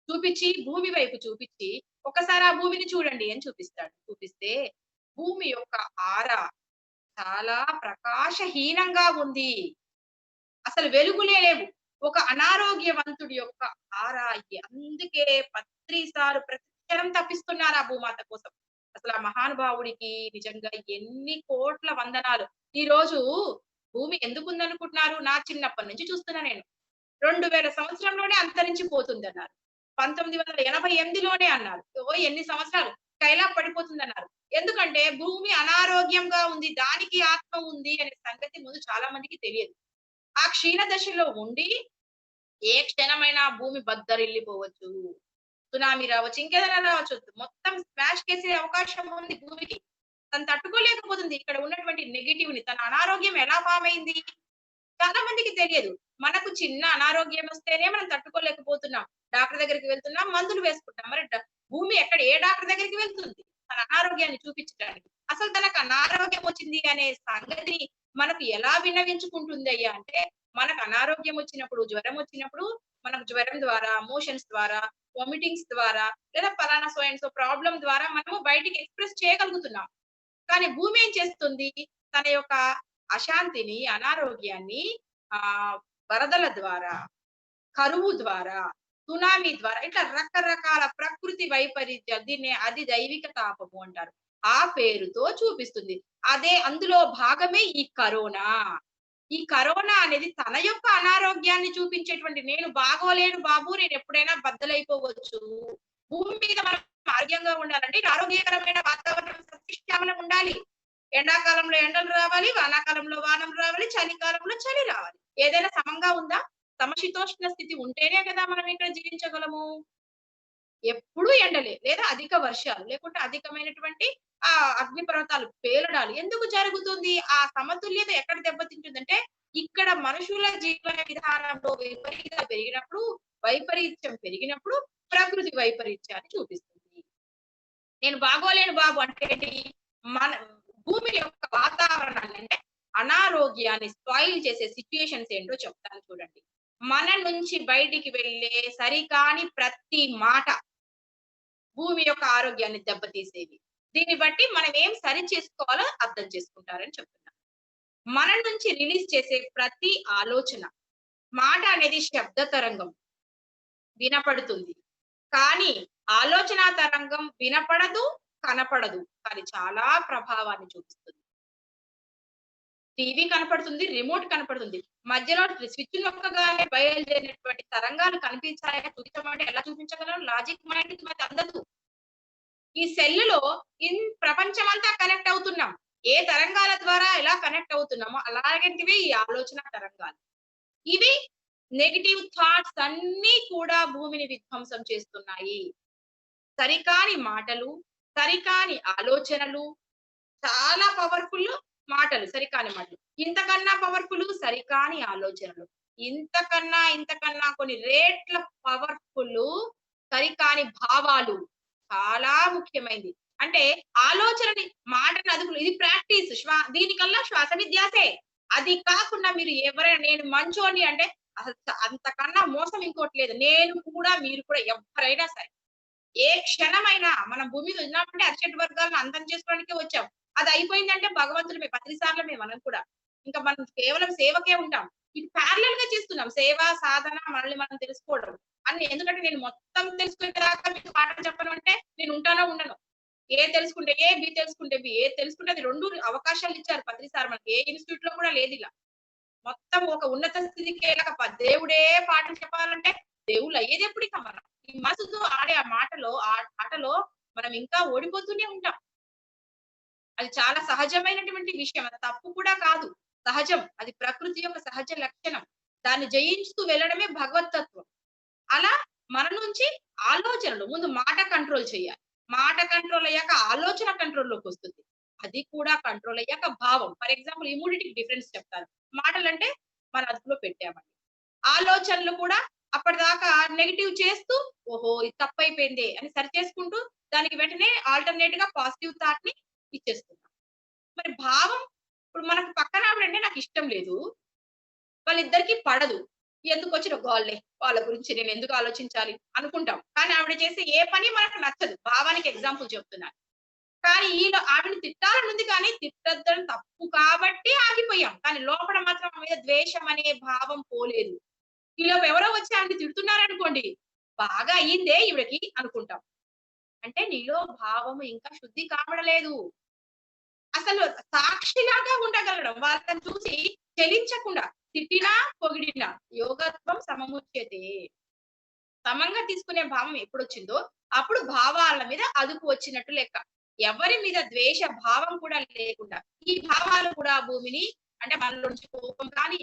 చూపించి భూమి వైపు చూపించి, ఒకసారి ఆ భూమిని చూడండి అని చూపిస్తాడు. చూపిస్తే భూమి యొక్క ఆరా చాలా ప్రకాశహీనంగా ఉంది. అసలు వెలుగులే లేవు. ఒక అనారోగ్యవంతుడి యొక్క ఆరా. అందుకే పత్రిసారు ప్రతి క్షణం తప్పిస్తున్నారు ఆ భూమాత కోసం. అసలు ఆ మహానుభావుడికి నిజంగా ఎన్ని కోట్ల వందనాలు. ఈ రోజు భూమి ఎందుకుందనుకుంటున్నారు? నా చిన్నప్పటి నుంచి చూస్తున్నా నేను. 2000 సంవత్సరంలోనే అంతరించిపోతుందన్నారు. 1988లోనే అన్నారు. ఎన్ని సంవత్సరాలు కైలా పడిపోతుందన్నారు. ఎందుకంటే భూమి అనారోగ్యంగా ఉంది. దానికి ఆత్మ ఉంది అనే సంగతి ముందు చాలా మందికి తెలియదు. ఆ క్షీణ దశలో ఉండి ఏ క్షణమైనా భూమి బద్దరిల్లిపోవచ్చు. సునామీ రావచ్చు, ఇంకేదైనా రావచ్చు. మొత్తం స్మాష్ చేసే అవకాశం ఉంది భూమికి. తను తట్టుకోలేకపోతుంది. ఇక్కడ ఉన్నటువంటి నెగెటివ్ ని. తన అనారోగ్యం ఎలా ఫామ్ అయింది? చాలా మందికి తెలియదు. మనకు చిన్న అనారోగ్యం వస్తేనే మనం తట్టుకోలేకపోతున్నాం. డాక్టర్ దగ్గరికి వెళ్తున్నాం, మందులు వేసుకుంటాం. మరి భూమి ఏ డాక్టర్ దగ్గరికి వెళ్తుంది తన అనారోగ్యాన్ని చూపించడానికి? అసలు తనకు అనారోగ్యం వచ్చింది అనే సంగతి మనకు ఎలా విన్నవించుకుంటుంది అయ్యా అంటే, మనకు అనారోగ్యం వచ్చినప్పుడు, జ్వరం వచ్చినప్పుడు, మనకు జ్వరం ద్వారా, మోషన్స్ ద్వారా, వామిటింగ్స్ ద్వారా, లేదా పలానా సో అండ్ సో ప్రాబ్లం ద్వారా మనము బయటికి ఎక్స్ప్రెస్ చేయగలుగుతున్నాం. కానీ భూమి ఏం చేస్తుంది? తన యొక్క అశాంతిని, అనారోగ్యాన్ని వరదల ద్వారా, కరువు ద్వారా, సునామీ ద్వారా, ఇట్లా రకరకాల ప్రకృతి వైపరీత్యాలు, దీన్ని అది దైవిక తాపము అంటారు. ఆ పేరుతో చూపిస్తుంది. అందులో భాగమే ఈ కరోనా. ఈ కరోనా అనేది తన యొక్క అనారోగ్యాన్ని చూపించేటువంటి, నేను బాగోలేను బాబు, నేను ఎప్పుడైనా బద్దలైపోవచ్చు. భూమి మీద మనం ఆరోగ్యంగా ఉండాలంటే ఆరోగ్యకరమైన వాతావరణం, సస్యశ్యామలం ఉండాలి. ఎండాకాలంలో ఎండలు రావాలి, వానాకాలంలో వానలు రావాలి, చలికాలంలో చలి రావాలి. ఏదైనా సమంగా ఉందా? సమశీతోష్ణ స్థితి ఉంటేనే కదా మనం ఇక్కడ జీవించగలము. ఎప్పుడు ఎండలే, లేదా అధిక వర్షాలు, లేకుంటే అధికమైనటువంటి అగ్నిపర్వతాలు పేలడాలు ఎందుకు జరుగుతుంది? ఆ సమతుల్యత ఎక్కడ దెబ్బతింటుందంటే, ఇక్కడ మనుషుల జీవన విధానంలో వైపరీత్యం పెరిగినప్పుడు ప్రకృతి వైపరీత్యాన్ని చూపిస్తుంది. నేను బాగోలేను బాబు అంటే మన భూమి యొక్క వాతావరణాన్ని, అంటే అనారోగ్యాన్ని స్పాయిల్ చేసే సిచ్యుయేషన్స్ ఏంటో చెప్తాను చూడండి. మన నుంచి బయటికి వెళ్ళే సరికాని ప్రతి మాట భూమి యొక్క ఆరోగ్యాన్ని దెబ్బతీసేవి. దీన్ని బట్టి మనం ఏం సరి చేసుకోవాలో అర్థం చేసుకుంటారని చెప్తున్నాను. మన నుంచి రిలీజ్ చేసే ప్రతి ఆలోచన, మాట అనేది శబ్ద తరంగం, వినపడుతుంది. కానీ ఆలోచన తరంగం వినపడదు, కనపడదు, కానీ చాలా ప్రభావాన్ని చూపిస్తుంది. టీవీ కనపడుతుంది, రిమోట్ కనపడుతుంది, మధ్యలో స్విచ్ నొక్కగానే బయలుదేరినటువంటి తరంగాలు కనిపించాలని చూపించమంటే ఎలా చూపించగలం? లాజిక్ మైండ్ కి మరి అందదు. ఈ సెల్లులో ప్రపంచం అంతా కనెక్ట్ అవుతున్నాం. ఏ తరంగాల ద్వారా ఎలా కనెక్ట్ అవుతున్నామో అలాంటివి ఈ ఆలోచన తరంగాలు. ఇవి నెగటివ్ థాట్స్ అన్ని కూడా భూమిని విధ్వంసం చేస్తున్నాయి. సరికాని మాటలు, సరికాని ఆలోచనలు, చాలా పవర్ఫుల్ మాటలు, సరికాని మాటలు, ఇంతకన్నా పవర్ఫుల్ సరికాని ఆలోచనలు, ఇంతకన్నా కొన్ని రేట్ల పవర్ఫుల్ సరికాని భావాలు చాలా ముఖ్యమైనది. అంటే ఆలోచనని, మాటని అదుపులు, ఇది ప్రాక్టీస్. దీనికల్లా శ్వాస విధ్యాసే. అది కాకుండా మీరు ఎవరైనా నేను మంచోని అంటే అసలు అంతకన్నా మోసం ఇంకోటి లేదు. నేను కూడా మీరు కూడా ఎవ్వరైనా సరే ఏ క్షణమైనా మనం భూమి మీద ఉన్నామంటే అరిషడ్ వర్గాలను అంతం చేసుకోవడానికే వచ్చాం. అది అయిపోయిందంటే భగవంతుడిమే 10 సార్లమే మనం కూడా. ఇంకా మనం కేవలం సేవకే ఉంటాం. ఇది ప్యారలల్ గా చేస్తున్నాం. సేవ, సాధన, మనల్ని మనం తెలుసుకోవడం. అన్ని ఎందుకంటే నేను మొత్తం తెలుసుకునేదాకా మీకు పాఠం చెప్పను అంటే నేను ఉంటానో ఉండను. ఏ తెలుసుకుంటే ఏ, బి తెలుసుకుంటే బి. ఏది తెలుసుకుంటే అది 2 అవకాశాలు ఇచ్చారు 10 సార్లు మనకి. ఏ ఇన్‌స్టిట్యూట్ లో కూడా లేదు ఇలా. మొత్తం ఒక ఉన్నత స్థితికి దేవుడే పాఠం చెప్పాలంటే దేవుళ్ళు అయ్యేది ఎప్పుడు ఇక మనం. ఈ మనసుతో ఆడే ఆ మాటలో ఆ ఆటలో మనం ఇంకా ఓడిపోతూనే ఉంటాం. అది చాలా సహజమైనటువంటి విషయం. అది తప్పు కూడా కాదు. సహజం. అది ప్రకృతి యొక్క సహజ లక్షణం. దాన్ని జయిస్తూ వెళ్ళడమే భగవతత్వం. అలా మన నుంచి ఆలోచనలు ముందు మాట కంట్రోల్ చేయాలి. మాట కంట్రోల్ అయ్యాక ఆలోచన కంట్రోల్‌లోకి వస్తుంది. అది కూడా కంట్రోల్ అయ్యాక భావం. ఫర్ ఎగ్జాంపుల్ ఈ మూడిటికి డిఫరెన్స్ చెప్తాను. మాటలంటే మన అదుపులో పెట్టామండి. ఆలోచనలు కూడా అప్పటిదాకా నెగెటివ్ చేస్తూ ఓహో! ఇది తప్పైపోయిందే అని సరి చేసుకుంటూ దానికి వెంటనే ఆల్టర్‌నేట్ గా పాజిటివ్ థాట్‌ని ఇచ్చేస్తున్నాం. మరి భావం ఇప్పుడు మనకు పక్కన ఆవిడంటే నాకిష్టం లేదు. వాళ్ళిద్దరికీ పడదు. ఎందుకొచ్చిన గోలే. వాళ్ళ గురించి నేనెందుకు ఆలోచించాలి అనుకుంటాం. కానీ ఆవిడ చేసే ఏ పని మనకు నచ్చదు. భావానికి ఎగ్జాంపుల్ చెప్తున్నాను. కానీ ఆవిడని తిట్టాలనుంది కానీ తిట్టొద్దని తప్పు కాబట్టి ఆగిపోయాం. కానీ లోపల మాత్రం ఆమె మీద ద్వేషం అనే భావం పోలేదు. ఈలోపు ఎవరో వచ్చి ఆమెని తిడుతున్నారనుకోండి, బాగా అయిందే ఈవిడకి అనుకుంటాం. అంటే నీలో భావము ఇంకా శుద్ధి కావడలేదు. అసలు సాక్షిలాగా ఉండగలడం. వాళ్ళని చూసి చలించకుండా తిట్టినా, పొగిడినా యోగత్వం సమముచ్యతే. సమంగా తీసుకునే భావం ఎప్పుడొచ్చిందో అప్పుడు భావాల మీద అదుపు వచ్చినట్టు లెక్క. ఎవరి మీద ద్వేష భావం కూడా లేకుండా ఈ భావాలు కూడా భూమిని అంటే మనలో నుంచి కోపం కానీ,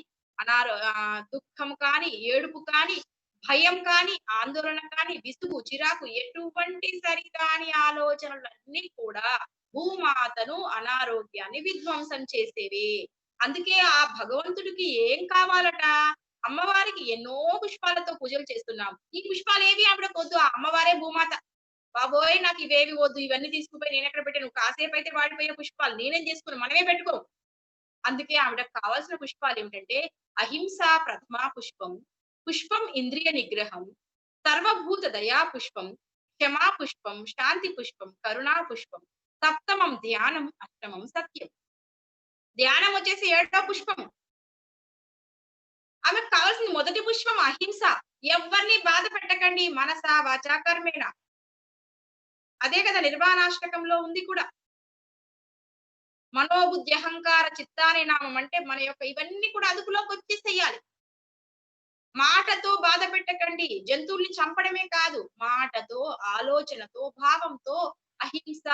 దుఃఖం కానీ, ఏడుపు కానీ, భయం కానీ, ఆందోళన కానీ, విసుగు, చిరాకు ఎటువంటి సరికాని ఆలోచనలన్నీ కూడా భూమాతను అనారోగ్యాన్ని విధ్వంసం చేసేవి. అందుకే ఆ భగవంతుడికి ఏం కావాలట? అమ్మవారికి ఎన్నో పుష్పాలతో పూజలు చేస్తున్నాం. ఈ పుష్పాలేవి ఆవిడకొద్దు. ఆ అమ్మవారే భూమాత. బాబోయ్! నాకు ఇవేవి వద్దు. ఇవన్నీ తీసుకుపోయి నేనెక్కడ పెట్టాను? కాసేపైతే వాడిపోయే పుష్పాలు నేనేం చేసుకోను. మనమే పెట్టుకోం. అందుకే ఆవిడకి కావాల్సిన పుష్పాలేమిటంటే అహింసా ప్రథమా పుష్పం, పుష్పం ఇంద్రియ నిగ్రహం, సర్వభూత దయా పుష్పం, క్షమా పుష్పం, శాంతి పుష్పం, కరుణా పుష్పం, సప్తమం ధ్యానం, అష్టమం సత్యం. ధ్యానం వచ్చేసి 7వ పుష్పం. ఆమెకు కావాల్సింది మొదటి పుష్పం అహింస. ఎవ్వరిని బాధ పెట్టకండి మనస వాచా కర్మేణ. అదే కదా నిర్వాణాష్టకంలో ఉంది కూడా. మనోబుద్ధి అహంకార చిత్తానే నామం అంటే మన యొక్క ఇవన్నీ కూడా అదుపులోకి వచ్చేసేయాలి. మాటతో బాధ పెట్టకండి. జంతువుల్ని చంపడమే కాదు, మాటతో, ఆలోచనతో, భావంతో అహింస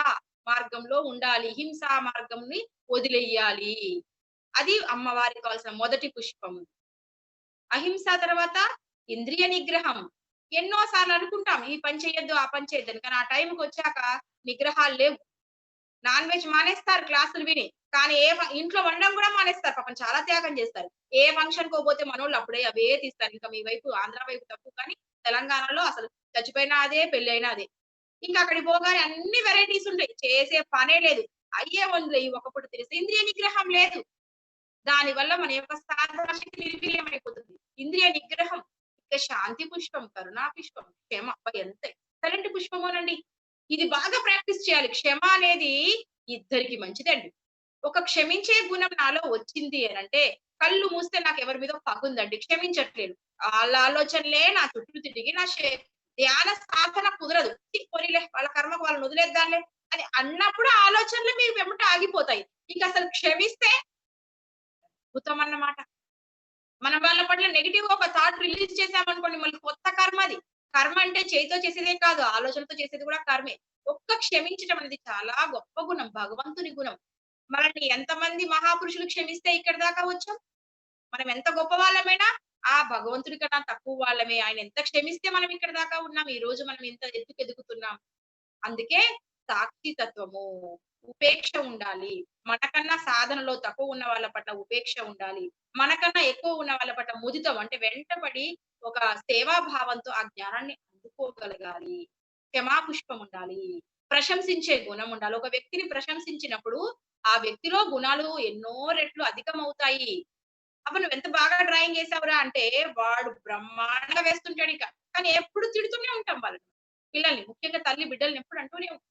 మార్గంలో ఉండాలి. హింసా మార్గంని వదిలేయాలి. అది అమ్మవారికి కావాల్సిన మొదటి పుష్పం. అహింస తర్వాత ఇంద్రియ నిగ్రహం. ఎన్నో సార్లు అనుకుంటాం ఈ పని చేయొద్దు, ఆ పని చేయొద్దని. కానీ ఆ టైంకి వచ్చాక నిగ్రహాలు లేవు. నాన్ వెజ్ మానేస్తారు క్లాసులు విని. కానీ ఇంట్లో వండడం కూడా మానేస్తారు. పాపం చాలా త్యాగం చేస్తారు. ఏ ఫంక్షన్ కో పోతే మనోళ్ళు అప్పుడే అవే తీస్తారు. ఇంకా మీ వైపు ఆంధ్ర వైపు తప్పు కానీ తెలంగాణలో అసలు చచ్చిపోయినా అదే, పెళ్లయినా అదే. ఇంకా అక్కడికి పోగానే అన్ని వెరైటీస్ ఉంటాయి. చేసే పనే లేదు. అయ్యే వండులే ఈ ఒక్క పూట తెలిసి ఇంద్రియ నిగ్రహం లేదు. దాని వల్ల మన యొక్క సాధన శక్తి నిర్వీర్యమైపోతుంది. ఇంద్రియ నిగ్రహం. ఇక శాంతి పుష్పం, కరుణా పుష్పం, క్షమ ఎంత ఎక్సలెంట్ పుష్పమోనండి. ఇది బాగా ప్రాక్టీస్ చేయాలి. క్షమ అనేది ఇద్దరికి మంచిదండి. ఒక క్షమించే గుణం నాలో వచ్చింది అనంటే కళ్ళు మూస్తే నాకు ఎవరి మీద పగుందండి, క్షమించట్లేదు. వాళ్ళ ఆలోచనలే నా చుట్టూ తిరిగి నా ధ్యాన సాధన కుదరదు. పోనీలే వాళ్ళ కర్మకు వాళ్ళని వదిలేద్దాంలే అని అన్నప్పుడు ఆలోచనలు మీ వెంట ఆగిపోతాయి. ఇంక అసలు క్షమిస్తే అద్భుతం అన్నమాట. మనం వాళ్ళ పట్ల నెగటివ్ ఒక థాట్ రిలీజ్ చేసామనుకోండి మళ్ళీ కొత్త కర్మ అది. కర్మ అంటే చేతితో చేసేదే కాదు, ఆలోచనతో చేసేది కూడా కర్మే. ఒక్క క్షమించడం అనేది చాలా గొప్ప గుణం, భగవంతుని గుణం. మనల్ని ఎంతమంది మహాపురుషులు క్షమిస్తే ఇక్కడి దాకా వచ్చాం. మనం ఎంత గొప్ప వాళ్ళమైనా ఆ భగవంతుడి కన్నా తక్కువ వాళ్ళమే. ఆయన ఎంత క్షమిస్తే మనం ఇక్కడ దాకా ఉన్నాం. ఈ రోజు మనం ఇంత ఎదుగుతున్నాం. అందుకే సాక్షి తత్వము, ఉపేక్ష ఉండాలి. మనకన్నా సాధనలో తక్కువ ఉన్న వాళ్ళ పట్ల ఉపేక్ష ఉండాలి. మనకన్నా ఎక్కువ ఉన్న వాళ్ళ పట్ల ముదితం అంటే వెంటపడి ఒక సేవా భావంతో ఆ జ్ఞానాన్ని అందుకోగలగాలి. క్షమాపుష్పం ఉండాలి. ప్రశంసించే గుణం ఉండాలి. ఒక వ్యక్తిని ప్రశంసించినప్పుడు ఆ వ్యక్తిలో గుణాలు ఎన్నో రెట్లు అధికమవుతాయి. అప్పుడు నువ్వు ఎంత బాగా డ్రాయింగ్ వేసావురా అంటే వాడు బ్రహ్మాండంగా వేస్తుంటాడు ఇక. కానీ ఎప్పుడు తిడుతూనే ఉంటాం వాళ్ళని, పిల్లల్ని, ముఖ్యంగా తల్లి బిడ్డల్ని ఎప్పుడు అంటూనే ఉంటాం.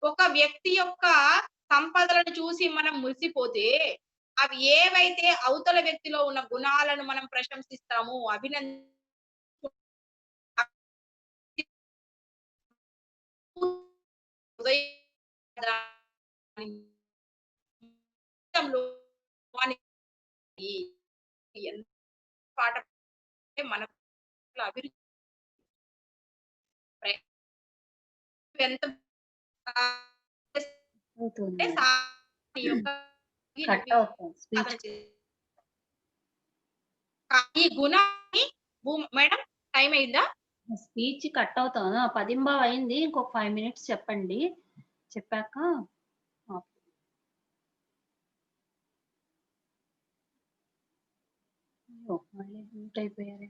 ఒక వ్యక్తి యొక్క సంపదలను చూసి మనం మురిసిపోతే అవి ఏవైతే అవతల వ్యక్తిలో ఉన్న గుణాలను మనం ప్రశంసిస్తాము, హృదయంలో ఎంత పాట మన అభివృద్ధి ఎంత అవుతుంది అంటే కట్ అవుతుంది స్పీచ్. ఈ గుణాన్ని మేడం టైం అయిందా? స్పీచ్ కట్ అవుతుంది. 10 అయింది, ఇంకొక 5 minutes చెప్పండి, చెప్పాక ఆపు. అయ్యో, మళ్ళీ మ్యూట్ అయిపోయారే.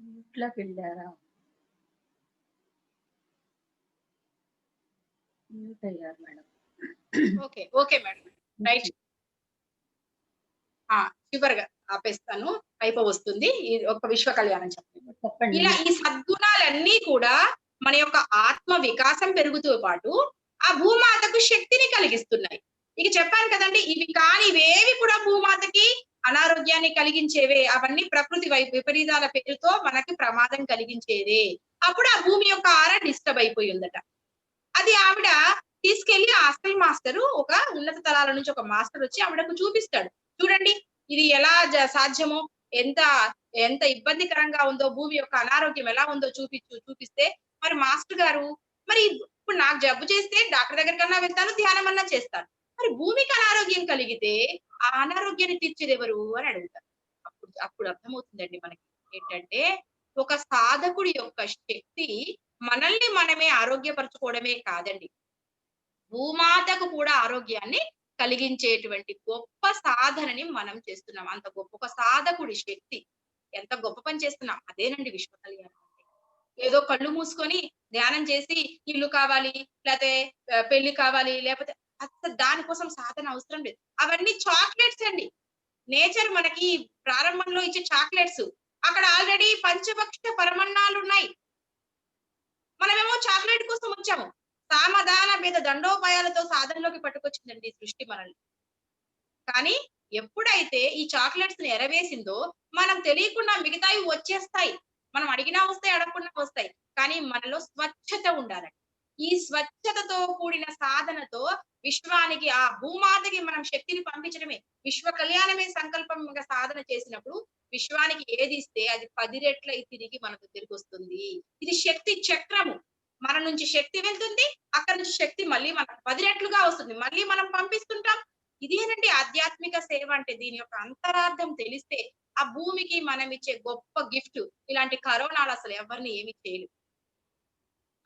మ్యూట్లోకి వెళ్ళారా? మ్యూట్ అయ్యారు madam. Okay okay madam, right. చివరిగా ఆపేస్తాను, అయిపో వస్తుంది. ఇది ఒక విశ్వ కళ్యాణం చెప్పండి. ఇలా ఈ సద్గుణాలన్నీ కూడా మన యొక్క ఆత్మ వికాసం పెరుగుతూ పాటు ఆ భూమాతకు శక్తిని కలిగిస్తున్నాయి. ఇక చెప్పాను కదండి, ఇవి కానివేవి కూడా భూమాతకి అనారోగ్యాన్ని కలిగించేవే. అవన్నీ ప్రకృతి విపరీతాల పేరుతో మనకి ప్రమాదం కలిగించేదే. అప్పుడు ఆ భూమి యొక్క ఆరా డిస్టర్బ్ అయిపోయి ఉందట. అది ఆవిడ తీసుకెళ్లి ఆ అసలు మాస్టరు, ఒక ఉన్నత తలాల నుంచి ఒక మాస్టర్ వచ్చి ఆవిడకు చూపిస్తాడు. చూడండి ఇది ఎలా సాధ్యమో, ఎంత ఎంత ఇబ్బందికరంగా ఉందో, భూమి యొక్క అనారోగ్యం ఎలా ఉందో చూపిస్తే మరి మాస్టర్ గారు, మరి ఇప్పుడు నాకు జబ్బు చేస్తే డాక్టర్ దగ్గరకన్నా వెళ్తాను, ధ్యానం అన్నా చేస్తాను, మరి భూమికి అనారోగ్యం కలిగితే ఆ అనారోగ్యాన్ని తీర్చేది ఎవరు అని అడుగుతారు. అప్పుడు అప్పుడు అర్థమవుతుందండి మనకి ఏంటంటే, ఒక సాధకుడి యొక్క శక్తి మనల్ని మనమే ఆరోగ్యపరచుకోవడమే కాదండి, భూమాతకు కూడా ఆరోగ్యాన్ని కలిగించేటువంటి గొప్ప సాధనని మనం చేస్తున్నాం. అంత గొప్ప ఒక సాధకుడి శక్తి, ఎంత గొప్ప పని చేస్తున్నాం. అదేనండి విశ్వ కళ్యాణం అంటే. ఏదో కళ్ళు మూసుకొని ధ్యానం చేసి ఇల్లు కావాలి, లేకపోతే పెళ్లి కావాలి, లేకపోతే అసలు దానికోసం సాధన అవసరం లేదు. అవన్నీ చాక్లెట్స్ అండి. నేచర్ మనకి ప్రారంభంలో ఇచ్చే చాక్లెట్స్, అక్కడ ఆల్రెడీ పంచభక్ష పరమన్నాలు ఉన్నాయి. మనమేమో చాక్లెట్ కోసం వచ్చాము. సామధాన భేద దండోపాయాలతో సాధనలోకి పట్టుకొచ్చిందండి ఈ సృష్టి మనల్ని. కానీ ఎప్పుడైతే ఈ చాక్లెట్స్ ని ఎరవేసిందో మనం తెలియకుండా మిగతావి వచ్చేస్తాయి. మనం అడిగినా వస్తాయి, అడగకుండా వస్తాయి. కానీ మనలో స్వచ్ఛత ఉండాలండి. ఈ స్వచ్ఛతతో కూడిన సాధనతో విశ్వానికి, ఆ భూమాతకి మనం శక్తిని పంపించడమే. విశ్వ కళ్యాణమే సంకల్పంగా సాధన చేసినప్పుడు విశ్వానికి ఏది ఇస్తే అది 10 రెట్లై తిరిగి మనకు తిరిగి వస్తుంది. ఇది శక్తి చక్రము. మన నుంచి శక్తి వెళ్తుంది, అక్కడ నుంచి శక్తి మళ్ళీ మనకు 10 రెట్లుగా వస్తుంది, మళ్ళీ మనం పంపిస్తుంటాం. ఇదేనండి ఆధ్యాత్మిక సేవ అంటే. దీని యొక్క అంతరార్థం తెలిస్తే ఆ భూమికి మనం ఇచ్చే గొప్ప గిఫ్ట్. ఇలాంటి కరోనాలు అసలు ఎవరిని ఏమి చేయలేదు.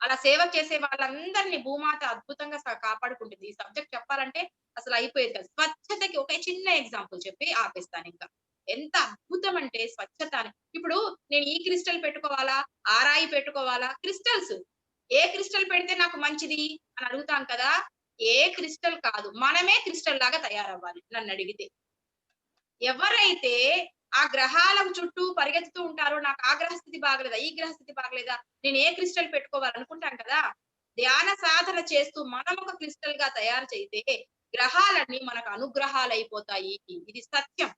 అలా సేవ చేసే వాళ్ళందరినీ భూమాత అద్భుతంగా కాపాడుకుంటుంది. ఈ సబ్జెక్ట్ చెప్పాలంటే అసలు అయిపోయేది కాదు. స్వచ్ఛతకి ఒక చిన్న ఎగ్జాంపుల్ చెప్పి ఆపేస్తాను ఇంకా. ఎంత అద్భుతం అంటే స్వచ్ఛత. ఇప్పుడు నేను ఈ క్రిస్టల్ పెట్టుకోవాలా, ఆ రాయి పెట్టుకోవాలా? క్రిస్టల్స్, ఏ క్రిస్టల్ పెడితే నాకు మంచిది అని అడుగుతాం కదా. ఏ క్రిస్టల్ కాదు, మనమే క్రిస్టల్ లాగా తయారవ్వాలి నన్ను అడిగితే. ఎవరైతే ఆ గ్రహాల చుట్టూ పరిగెత్తుతూ ఉంటారో, నాకు ఆ గ్రహ స్థితి బాగలేదా, ఈ గ్రహ స్థితి బాగలేదా, నేను ఏ క్రిస్టల్ పెట్టుకోవాలనుకుంటాం కదా. ధ్యాన సాధన చేస్తూ మనం ఒక క్రిస్టల్ గా తయారు చేస్తే గ్రహాలన్నీ మనకు అనుగ్రహాలు అయిపోతాయి. ఇది సత్యం.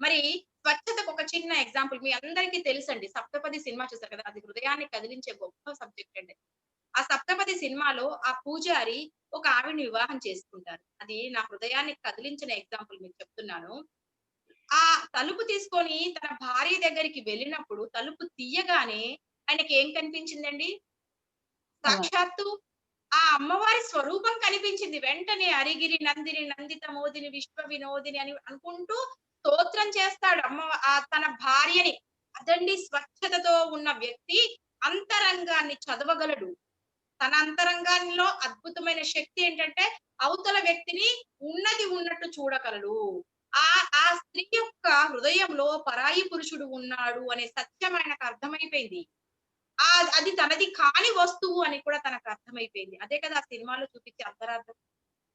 మరి స్వచ్ఛతకు ఒక చిన్న ఎగ్జాంపుల్ మీ అందరికీ తెలుసండి. సప్తపది సినిమా చూసారు కదా, అది హృదయాన్ని కదిలించే గొప్ప సబ్జెక్ట్ అండి. ఆ సప్తపది సినిమాలో ఆ పూజారి ఒక ఆవిడ్ని వివాహం చేసుకుంటారు. అది నా హృదయాన్ని కదిలించిన ఎగ్జాంపుల్ మీకు చెప్తున్నాను. ఆ తలుపు తీసుకొని తన భార్య దగ్గరికి వెళ్ళినప్పుడు తలుపు తీయగానే ఆయనకి ఏం కనిపించిందండి? సాక్షాత్తు ఆ అమ్మవారి స్వరూపం కనిపించింది. వెంటనే అరిగిరి నందిని నందిత మోదిని విశ్వ వినోదిని అని అనుకుంటూ స్తోత్రం చేస్తాడు తన భార్యని. అదండి స్వచ్ఛతతో ఉన్న వ్యక్తి అంతరంగాన్ని చదవగలడు. తన అంతరంగాల్లో అద్భుతమైన శక్తి ఏంటంటే అవతల వ్యక్తిని ఉన్నది ఉన్నట్టు చూడగలడు. ఆ స్త్రీ యొక్క హృదయంలో పరాయి పురుషుడు ఉన్నాడు అనే సత్యం ఆయనకు అర్థమైపోయింది. అది తనది కాని వస్తువు అని కూడా తనకు అర్థమైపోయింది. అదే కదా ఆ సినిమాలో చూపించే అంతరార్థం.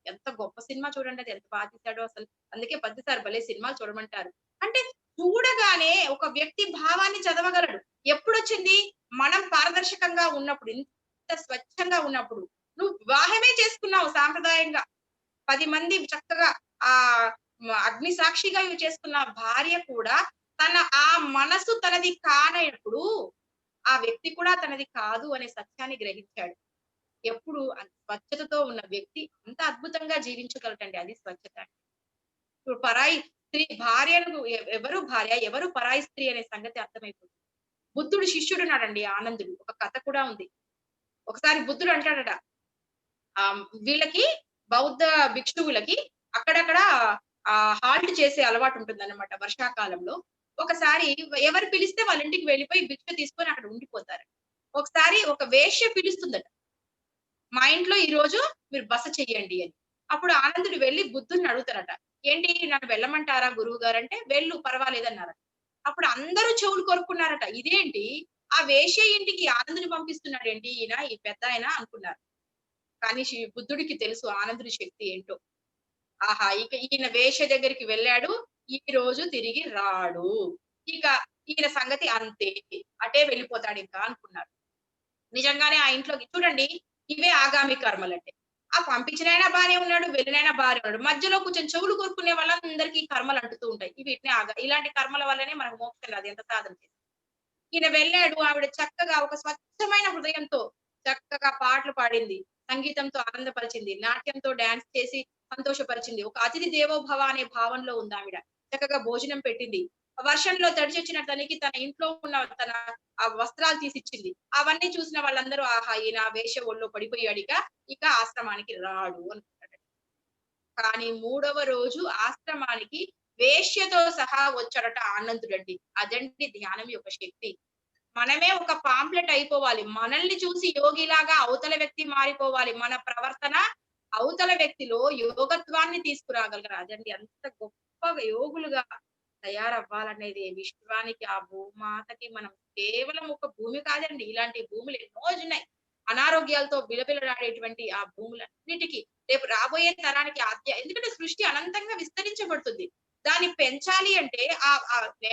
ఎంత గొప్ప సినిమా చూడండి, అది ఎంత బాగా తీశాడో అసలు. అందుకే ప్రతిసారి భలే సినిమాలు చూడమంటారు. అంటే చూడగానే ఒక వ్యక్తి భావాన్ని చదవగలడు. ఎప్పుడొచ్చింది? మనం పారదర్శకంగా ఉన్నప్పుడు, ఇంత స్వచ్ఛంగా ఉన్నప్పుడు. నువ్వు వివాహమే చేసుకున్నావు సాంప్రదాయంగా. 10 మంది చక్కగా ఆహ్, అగ్ని సాక్షిగా ఇవి చేసుకున్న భార్య కూడా తన ఆ మనసు తనది కానప్పుడు, ఆ వ్యక్తి కూడా తనది కాదు అనే సత్యాన్ని గ్రహించాడు. ఎప్పుడు స్వచ్ఛతతో ఉన్న వ్యక్తి అంత అద్భుతంగా జీవించగలటండి. అది స్వచ్ఛత. ఇప్పుడు పరాయి స్త్రీ భార్యను ఎవరు భార్య, ఎవరు పరాయి స్త్రీ అనే సంగతి అర్థమైపోతుంది. బుద్ధుడు శిష్యుడున్నాడండి ఆనందుడు. ఒక కథ కూడా ఉంది. ఒకసారి బుద్ధుడు అంటాడట, వీళ్ళకి బౌద్ధ భిక్షువులకి అక్కడక్కడ హాల్ట్ చేసే అలవాటు ఉంటుందన్నమాట వర్షాకాలంలో. ఒకసారి ఎవరు పిలిస్తే వాళ్ళ ఇంటికి వెళ్ళిపోయి భిక్ష తీసుకొని అక్కడ ఉండిపోతారు. ఒకసారి ఒక వేశ్య పిలుస్తుందట, మా ఇంట్లో ఈ రోజు మీరు బస చెయ్యండి అని. అప్పుడు ఆనందుడు వెళ్లి బుద్ధుడిని అడుగుతారట, ఏంటి నన్ను వెళ్ళమంటారా గురువు గారు అంటే, వెళ్ళు పర్వాలేదన్నారట. అప్పుడు అందరూ చెవులు కొరుక్కున్నారట, ఇదేంటి ఆ వేశ్య ఇంటికి ఆనందుని పంపిస్తున్నాడేంటి ఈయన, ఈ పెద్ద ఆయన అనుకున్నారు. కానీ బుద్ధుడికి తెలుసు ఆనందుడి శక్తి ఏంటో. ఆహా! ఇక ఈయన వేశ్య దగ్గరికి వెళ్ళాడు, ఈ రోజు తిరిగి రాడు. ఇక ఈయన సంగతి అంతే. అటే వెళ్ళిపోతాడు ఇంకా అనుకున్నారు. నిజంగానే ఆ ఇంట్లోకి చూడండి, ఇవే ఆగామి కర్మలంటే. ఆ పంపించినైనా బానే ఉన్నాడు, వెళ్ళినైనా బానే ఉన్నాడు. మధ్యలో కొంచెం చెవులు కొరుక్కునే వాళ్ళందరికీ కర్మలు అంటుతూ ఉంటాయి. వీటినే ఇలాంటి కర్మల వల్లనే మనకు మోక్షం రాదు ఎంత సాధన చేసినా. ఈయన వెళ్ళాడు, ఆవిడ చక్కగా ఒక స్వచ్ఛమైన హృదయంతో చక్కగా పాటలు పాడింది. సంగీతంతో ఆనందపరిచింది. నాట్యంతో డాన్స్ చేసి సంతోషపరిచింది. ఒక అతిథి దేవోభవ అనే భావనలో ఉందావిడ. చక్కగా భోజనం పెట్టింది. వర్షంలో తడిచొచ్చిన తనకి తన ఇంట్లో ఉన్న తన ఆ వస్త్రాలు తీసిచ్చింది. అవన్నీ చూసిన వాళ్ళందరూ ఆహా! ఈయన వేశ్య ఒళ్ళో పడిపోయాడిక, ఇక ఆశ్రమానికి రాడు అనుకున్నాడు. కానీ మూడవ రోజు ఆశ్రమానికి వేశ్యతో సహా వచ్చాడట ఆనందుడండి. అదండి ధ్యానం యొక్క శక్తి. మనమే ఒక పాంప్లెట్ అయిపోవాలి. మనల్ని చూసి యోగిలాగా అవతల వ్యక్తి మారిపోవాలి. మన ప్రవర్తన అవతల వ్యక్తిలో యోగత్వాన్ని తీసుకురాగలరు. అదండి అంత గొప్ప యోగులుగా తయారవ్వాలనేది విశ్వానికి, ఆ భూమాతకి మనం కేవలం ఒక భూమి కాదండి. ఇలాంటి భూములు ఎన్నో ఉన్నాయి. అనారోగ్యాలతో బిలబిలలాడేటువంటి ఆ భూములన్నిటికీ రేపు రాబోయే తరానికి ఎందుకంటే సృష్టి అనంతంగా విస్తరించబడుతుంది. దాన్ని పెంచాలి అంటే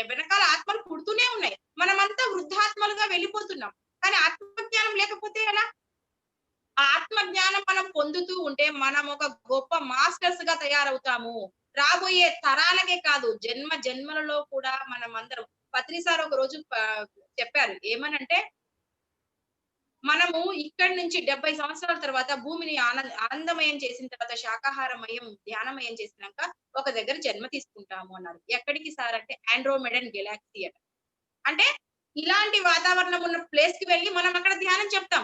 వెనకాల ఆత్మలు పుడుతూనే ఉన్నాయి. మనమంతా వృద్ధాత్మలుగా వెళ్ళిపోతున్నాం. కానీ ఆత్మజ్ఞానం లేకపోతే ఎలా? ఆ ఆత్మ జ్ఞానం మనం పొందుతూ ఉంటే మనం ఒక గొప్ప మాస్టర్స్ గా తయారవుతాము. రాబోయే తరాలకే కాదు, జన్మ జన్మలలో కూడా మనమందరం పత్రి సార్ ఒక రోజు చెప్పారు. ఏమనంటే, మనము ఇక్కడి నుంచి 70 సంవత్సరాల తర్వాత భూమిని ఆనందమయం చేసిన తర్వాత శాకాహారమయం, ధ్యానమయం చేసినాక ఒక దగ్గర జన్మ తీసుకుంటాము అన్నారు. ఎక్కడికి సార్ అంటే ఆండ్రోమెడన్ గెలాక్సీ అట. అంటే ఇలాంటి వాతావరణం ఉన్న ప్లేస్ కి వెళ్లి మనం అక్కడ ధ్యానం చెప్తాం.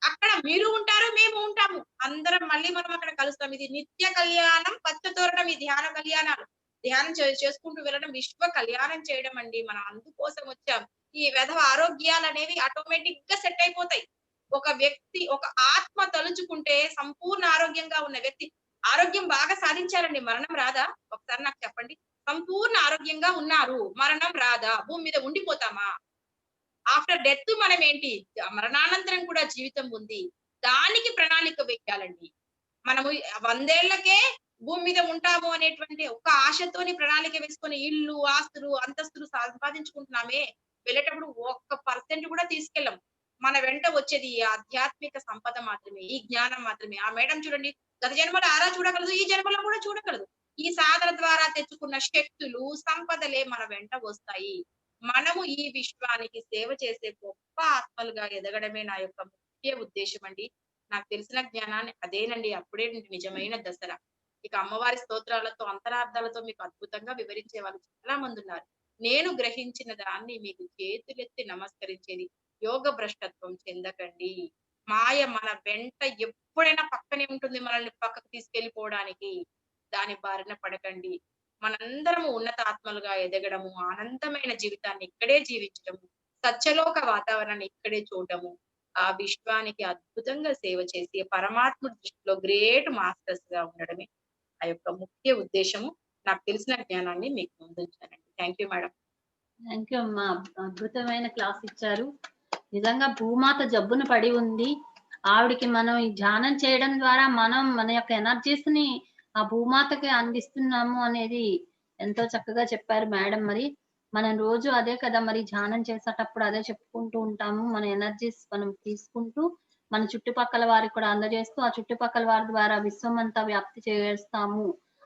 అక్కడ మీరు ఉంటారు, మేము ఉంటాము. అందరం మళ్ళీ మనం అక్కడ కలుస్తాం. ఇది నిత్య కళ్యాణం, పచ్చతోరణం ఈ ధ్యాన కళ్యాణాలు. ధ్యానం చేసుకుంటూ వెళ్ళడం విశ్వ కళ్యాణం చేయడం అండి. మనం అందుకోసం వచ్చాం. ఈ వెధవ ఆరోగ్యాలు అనేవి ఆటోమేటిక్ గా సెట్ అయిపోతాయి. ఒక వ్యక్తి, ఒక ఆత్మ తలుచుకుంటే సంపూర్ణ ఆరోగ్యంగా ఉన్న వ్యక్తి ఆరోగ్యం బాగా సాధించారండి. మరణం రాదా? ఒకసారి నాకు చెప్పండి. సంపూర్ణ ఆరోగ్యంగా ఉన్నారు, మరణం రాదా? భూమి మీద ఉండిపోతామా? ఆఫ్టర్ డెత్ మనం ఏంటి? మరణానంతరం కూడా జీవితం ఉంది. దానికి ప్రణాళిక వేయాలండి. మనము 100 ఏళ్లకే భూమి మీద ఉంటాము అనేటువంటి ఒక ఆశతోని ప్రణాళిక వేసుకొని ఇల్లు, ఆస్తులు, అంతస్తులు సంపాదించుకుంటున్నామే. వెళ్ళేటప్పుడు ఒక్క పర్సెంట్ కూడా తీసుకెళ్ళం. మన వెంట వచ్చేది ఈ ఆధ్యాత్మిక సంపద మాత్రమే, ఈ జ్ఞానం మాత్రమే. ఆ మేడం చూడండి, గత జన్మలో ఆరా చూడగలదు, ఈ జన్మలో కూడా చూడగలదు. ఈ సాధన ద్వారా తెచ్చుకున్న శక్తులు, సంపదలే మన వెంట వస్తాయి. మనము ఈ విశ్వానికి సేవ చేసే గొప్ప ఆత్మలుగా ఎదగడమే నా యొక్క ముఖ్య ఉద్దేశం అండి. నాకు తెలిసిన జ్ఞానాన్ని అదేనండి. అప్పుడే నిజమైన దసరా. ఇక అమ్మవారి స్తోత్రాలతో, అంతరార్థాలతో మీకు అద్భుతంగా వివరించే వాళ్ళు చాలా మంది ఉన్నారు. నేను గ్రహించిన దాన్ని మీకు చేతులెత్తి నమస్కరించేది, యోగ భ్రష్టత్వం చెందకండి. మాయ మన వెంట ఎప్పుడైనా పక్కనే ఉంటుంది, మనల్ని పక్కకు తీసుకెళ్లిపోవడానికి. దాని బారిన పడకండి. మనందరము ఉన్నత ఆత్మలుగా ఎదగడము, ఆనందమైన జీవితాన్ని ఇక్కడే జీవించడము, సత్యలోక వాతావరణాన్ని ఇక్కడే చూడటము, ఆ విశ్వానికి అద్భుతంగా సేవ చేసి పరమాత్ముడి దృష్టిలో గ్రేట్ మాస్టర్స్ గా ఉండడమే ఆ యొక్క ముఖ్య ఉద్దేశము. నాకు తెలిసిన జ్ఞానాన్ని మీకు ముందుంచానండి. Thank you madam. Thank you అమ్మా. అద్భుతమైన క్లాస్ ఇచ్చారు. నిజంగా భూమాత జబ్బున పడి ఉంది. ఆవిడకి మనం ఈ ధ్యానం చేయడం ద్వారా మనం మన యొక్క ఎనర్జీస్‌ని ఆ భూమాతకి అందిస్తున్నాము అనేది ఎంతో చక్కగా చెప్పారు మేడం మరి. మనం రోజు అదే కదా మరి ధ్యానం చేసేటప్పుడు అదే చెప్పుకుంటూ ఉంటాము. మన ఎనర్జీస్ మనం తీసుకుంటూ, మన చుట్టుపక్కల వారికి కూడా అందజేస్తూ, ఆ చుట్టుపక్కల వారి ద్వారా విశ్వమంతా వ్యాప్తి చేస్తాము.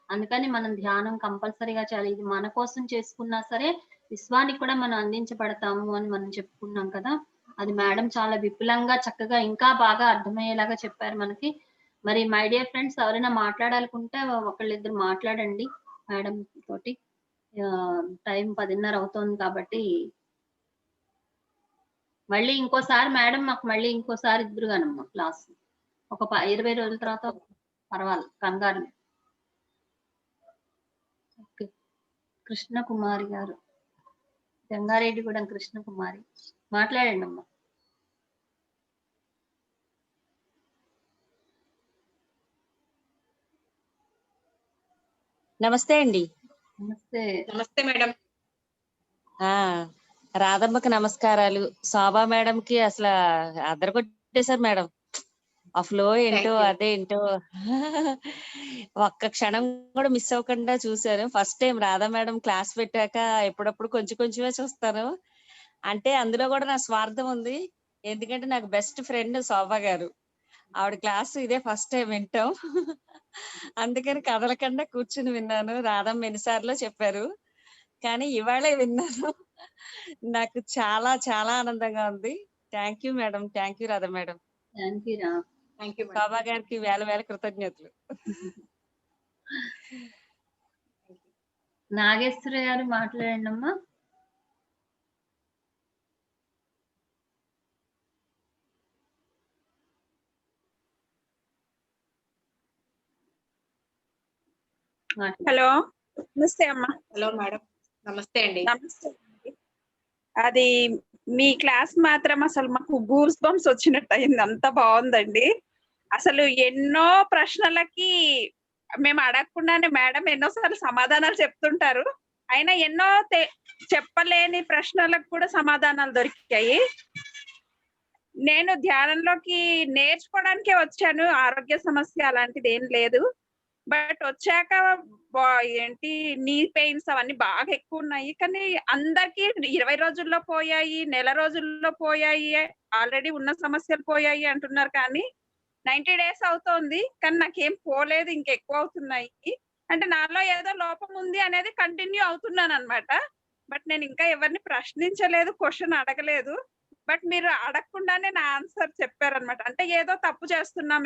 అందుకని మనం ధ్యానం కంపల్సరీగా చేయాలి. ఇది మన కోసం చేసుకున్నా సరే, విశ్వానికి కూడా మనం అందించబడతాము అని మనం చెప్పుకున్నాం కదా! అది మేడం చాలా విపులంగా, చక్కగా ఇంకా బాగా అర్థమయ్యేలాగా చెప్పారు మనకి. మరి మై డియర్ ఫ్రెండ్స్ ఎవరైనా మాట్లాడాలనుకుంటే ఒకళ్ళిద్దరు మాట్లాడండి మేడం తోటి. టైం 10:30 అవుతోంది కాబట్టి మళ్ళీ ఇంకోసారి మేడం మాకు మళ్ళీ ఇంకోసారి ఇద్దురుగానమ్మా క్లాస్. ఒక 20 రోజుల తర్వాత పర్వాలేదు కంగారు లేదు. ఓకే. కృష్ణకుమారి గారు. జంగారెడ్డిగూడెం కృష్ణకుమారి. మాట్లాడండమ్మా. నమస్తే అండి. నమస్తే. నమస్తే మేడం. ఆ రాధమ్మకి నమస్కారాలు. శోభా మేడంకి అసలు అదరగొట్టేశారు మేడం. ఆ ఫ్లో ఏంటో Thank you. అదేంటో ఒక్క క్షణం కూడా మిస్ అవ్వకుండా చూశాను. First time Radha madam class పెట్టాక ఎప్పుడప్పుడు కొంచెం కొంచెమే చూస్తాను. అంటే అందులో కూడా నా స్వార్థం ఉంది. ఎందుకంటే నాకు బెస్ట్ ఫ్రెండ్ శోభా గారు. ఆవిడ క్లాస్ ఇదే ఫస్ట్ టైం వింటాం. అందుకని కదలకుండా కూర్చుని విన్నాను. రాధమ్మ ఎన్నిసార్లు చెప్పారు, కానీ ఇవాళే విన్నాను. నాకు చాలా చాలా ఆనందంగా ఉంది. Thank you madam. Thank you Radha madam. Thank you రా. Thank you madam. శోభా గారికి వేల వేల కృతజ్ఞతలు. నాగేశ్వర గారు మాట్లాడండమ్మా. మాట్లాడండి. హలో, నమస్తే అమ్మా. Hello madam. నమస్తే అండి. నమస్తే అండి. అది మీ క్లాస్ మాత్రం అసలు మాకు గూస్ బంప్స్ వచ్చినట్టు అయింది. అంత బాగుందండి. అసలు ఎన్నో ప్రశ్నలకి మేము అడగకుండానే మేడం ఎన్నోసార్లు సమాధానాలు చెప్తుంటారు. అయినా ఎన్నో చెప్పలేని ప్రశ్నలకు కూడా సమాధానాలు దొరికాయి. నేను ధ్యానంలోకి నేర్చుకోవడానికే వచ్చాను. ఆరోగ్య సమస్య అలాంటిది ఏం లేదు. బట్ వచ్చాక ఏంటి నీ పెయిన్స్ అవన్నీ బాగా ఎక్కువ ఉన్నాయి. కానీ అందరికి 20 రోజుల్లో పోయాయి, నెల రోజుల్లో పోయాయి, ఆల్రెడీ ఉన్న సమస్యలు పోయాయి అంటున్నారు. కానీ 90 డేస్ అవుతోంది, కానీ నాకేం పోలేదు, ఇంకెక్కువ అవుతున్నాయి. అంటే నాలో ఏదో లోపం ఉంది అనేది కంటిన్యూ అవుతున్నాను అనమాట. బట్ నేను ఇంకా ఎవరిని ప్రశ్నించలేదు, క్వశ్చన్ అడగలేదు. బట్ మీరు అడగకుండానే నా ఆన్సర్ చెప్పారనమాట. అంటే ఏదో తప్పు చేస్తున్నాం